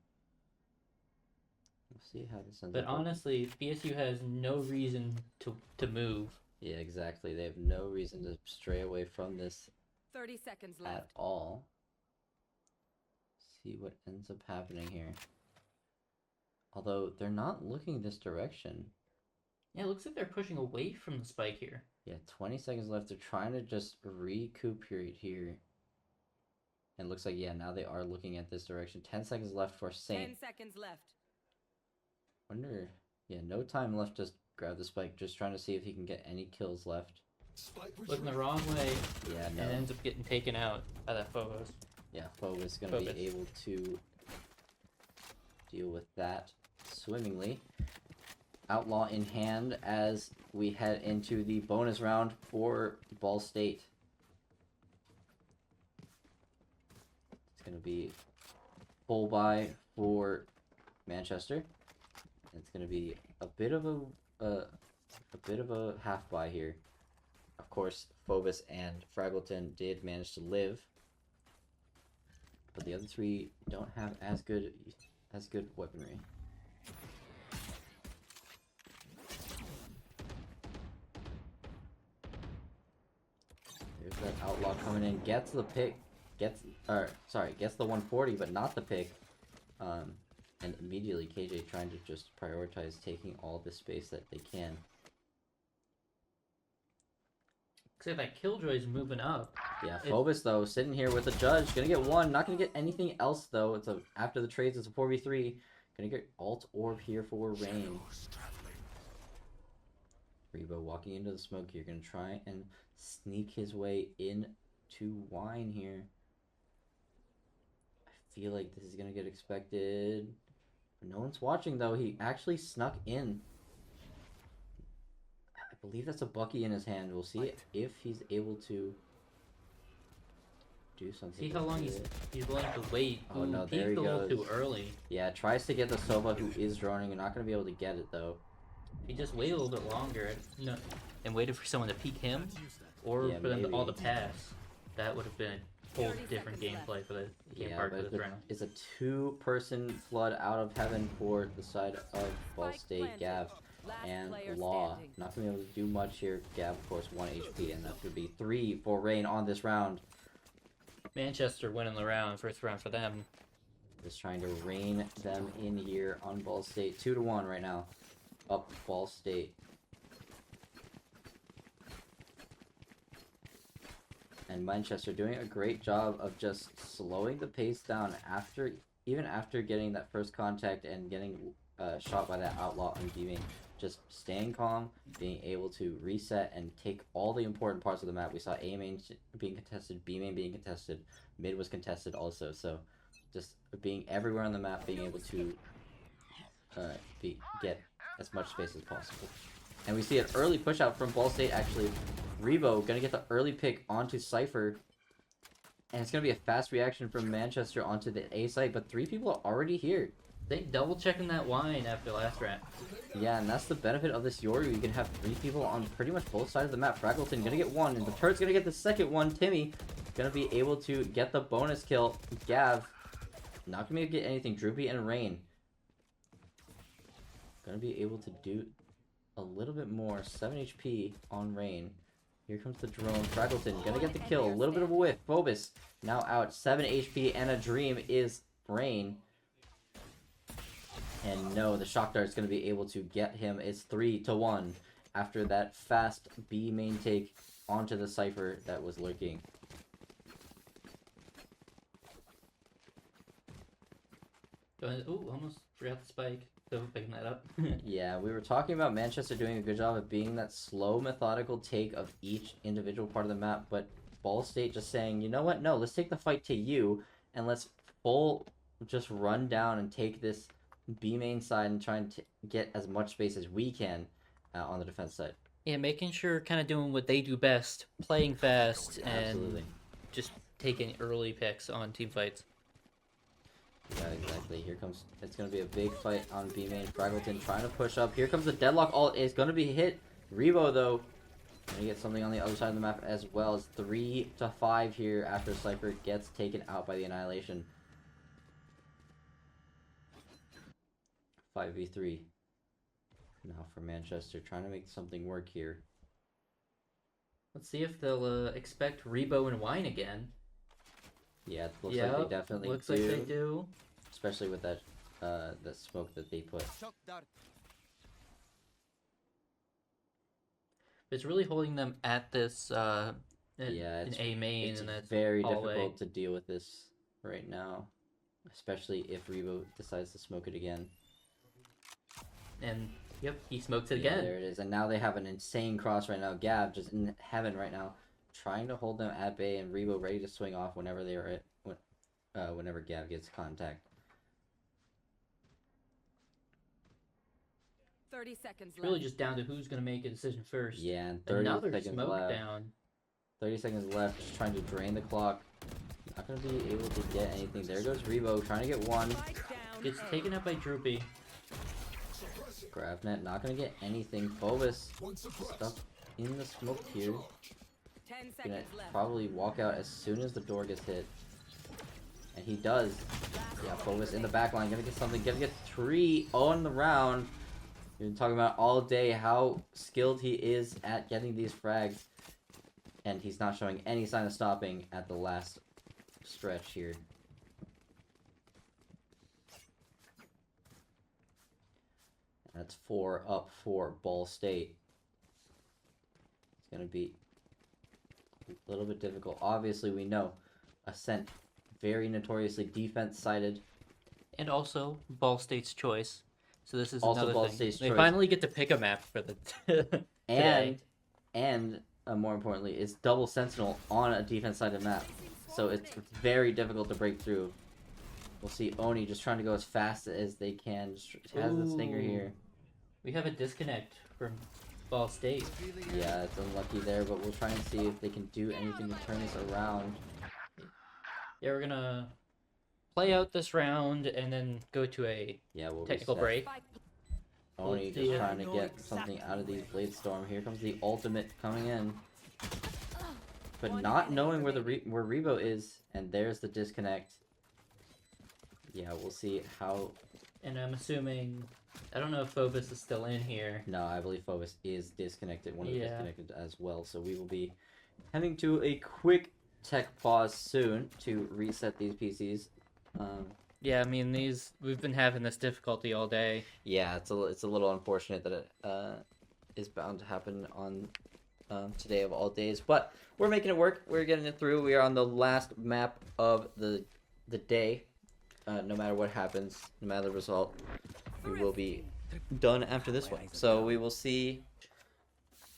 We'll see how this ends But up. honestly, BSU has no reason to move. Yeah, exactly. They have no reason to stray away from this 30 seconds at left. all. See what ends up happening here. Although, they're not looking this direction. Yeah, it looks like they're pushing away from the spike here. Yeah, 20 seconds left. They're trying to just recuperate here. And it looks like, yeah, now they are looking at this direction. 10 seconds left for 10 Saint. seconds left. Wonder, yeah, no time left. Just grab the spike. Just trying to see if he can get any kills left. Looking the wrong way Yeah, and no. ends up getting taken out by that Phobos. Yeah, Phobos going to Phobos. be able to deal with that swimmingly. Outlaw in hand as we head into the bonus round for Ball State. It's going to be full buy for Manchester. It's going to be a bit of a half buy here. Of course, Phobos and Fraggleton did manage to live, but the other three don't have as good weaponry. There's that Outlaw coming in, gets the pick, gets the 140, but not the pick. And immediately KJ trying to just prioritize taking all the space that they can. Except that Killjoy's moving up. Yeah, Phobos though, sitting here with the judge, gonna get one, not gonna get anything else though. It's after the trades, it's a 4v3. Gonna get alt orb here for Rain. Rebo walking into the smoke here, gonna try and sneak his way into Wine here. I feel like this is gonna get expected. No one's watching though. He actually snuck in. I believe that's a Bucky in his hand. We'll see if he's able to do something. See how long he's willing to wait. Oh, no, peeked there he a little goes. too early. Yeah, tries to get the Sova who is droning. You're not going to be able to get it though. If he just waited a little bit longer and waited for someone to peek him, or Yeah, for them to all to maybe. pass, that would have been a whole 30 different seconds gameplay for the game Yeah, part but of this round. it's a two-person flood out of heaven for the side of Ball Spike State. planted. Gav Last and player Law. standing. Not going to be able to do much here. Gav, of course, 1 HP, and that's going to be 3 for Rain on this round. Manchester winning the round, first round for them. Just trying to rein them in here on Ball State. 2-1 right now. Up Ball State. And Manchester doing a great job of just slowing the pace down even after getting that first contact and getting shot by that Outlaw on B-main. Just staying calm, being able to reset and take all the important parts of the map. We saw A main being contested, B main being contested, mid was contested also. So just being everywhere on the map, being able to get as much space as possible. And we see an early push out from Ball State actually. Rebo gonna get the early pick onto Cypher. And it's gonna be a fast reaction from Manchester onto the A site, but 3 people are already here. They double checking that wine after last round. Yeah, and that's the benefit of this Yoru. You can have 3 people on pretty much both sides of the map. Fraggleton gonna get 1, and the turret's gonna get the second one. Timmy gonna be able to get the bonus kill. Gav not gonna be able to get anything. Droopy and Rain gonna be able to do a little bit more. 7 HP on Rain. Here comes the drone. Fraggleton gonna get the kill. A little bit of a whiff. Phobos now out. 7 HP and a dream is Rain. And no, the shock dart is going to be able to get him. It's 3-1 after that fast B main take onto the Cypher that was lurking. Ooh, almost forgot the spike. So picking that up. Yeah, we were talking about Manchester doing a good job of being that slow, methodical take of each individual part of the map, but Ball State just saying, you know what? No, let's take the fight to you, and let's full just run down and take this B main side and try and get as much space as we can on the defense side. Yeah, making sure kind of doing what they do best, playing fast, Absolutely. and just taking early picks on team fights. Yeah, exactly. Here comes, it's going to be a big fight on B main. Fraggleton trying to push up. Here comes the deadlock ult. It's going to be hit. Rebo, though, going to get something on the other side of the map as well. It's 3 to 5 here after Cypher gets taken out by the Annihilation. 5v3. Now for Manchester, trying to make something work here. Let's see if they'll expect Rebo and Wine again. Yeah, it looks like they definitely looks do. like they do. Especially with that the smoke that they put. Shock dart. It's really holding them at this Yeah, in A main, It's and that's very hallway. difficult to deal with this right now. Especially if Rebo decides to smoke it again. And yep, he smokes it Yeah, again. there it is. And now they have an insane cross right now. Gav just in heaven right now, trying to hold them at bay, and Rebo ready to swing off whenever they are whenever Gav gets contact. 30 seconds It's really left. just down to who's gonna make a decision first. Yeah, and And now 30 there's seconds smoke left. down. 30 seconds left, just trying to drain the clock. Not gonna be able to get anything. There goes Rebo trying to get one. Spike down. Gets A. taken out by Droopy. Gravnet not gonna get anything. Phobos stuck in the smoke here. 10 Gonna seconds left. probably walk out as soon as the door gets hit. And he does. Yeah, Phobos in the back line. Gonna get something. Gonna get 3 on the round. We've been talking about all day how skilled he is at getting these frags. And he's not showing any sign of stopping at the last stretch here. That's 4 up for Ball State. It's going to be a little bit difficult. Obviously, we know Ascent, very notoriously defense-sided. And also Ball State's choice. So this is Also another Ball thing. State's They choice. finally get to pick a map for the today. And more importantly, it's double Sentinel on a defense-sided map. So it's very difficult to break through. We'll see Oni just trying to go as fast as they can. Just has the stinger Ooh. here. We have a disconnect from Ball State. Yeah, it's unlucky there, but we'll try and see if they can do anything to turn this around. Yeah, we're gonna play out this round and then go to a Yeah, we'll technical reset. break. Spike Oni Let's just see. trying to get something out of these Blade Storm. Here comes the ultimate coming in. But not knowing where where Rebo is, and there's the disconnect. Yeah, we'll see how... And I'm assuming, I don't know if Phobos is still in here. No, I believe Phobos is disconnected. One of them Yeah. disconnected as well. So we will be heading to a quick tech pause soon to reset these PCs. Yeah, I mean we've been having this difficulty all day. Yeah, it's a little unfortunate that it is bound to happen on today of all days, but we're making it work. We're getting it through. We are on the last map of the day. No matter what happens, no matter the result, we will be done after this one. So we will see.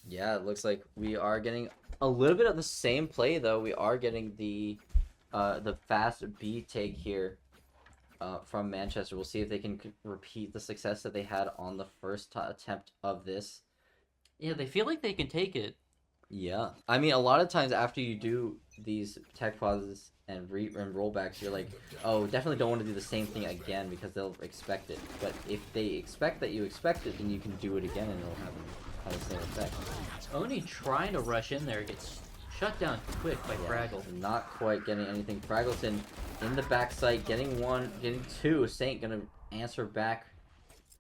Yeah, it looks like we are getting a little bit of the same play though. We are getting the fast B take here. From Manchester. We'll see if they can repeat the success that they had on the first attempt of this. Yeah, they feel like they can take it. Yeah. I mean, a lot of times after you do these tech pauses and rollbacks, you're like, oh, definitely don't want to do the same thing again because they'll expect it. But if they expect that you expect it, then you can do it again and it'll have the same effect. Oni trying to rush in there gets shut down quick by Fraggle. Not quite getting anything. Fraggleton in the backside, getting 1, getting 2. Saint gonna answer back.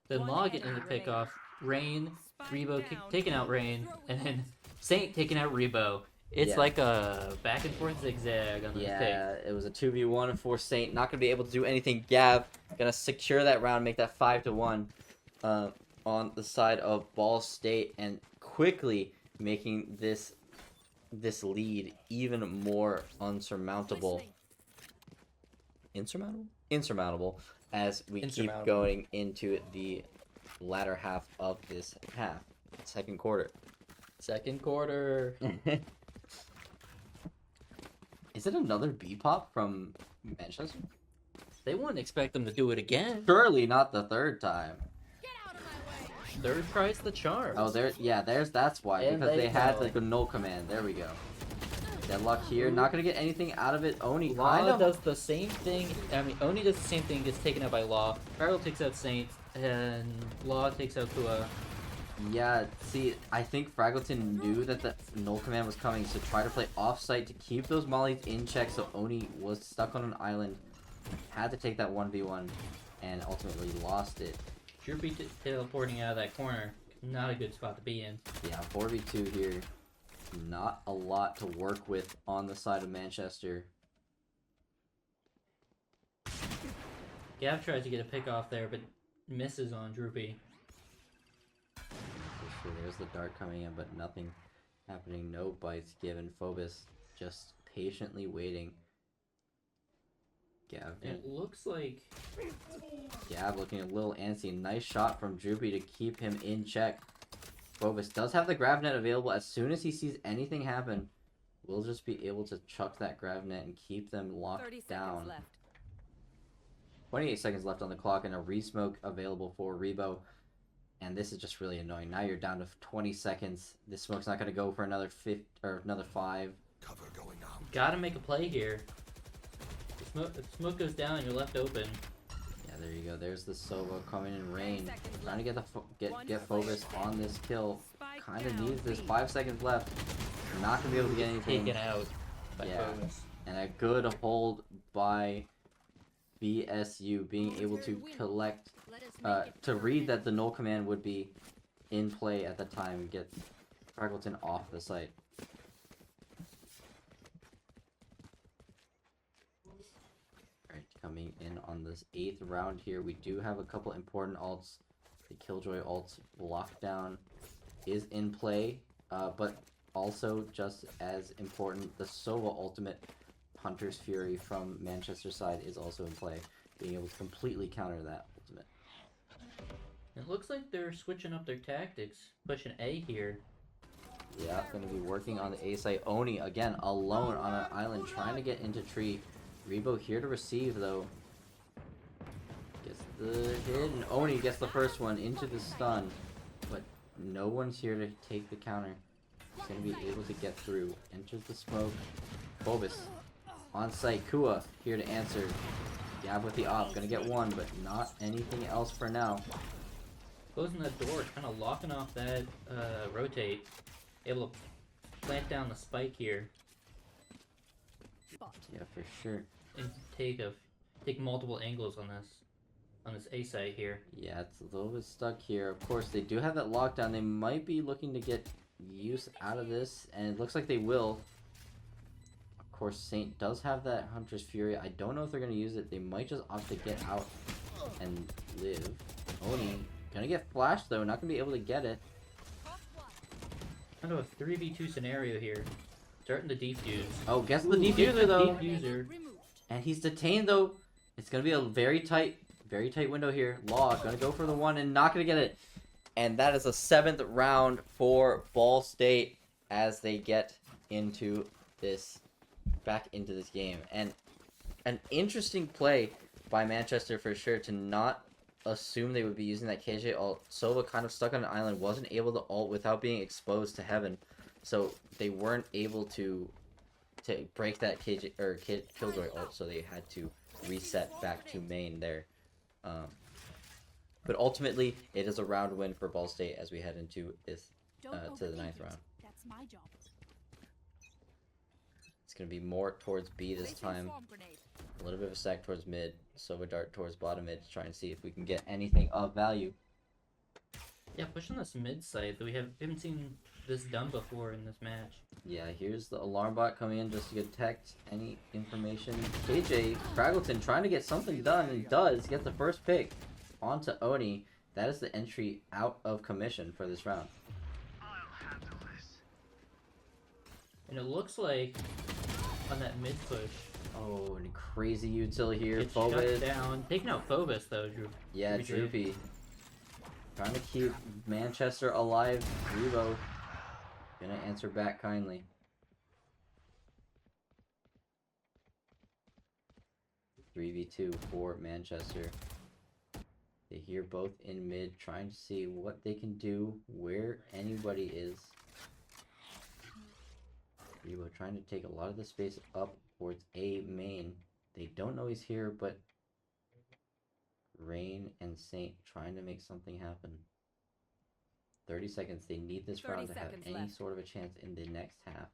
Then Law getting the pick off. Rain, Rebo taking out Rain, and then Saint taking out Rebo. It's Yeah. like a back and forth zigzag on the Yeah, it was a 2v1 for Saint. Not gonna be able to do anything. Gav gonna secure that round, make that 5-1 on the side of Ball State, and quickly making this lead even more unsurmountable. Insurmountable? insurmountable as we keep Insurmountable. going into the latter half of this half, second quarter. Second quarter. Is it another B-pop from Manchester? They wouldn't expect them to do it again. Surely not the third time. Third tries the charm. Oh, that's why, And because they they had go. like a null command. There we go. Deadlock here, not gonna get anything out of it. Oni Law kind of does the same thing. I mean, Oni does the same thing, gets taken out by Law. Farrell takes out Saint, and Law takes out Kua. Yeah, see, I think Fraggleton knew that the null command was coming, so try to play off-site to keep those mollies in check, so Oni was stuck on an island, had to take that 1v1, and ultimately lost it. Droopy teleporting out of that corner. Not a good spot to be in. Yeah, 4v2 here. Not a lot to work with on the side of Manchester. Gav tries to get a pick off there, but misses on Droopy. For sure, there's the dart coming in, but nothing happening. No bites given. Phobos just patiently waiting. It looks like Gav looking a little antsy. Nice shot from Droopy to keep him in check. Phobos does have the grav net available. As soon as he sees anything happen, we'll just be able to chuck that grav net and keep them 30 locked seconds down. left. 28 seconds left on the clock and a resmoke available for Rebo. And this is just really annoying. Now you're down to 20 seconds. This smoke's not going to go for another 5. Cover going out. gotta make a play here. If smoke goes down, you're left open. Yeah, there you go. There's the Sova coming in rain. 10 seconds Trying to left. get Phobos on this kill. Spike Kind of down, needs this. B. 5 seconds left. Not gonna be able to get anything. Taken out by Yeah. Phobos. And a good hold by BSU being able to collect, to read that the null command would be in play at the time and get Fraggleton off the site. Alright, coming in on this 8th round here, we do have a couple important ults. The Killjoy ult lockdown is in play, but also just as important, the Sova ultimate Hunter's Fury from Manchester side is also in play, being able to completely counter that ultimate. It looks like they're switching up their tactics, pushing A here. Yeah, going to be working on the A site. Oni, again, alone on an island, trying to get into tree. Rebo here to receive, though. Gets the hit, and Oni gets the first one into the stun. But no one's here to take the counter. He's going to be able to get through. Enters the smoke. Phobos on site. Kua here to answer. Gab with the op. Going to get one, but not anything else for now. Closing that door, kind of locking off that rotate. Able to plant down the spike here Yeah, for sure. and take multiple angles on this A site here. Yeah, it's a little bit stuck here. Of course, they do have that lockdown. They might be looking to get use out of this, and it looks like they will. Of course, Saint does have that Hunter's Fury. I don't know if they're going to use it. They might just opt to get out and live. Oni gonna get flashed, though. Not going to be able to get it. Kind of a 3v2 scenario here. Starting to defuse. Oh, gets the defuser, though. Defuser. And he's detained, though. It's going to be a very tight window here. Law going to go for the one and not going to get it. And that is a 7th round for Ball State as they get into this, back into this game. And an interesting play by Manchester for sure to not assume they would be using that KJ ult. Sova kind of stuck on an island, wasn't able to ult without being exposed to heaven. So they weren't able to break that KJ or Killjoy ult, so they had to reset back to main there. But ultimately, it is a round win for Ball State as we head into this to the 9th round. That's my job. It's gonna be more towards B this time. A little bit of a stack towards mid. Sova dart towards bottom mid to try and see if we can get anything of value. Yeah, pushing this mid side that we haven't seen this done before in this match. Yeah, here's the alarm bot coming in just to detect any information. KJ Fraggleton trying to get something done and does get the first pick onto Oni. That is the entry out of commission for this round. And it looks like on that mid push, Oh, and crazy util here. Gets shut Phobos. down. Taking out Phobos though, Drew. Yeah, Droopy. Droopy. Trying to keep Manchester alive. Revo gonna answer back kindly. 3v2 for Manchester. They hear both in mid, trying to see what they can do, where anybody is. Revo trying to take a lot of the space up towards A main. They don't know he's here, but Rain and Saint trying to make something happen. 30 seconds. They need this 30 round to have seconds any left. sort of a chance in the next half.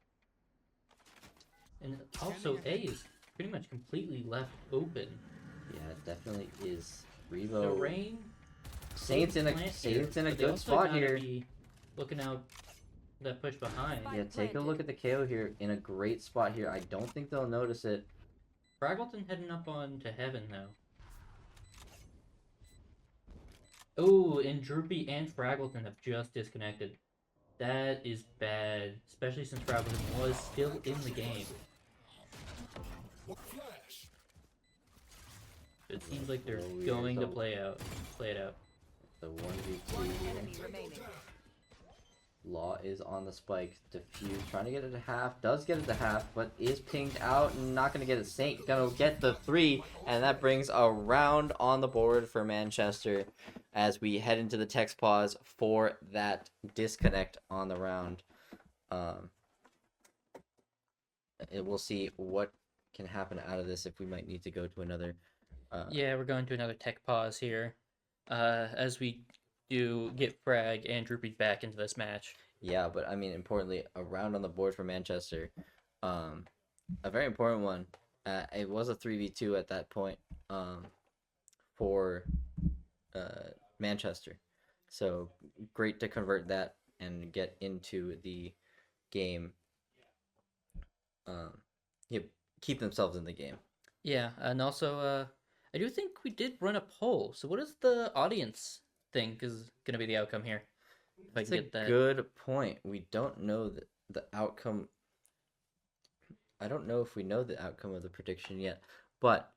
And also A is pretty much completely left open. Yeah, it definitely is. The Revo. Rain. Saints in a plant Saints here, in a but they good also spot gotta here. be looking out that push behind. Yeah, take a look at the KO here. In a great spot here. I don't think they'll notice it. Fraggleton heading up on to heaven though. Oh, and Droopy and Fraggleton have just disconnected. That is bad, especially since Fraggleton was still in the game. It seems like they're Oh, going to so- play it out. The 1v2 One here. enemy remaining. Law is on the spike. Diffuse trying to get it to half. Does get it to half, but is pinged out and not going to get it. Saint going to get the 3. And that brings a round on the board for Manchester as we head into the text pause for that disconnect on the round. We'll see what can happen out of this if we might need to go to another. Yeah, we're going to another tech pause here. As we do get Frag and Droopy back into this match. Yeah, but I mean, importantly, a round on the board for Manchester. A very important one. It was a 3v2 at that point for Manchester. So great to convert that and get into the game. Yeah, keep themselves in the game. Yeah, and also, I do think we did run a poll. So what does the audience think is going to be the outcome here? If I That's can a get that. good point. We don't know the outcome. I don't know if we know the outcome of the prediction yet, but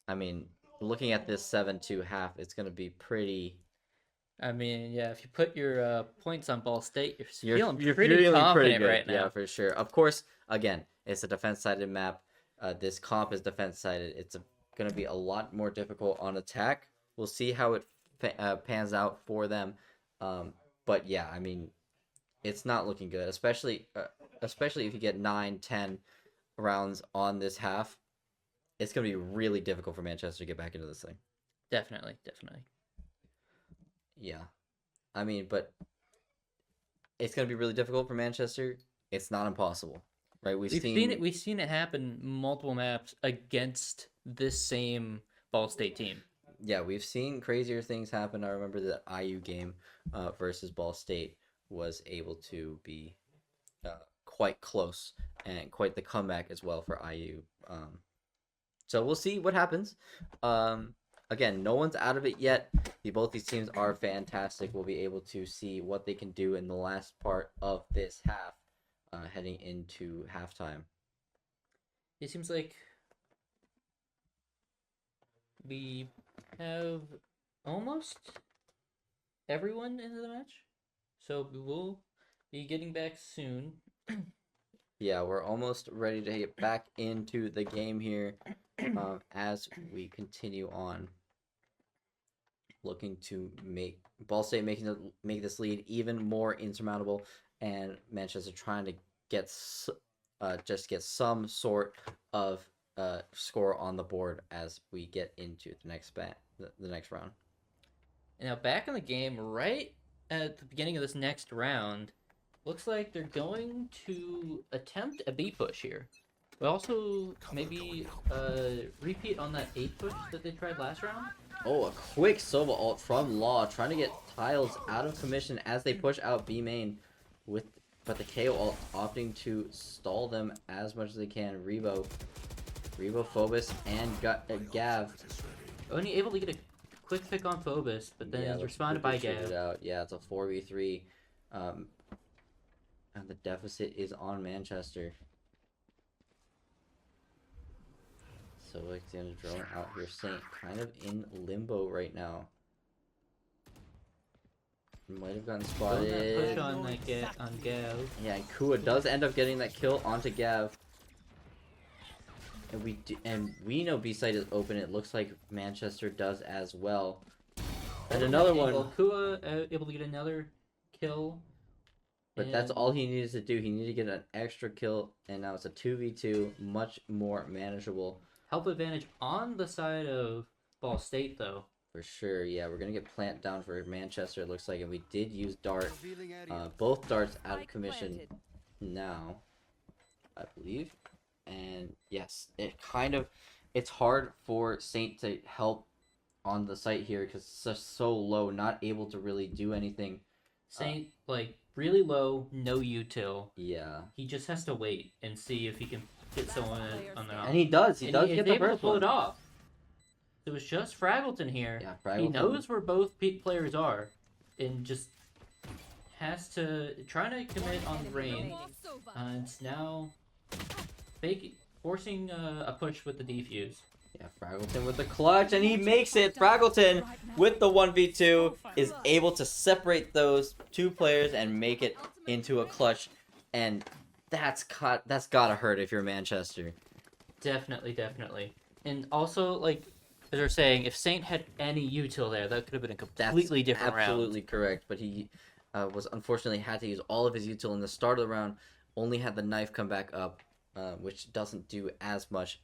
I mean, looking at this 7-2 half, it's going to be pretty. I mean, yeah, if you put your points on Ball State, You're feeling pretty feeling confident good. right now. Yeah, for sure. Of course, again, it's a defense-sided map. This comp is defense-sided. It's going to be a lot more difficult on attack. We'll see how it pans out for them. But yeah, I mean, it's not looking good, especially if you get 9-10 rounds on this half. It's going to be really difficult for Manchester to get back into this thing. Definitely. Yeah. I mean, but it's going to be really difficult for Manchester. It's not impossible, right? We've seen We've seen it happen multiple maps against this same Ball State team. Yeah, we've seen crazier things happen. I remember the IU game versus Ball State was able to be quite close and quite the comeback as well for IU. So we'll see what happens. Again, no one's out of it yet. Both these teams are fantastic. We'll be able to see what they can do in the last part of this half, heading into halftime. It seems like we have almost everyone into the match. So we will be getting back soon. Yeah, we're almost ready to get back into the game here as we continue on. Looking to make Ball State make this lead even more insurmountable, and Manchester trying to get some sort of score on the board as we get into the next round. And now back in the game, right at the beginning of this next round, looks like they're going to attempt a B push here. But also maybe repeat on that A push that they tried last round. Oh, a quick Sova ult from Law, trying to get Tiles out of commission as they push out B main, but the KO ult opting to stall them as much as they can. Revo, Phobos, and Gav. Only able to get a quick pick on Phobos, but then is responded by Gav. Gav. Yeah, it's a 4v3, and the deficit is on Manchester. So it's gonna drone out here. Saint kind of in limbo right now. Might have gotten Push spotted. on on Gav. Yeah, and Kua does end up getting that kill onto Gav. And we know B-side is open. It looks like Manchester does as well. And another one. Kua able to get another kill. But that's all he needed to do. He needed to get an extra kill, and now it's a 2v2, much more manageable. Health advantage on the side of Ball State, though. For sure, yeah. We're going to get plant down for Manchester, it looks like, and we did use dart. Both darts out of commission now, I believe. And yes, it's hard for Saint to help on the site here because it's just so low, not able to really do anything. Saint, like, really low, no util. Yeah. He just has to wait and see if he can get someone on the. And he does. He does get the able to first pull one. it off. It was just Fraggleton here. Yeah, Fraggleton. He knows where both peak players are, and just has to try to commit on the rain. And it's now forcing a push with the defuse. Yeah, Fraggleton with the clutch, and he makes it. Fraggleton with the 1v2 is able to separate those two players and make it into a clutch, and that's gotta hurt if you're Manchester. Definitely, definitely. And also, like, as they're saying, if Saint had any util there, that could have been a completely different round. Absolutely correct, but he was unfortunately had to use all of his util in the start of the round, only had the knife come back up, which doesn't do as much,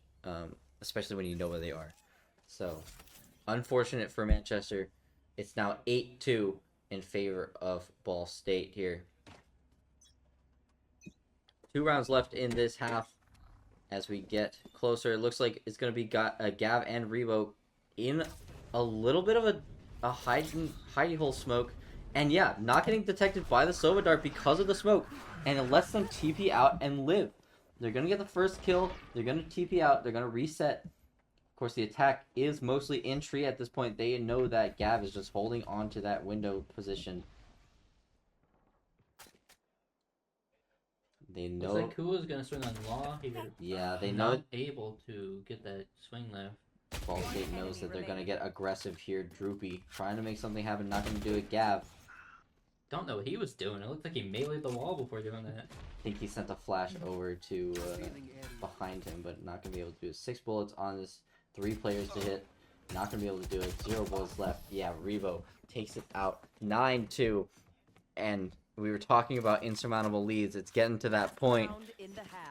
especially when you know where they are. So, unfortunate for Manchester. It's now 8-2 in favor of Ball State here. 2 rounds left in this half. As we get closer, it looks like it's going to be Gav and Rebo in a little bit of a hidey hole smoke. And yeah, not getting detected by the Sova Dart because of the smoke. And it lets them TP out and live. They're going to get the first kill. They're going to TP out. They're going to reset. Of course, the attack is mostly in tree at this point. They know that Gav is just holding on to that window position. They know. Looks like Kua's gonna swing on Law here. Yeah, they know. Not able to get that swing left. Ball State knows that they're gonna get aggressive here. Droopy trying to make something happen, not gonna do it. Gav. Don't know what he was doing. It looked like he meleeed the wall before doing that. I think he sent a flash over to behind him, but not gonna be able to do it. 6 bullets on this, 3 players to hit. Not gonna be able to do it. 0 bullets left. Yeah, Rebo takes it out. 9-2, and we were talking about insurmountable leads. It's getting to that point.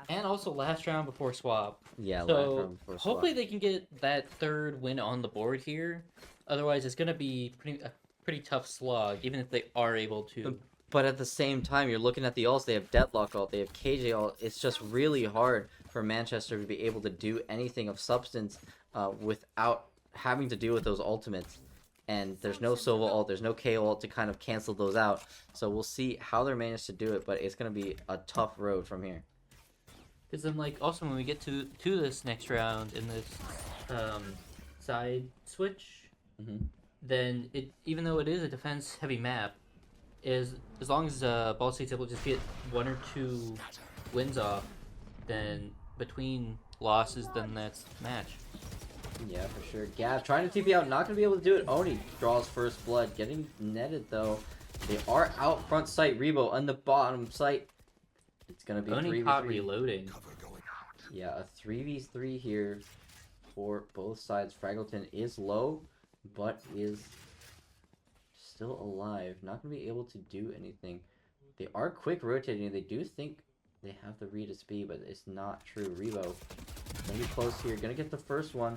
And also last round before swap. Yeah, last So round before swap. hopefully they can get that third win on the board here. Otherwise, it's gonna be a pretty tough slog, even if they are able to. But at the same time, you're looking at the alts. They have Deadlock ult. They have KJ ult. It's just really hard for Manchester to be able to do anything of substance without having to deal with those ultimates. And there's no Sova ult, there's no KO ult to kind of cancel those out. So we'll see how they're managed to do it, but it's going to be a tough road from here. Because then, like, also when we get to this next round in this side switch, then even though it is a defense-heavy map, as long as Ball State's able to just get 1 or 2 wins off, then between losses, then that's match. Yeah, for sure. Gav trying to TP out, not going to be able to do it. Oni draws first blood, getting netted though. They are out front site. Rebo on the bottom site. It's going to be Oni 3v3. caught reloading. Yeah, a 3v3 here for both sides. Fraggleton is low, but is still alive. Not going to be able to do anything. They are quick rotating. They do think they have the read of speed, but it's not true. Rebo going to be close here. Going to get the first one.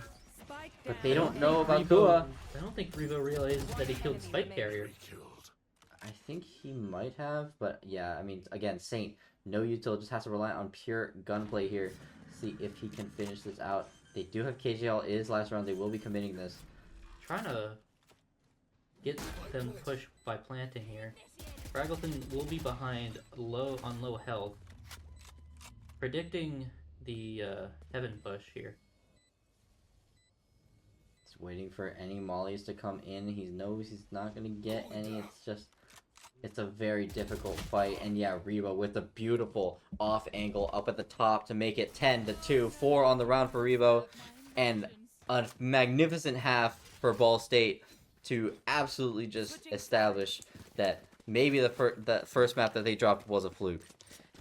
But they don't know about Kua. I don't think Rebo realized that he killed the Spike Carrier. I think he might have, but yeah, I mean, again, Saint, no util, just has to rely on pure gunplay here. See if he can finish this out. They do have KJL. It is last round. They will be committing this. Trying to get them pushed by planting here. Fraggleton will be behind on low health. Predicting the heaven push here. He's waiting for any mollies to come in. He knows he's not going to get any. It's a very difficult fight. And yeah, Rebo with a beautiful off angle up at the top to make it 10-2. 4 on the round for Rebo. and a magnificent half for Ball State to absolutely just establish that maybe the first map that they dropped was a fluke.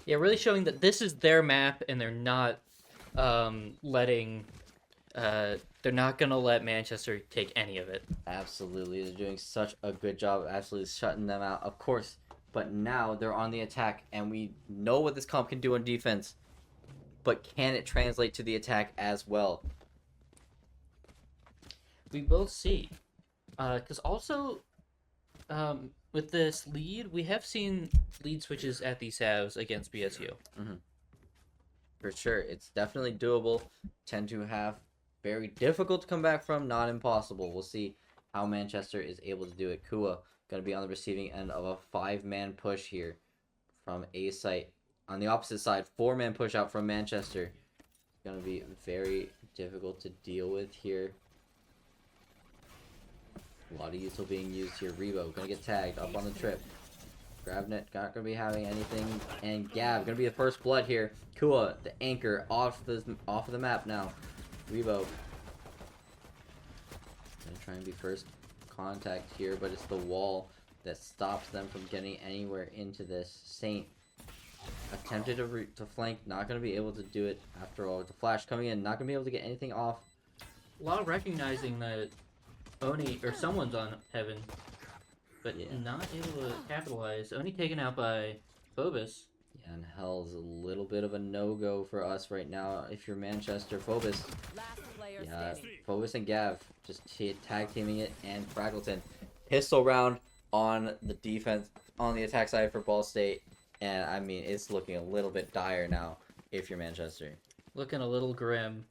Yeah, really showing that this is their map and they're not letting they're not gonna let Manchester take any of it. Absolutely, they're doing such a good job of absolutely shutting them out, of course. But now they're on the attack, and we know what this comp can do on defense. But can it translate to the attack as well? We will see. Because also, with this lead, we have seen lead switches at these halves against BSU. For sure, it's definitely doable. 10-2 very difficult to come back from, not impossible. We'll see how Manchester is able to do it. Kua going to be on the receiving end of a 5-man push here from A site. On the opposite side, 4-man push out from Manchester. Going to be very difficult to deal with here. A lot of util being used here. Rebo going to get tagged up on the trip. Grabnet not going to be having anything. And Gav going to be the first blood here. Kua, the anchor, off of the map now. Rebo going to try and be first contact here, but it's the wall that stops them from getting anywhere into this. Saint attempted to flank, not going to be able to do it after all. The flash coming in, not going to be able to get anything off. A lot of recognizing that Oni, or someone's on Heaven, but Yeah. not able to capitalize. Oni taken out by Phobos. Yeah, and Hell's a little bit of a no-go for us right now. If you're Manchester, Phobos. Last player Yeah, standing. Phobos and Gav just tag teaming it, and Fraggleton. Pistol round on the defense, on the attack side for Ball State. And I mean, it's looking a little bit dire now if you're Manchester. Looking a little grim.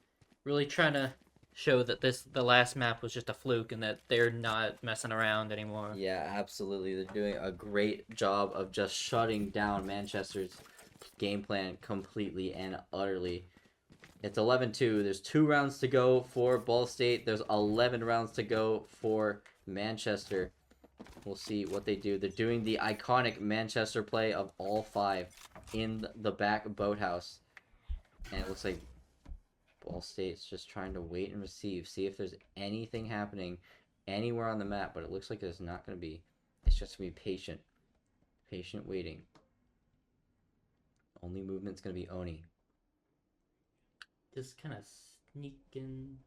Really trying to show that the last map was just a fluke and that they're not messing around anymore. Yeah, absolutely. They're doing a great job of just shutting down Manchester's game plan completely and utterly. It's 11-2. There's 2 rounds to go for Ball State. There's 11 rounds to go for Manchester. We'll see what they do. They're doing the iconic Manchester play of all 5 in the back boathouse. And it looks like Ball State's just trying to wait and receive. See if there's anything happening anywhere on the map. But it looks like there's not going to be. It's just going to be patient. Patient waiting. Only movement's going to be Oni. Just kind of sneaking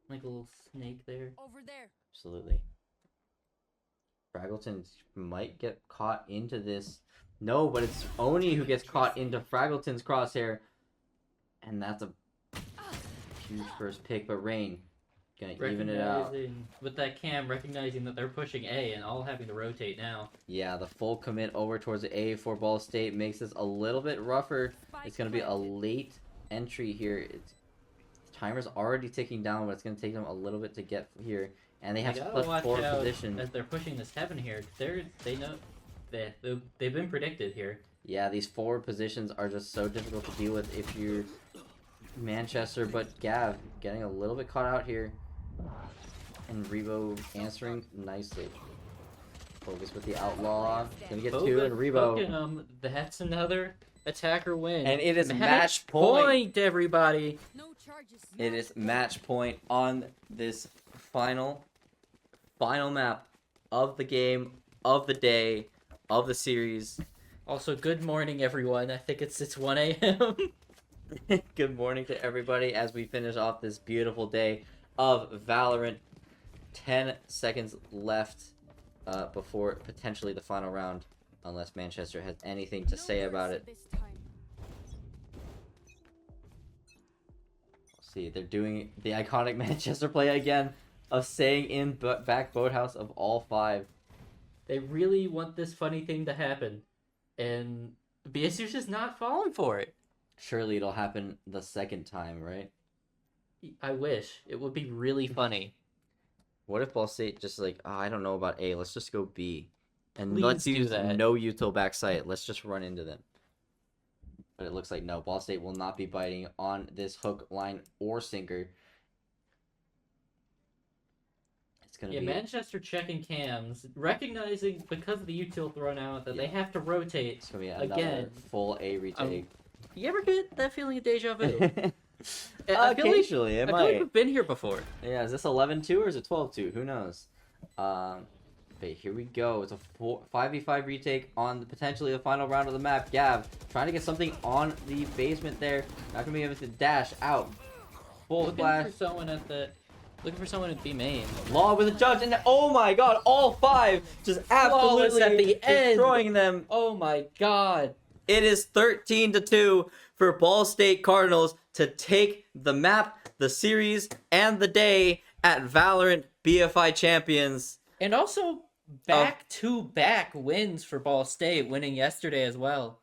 like a little snake there. Over there. Absolutely. Fraggleton might get caught into this. No, but it's Oni who gets caught into Fraggleton's crosshair. And that's a huge first pick. But Rain gonna even it out. With that cam, recognizing that they're pushing A and all having to rotate now. Yeah, the full commit over towards the A for Ball State makes this a little bit rougher. It's going to be a late entry here. Timer's already ticking down, but it's going to take them a little bit to get here. And they have to gotta put watch 4 out position. as they're pushing this Heaven here. They know they've been predicted here. Yeah, these 4 positions are just so difficult to deal with if you're Manchester. But Gav getting a little bit caught out here. And Rebo answering nicely. Focus with the Outlaw. Gonna get 2 and Rebo. That's another attacker win. And it is match point. Everybody. No charges. It is match point on this final map of the game, of the day, of the series. Also, good morning, everyone. I think it's 1 a.m. Good morning to everybody as we finish off this beautiful day of Valorant. 10 seconds left before potentially the final round, unless Manchester has anything to say about it. This time. See, they're doing the iconic Manchester play again of staying in back boathouse of all 5. They really want this funny thing to happen, and BSU's just not falling for it. Surely it'll happen the second time, right? I wish. It would be really funny. What if Ball State just like, oh, I don't know about A, let's just go B. And Please let's do use that. no util backside. Let's just run into them. But it looks like no, Ball State will not be biting on this hook, line, or sinker. It's gonna Yeah, be Manchester checking cams, recognizing because of the util thrown out that they have to rotate. it's gonna be another again. full A retake. You ever get that feeling of deja vu? I feel like, Occasionally, it I feel like might. we've been here before. Yeah, is this 11-2 or is it 12-2? Who knows? But here we go. It's a 5v5 retake on potentially the final round of the map. Gav trying to get something on the basement there. Not gonna be able to dash out. Full Looking flash. for someone at the, looking for someone at B main. Law with a judge, and oh my god, all 5 just Flawless absolutely at the end. destroying them. Oh my god. It is 13-2 for Ball State Cardinals to take the map, the series, and the day at Valorant BFI Champions. And also back-to-back wins for Ball State, winning yesterday as well.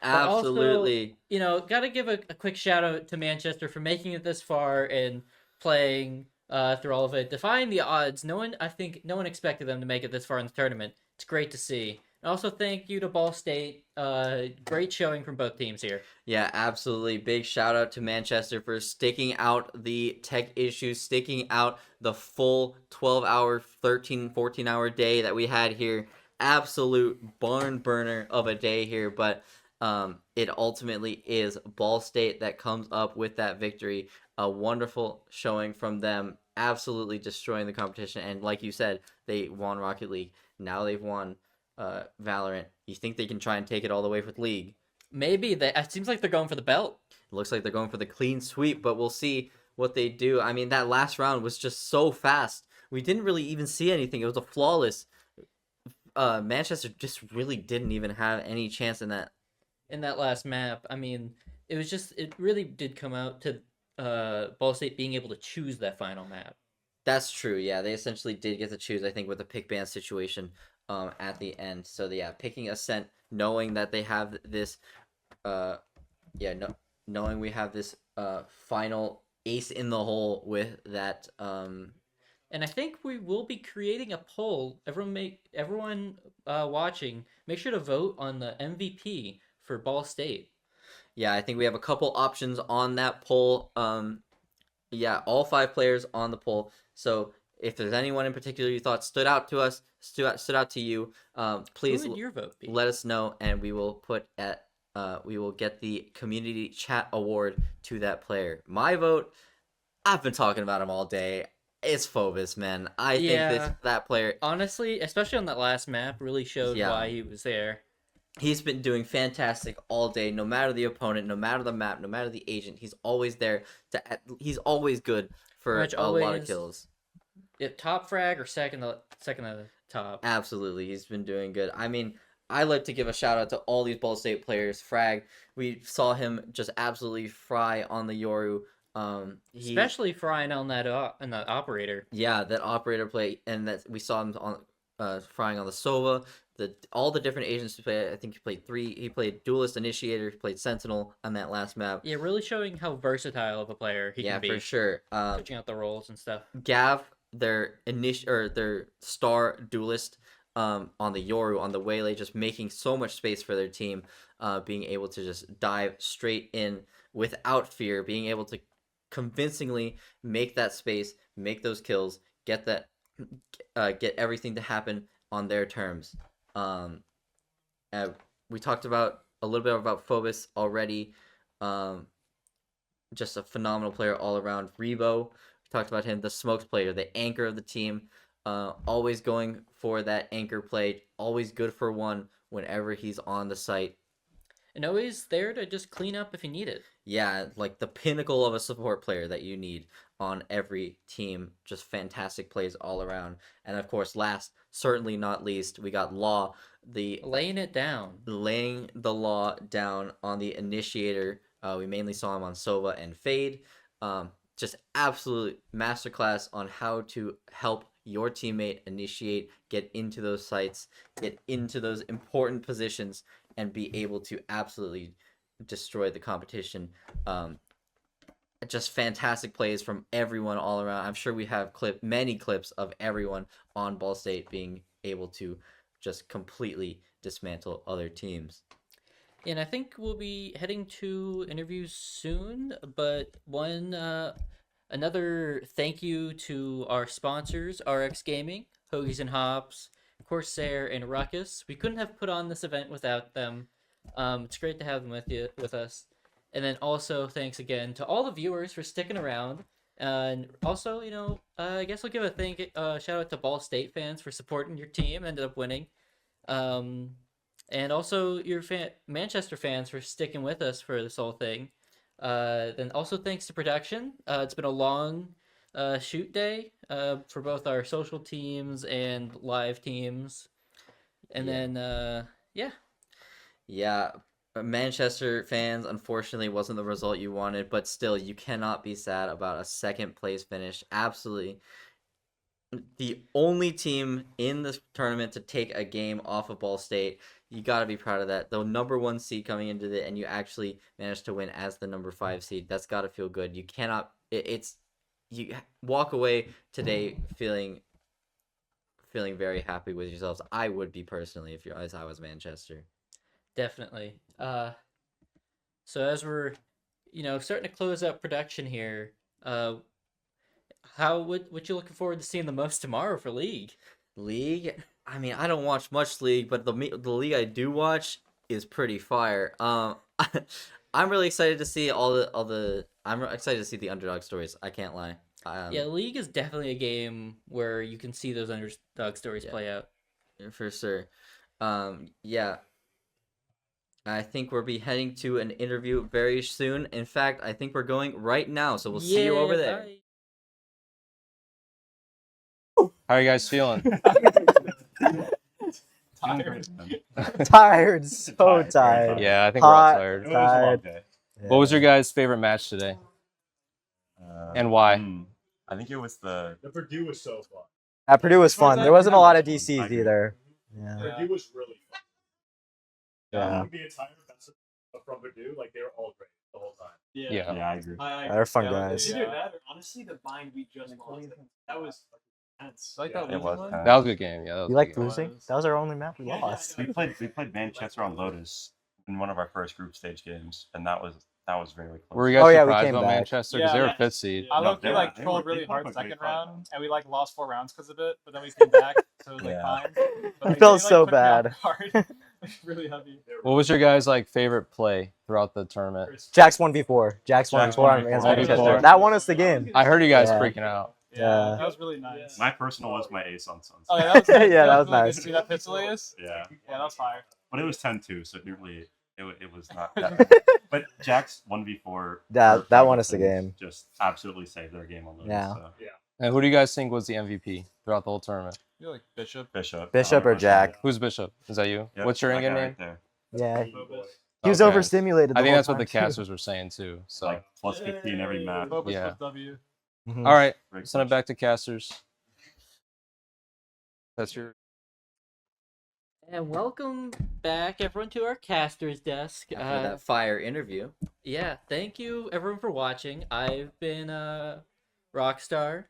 But also, Absolutely. you know, gotta give a quick shout out to Manchester for making it this far and playing through all of it, defying the odds. I think no one expected them to make it this far in the tournament. It's great to see. And also thank you to Ball State. Great showing from both teams here. Yeah, absolutely. Big shout out to Manchester for sticking out the tech issues, sticking out the full 12-hour, 13, 14-hour day that we had here. Absolute barn burner of a day here, but it ultimately is Ball State that comes up with that victory. A wonderful showing from them, absolutely destroying the competition. And like you said, they won Rocket League. Now they've won Valorant. You think they can try and take it all the way with League? Maybe it seems like they're going for the belt. It looks like they're going for the clean sweep, but we'll see what they do. I mean, that last round was just so fast. We didn't really even see anything. It was a flawless. Manchester just really didn't even have any chance in that. In that last map. I mean, it really did come out to Ball State being able to choose that final map. That's true. Yeah, they essentially did get to choose. I think with the pick ban situation at the end. So yeah, picking Ascent, knowing that they have this, knowing we have this final ace in the hole with that. And I think we will be creating a poll. Everyone watching, make sure to vote on the MVP for Ball State. Yeah, I think we have a couple options on that poll. Yeah, all 5 players on the poll. So if there's anyone in particular you thought stood out to us, stood out to you, please Who would your vote be? let us know, and we will we will get the community chat award to that player. My vote, I've been talking about him all day. It's Phobos, man. I think that player, honestly, especially on that last map, really showed why he was there. he's been doing fantastic all day, no matter the opponent, no matter the map, no matter the agent. He's always there he's always good for a lot of kills. Yeah, top frag or second to the top. Absolutely, he's been doing good. I mean, I like to give a shout out to all these Ball State players. Frag, we saw him just absolutely fry on the Yoru. Especially frying on that operator. Yeah, that operator play, and that we saw him on frying on the Sova. All the different agents he played. I think he played 3. He played Duelist, Initiator, he played Sentinel on that last map. Yeah, really showing how versatile of a player he can be. Yeah, for sure. Switching out the roles and stuff. Gav, their star duelist on the Yoru, on the Waylay, just making so much space for their team, being able to just dive straight in without fear, being able to convincingly make that space, make those kills, get everything to happen on their terms. We talked about a little bit about Phobos already. Just a phenomenal player all around. Rebo, we talked about him, the smokes player, the anchor of the team. Always going for that anchor play, always good for one whenever he's on the site. And always there to just clean up if you need it. Yeah, like the pinnacle of a support player that you need on every team. Just fantastic plays all around. And of course, last, certainly not least, we got Law, laying the Law down on the Initiator. We mainly saw him on Sova and Fade. Just absolute masterclass on how to help your teammate initiate, get into those sites, get into those important positions, and be able to absolutely destroy the competition. Just fantastic plays from everyone all around. I'm sure we have many clips of everyone on Ball State being able to just completely dismantle other teams. And I think we'll be heading to interviews soon, but another thank you to our sponsors, RX Gaming, Hoagies and Hops, Corsair, and Ruckus. We couldn't have put on this event without them. It's great to have them with us. And then also thanks again to all the viewers for sticking around. And also, I guess I'll give a shout out to Ball State fans for supporting your team, ended up winning. And also your Manchester fans for sticking with us for this whole thing. Then also thanks to production. It's been a long shoot day for both our social teams and live teams. And then, yeah. Yeah, Manchester fans, unfortunately, wasn't the result you wanted, but still, you cannot be sad about a second place finish. Absolutely. The only team in this tournament to take a game off of Ball State. You got to be proud of that. The number 1 seed coming into it, and you actually managed to win as the number 5 seed. That's got to feel good. You cannot, you walk away today feeling very happy with yourselves. I would be personally if I was Manchester. Definitely. So as we're, starting to close out production here, what you looking forward to seeing the most tomorrow for League? League? I mean, I don't watch much League, but the league I do watch is pretty fire. I'm really excited to see I'm excited to see the underdog stories. I can't lie. Yeah, League is definitely a game where you can see those underdog stories play out. For sure. Yeah. I think we'll be heading to an interview very soon. In fact, I think we're going right now, so we'll see you over there. Bye. How are you guys feeling? Tired, so tired. Yeah, I think we're all Hot, tired. It was a long tired. day. What was your guys' favorite match today? And why? I think it was the Purdue was so fun. At Purdue was fun. There wasn't a lot of DCs either. Yeah. Purdue was really fun. Yeah. The entire defensive from Purdue, like they were all great the whole time. Yeah. I agree. They're fun guys. Honestly, the bind we just lost. That was intense. It was. That was a good game. Yeah, that was You a like good game. losing? That was our only map we lost. We played Manchester on Lotus in one of our first group stage games, and that was very close. Were you guys Oh, yeah, we surprised came about back. Manchester? Because they were 5th seed. I No, low-key they like were- trolled they really put hard up a second great fight. round, and we like lost 4 rounds because of it. But then we came back, so it was like Yeah. fine. But, I like, felt they, so put me on bad. guard. Really heavy. What was your guys' favorite play throughout the tournament? Jack's 1v4. Jack's 1v4 against 1v4. Manchester. That won us the game. I heard you guys Yeah. freaking out. Yeah. That was really nice. My personal was my ace on Suns. Oh, yeah, that was nice. Yeah, that was really nice. good. See that pistol ace? Yeah, Yeah, that was fire. but it was 10-2, so it didn't really. It was not that. But Jack's 1v4. That won us the game. Just absolutely saved their game on Lotus. Yeah. So. And who do you guys think was the MVP throughout the whole tournament? You like Bishop? Bishop or Jack? Who's Bishop? Is that you? Yep, What's your that in-game guy name? right there. Yeah. He was Okay. overstimulated. I think that's what the casters were saying too. So, Like plus 15 every map. Phobos Yeah. was W. Mhm. all right, Great send it question. back to casters. That's your. And welcome back, everyone, to our caster's desk. After that fire interview. Yeah, thank you, everyone, for watching. I've been Rockstar,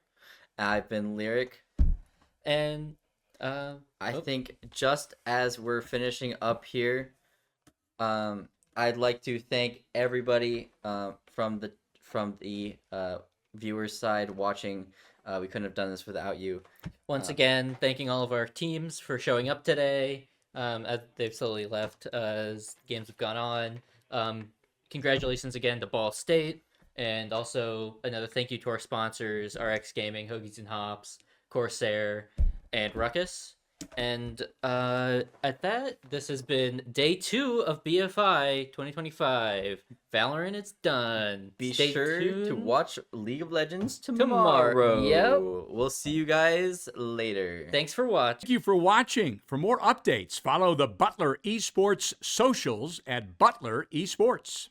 I've been Lyric. and I think just as we're finishing up here, I'd like to thank everybody from the viewers side watching. We couldn't have done this without you. once again, thanking all of our teams for showing up today. As they've slowly left as games have gone on. Congratulations again to Ball State, and also another thank you to our sponsors: RX Gaming, Hoagies and Hops, Corsair, and Ruckus. And at that, this has been day 2 of BFI 2025. Valorant is done. Be Stay sure to tuned. watch League of Legends Tomorrow. tomorrow. Yep. We'll see you guys later. Thanks for watching. Thank you for watching. For more updates, follow the Butler Esports socials at Butler Esports.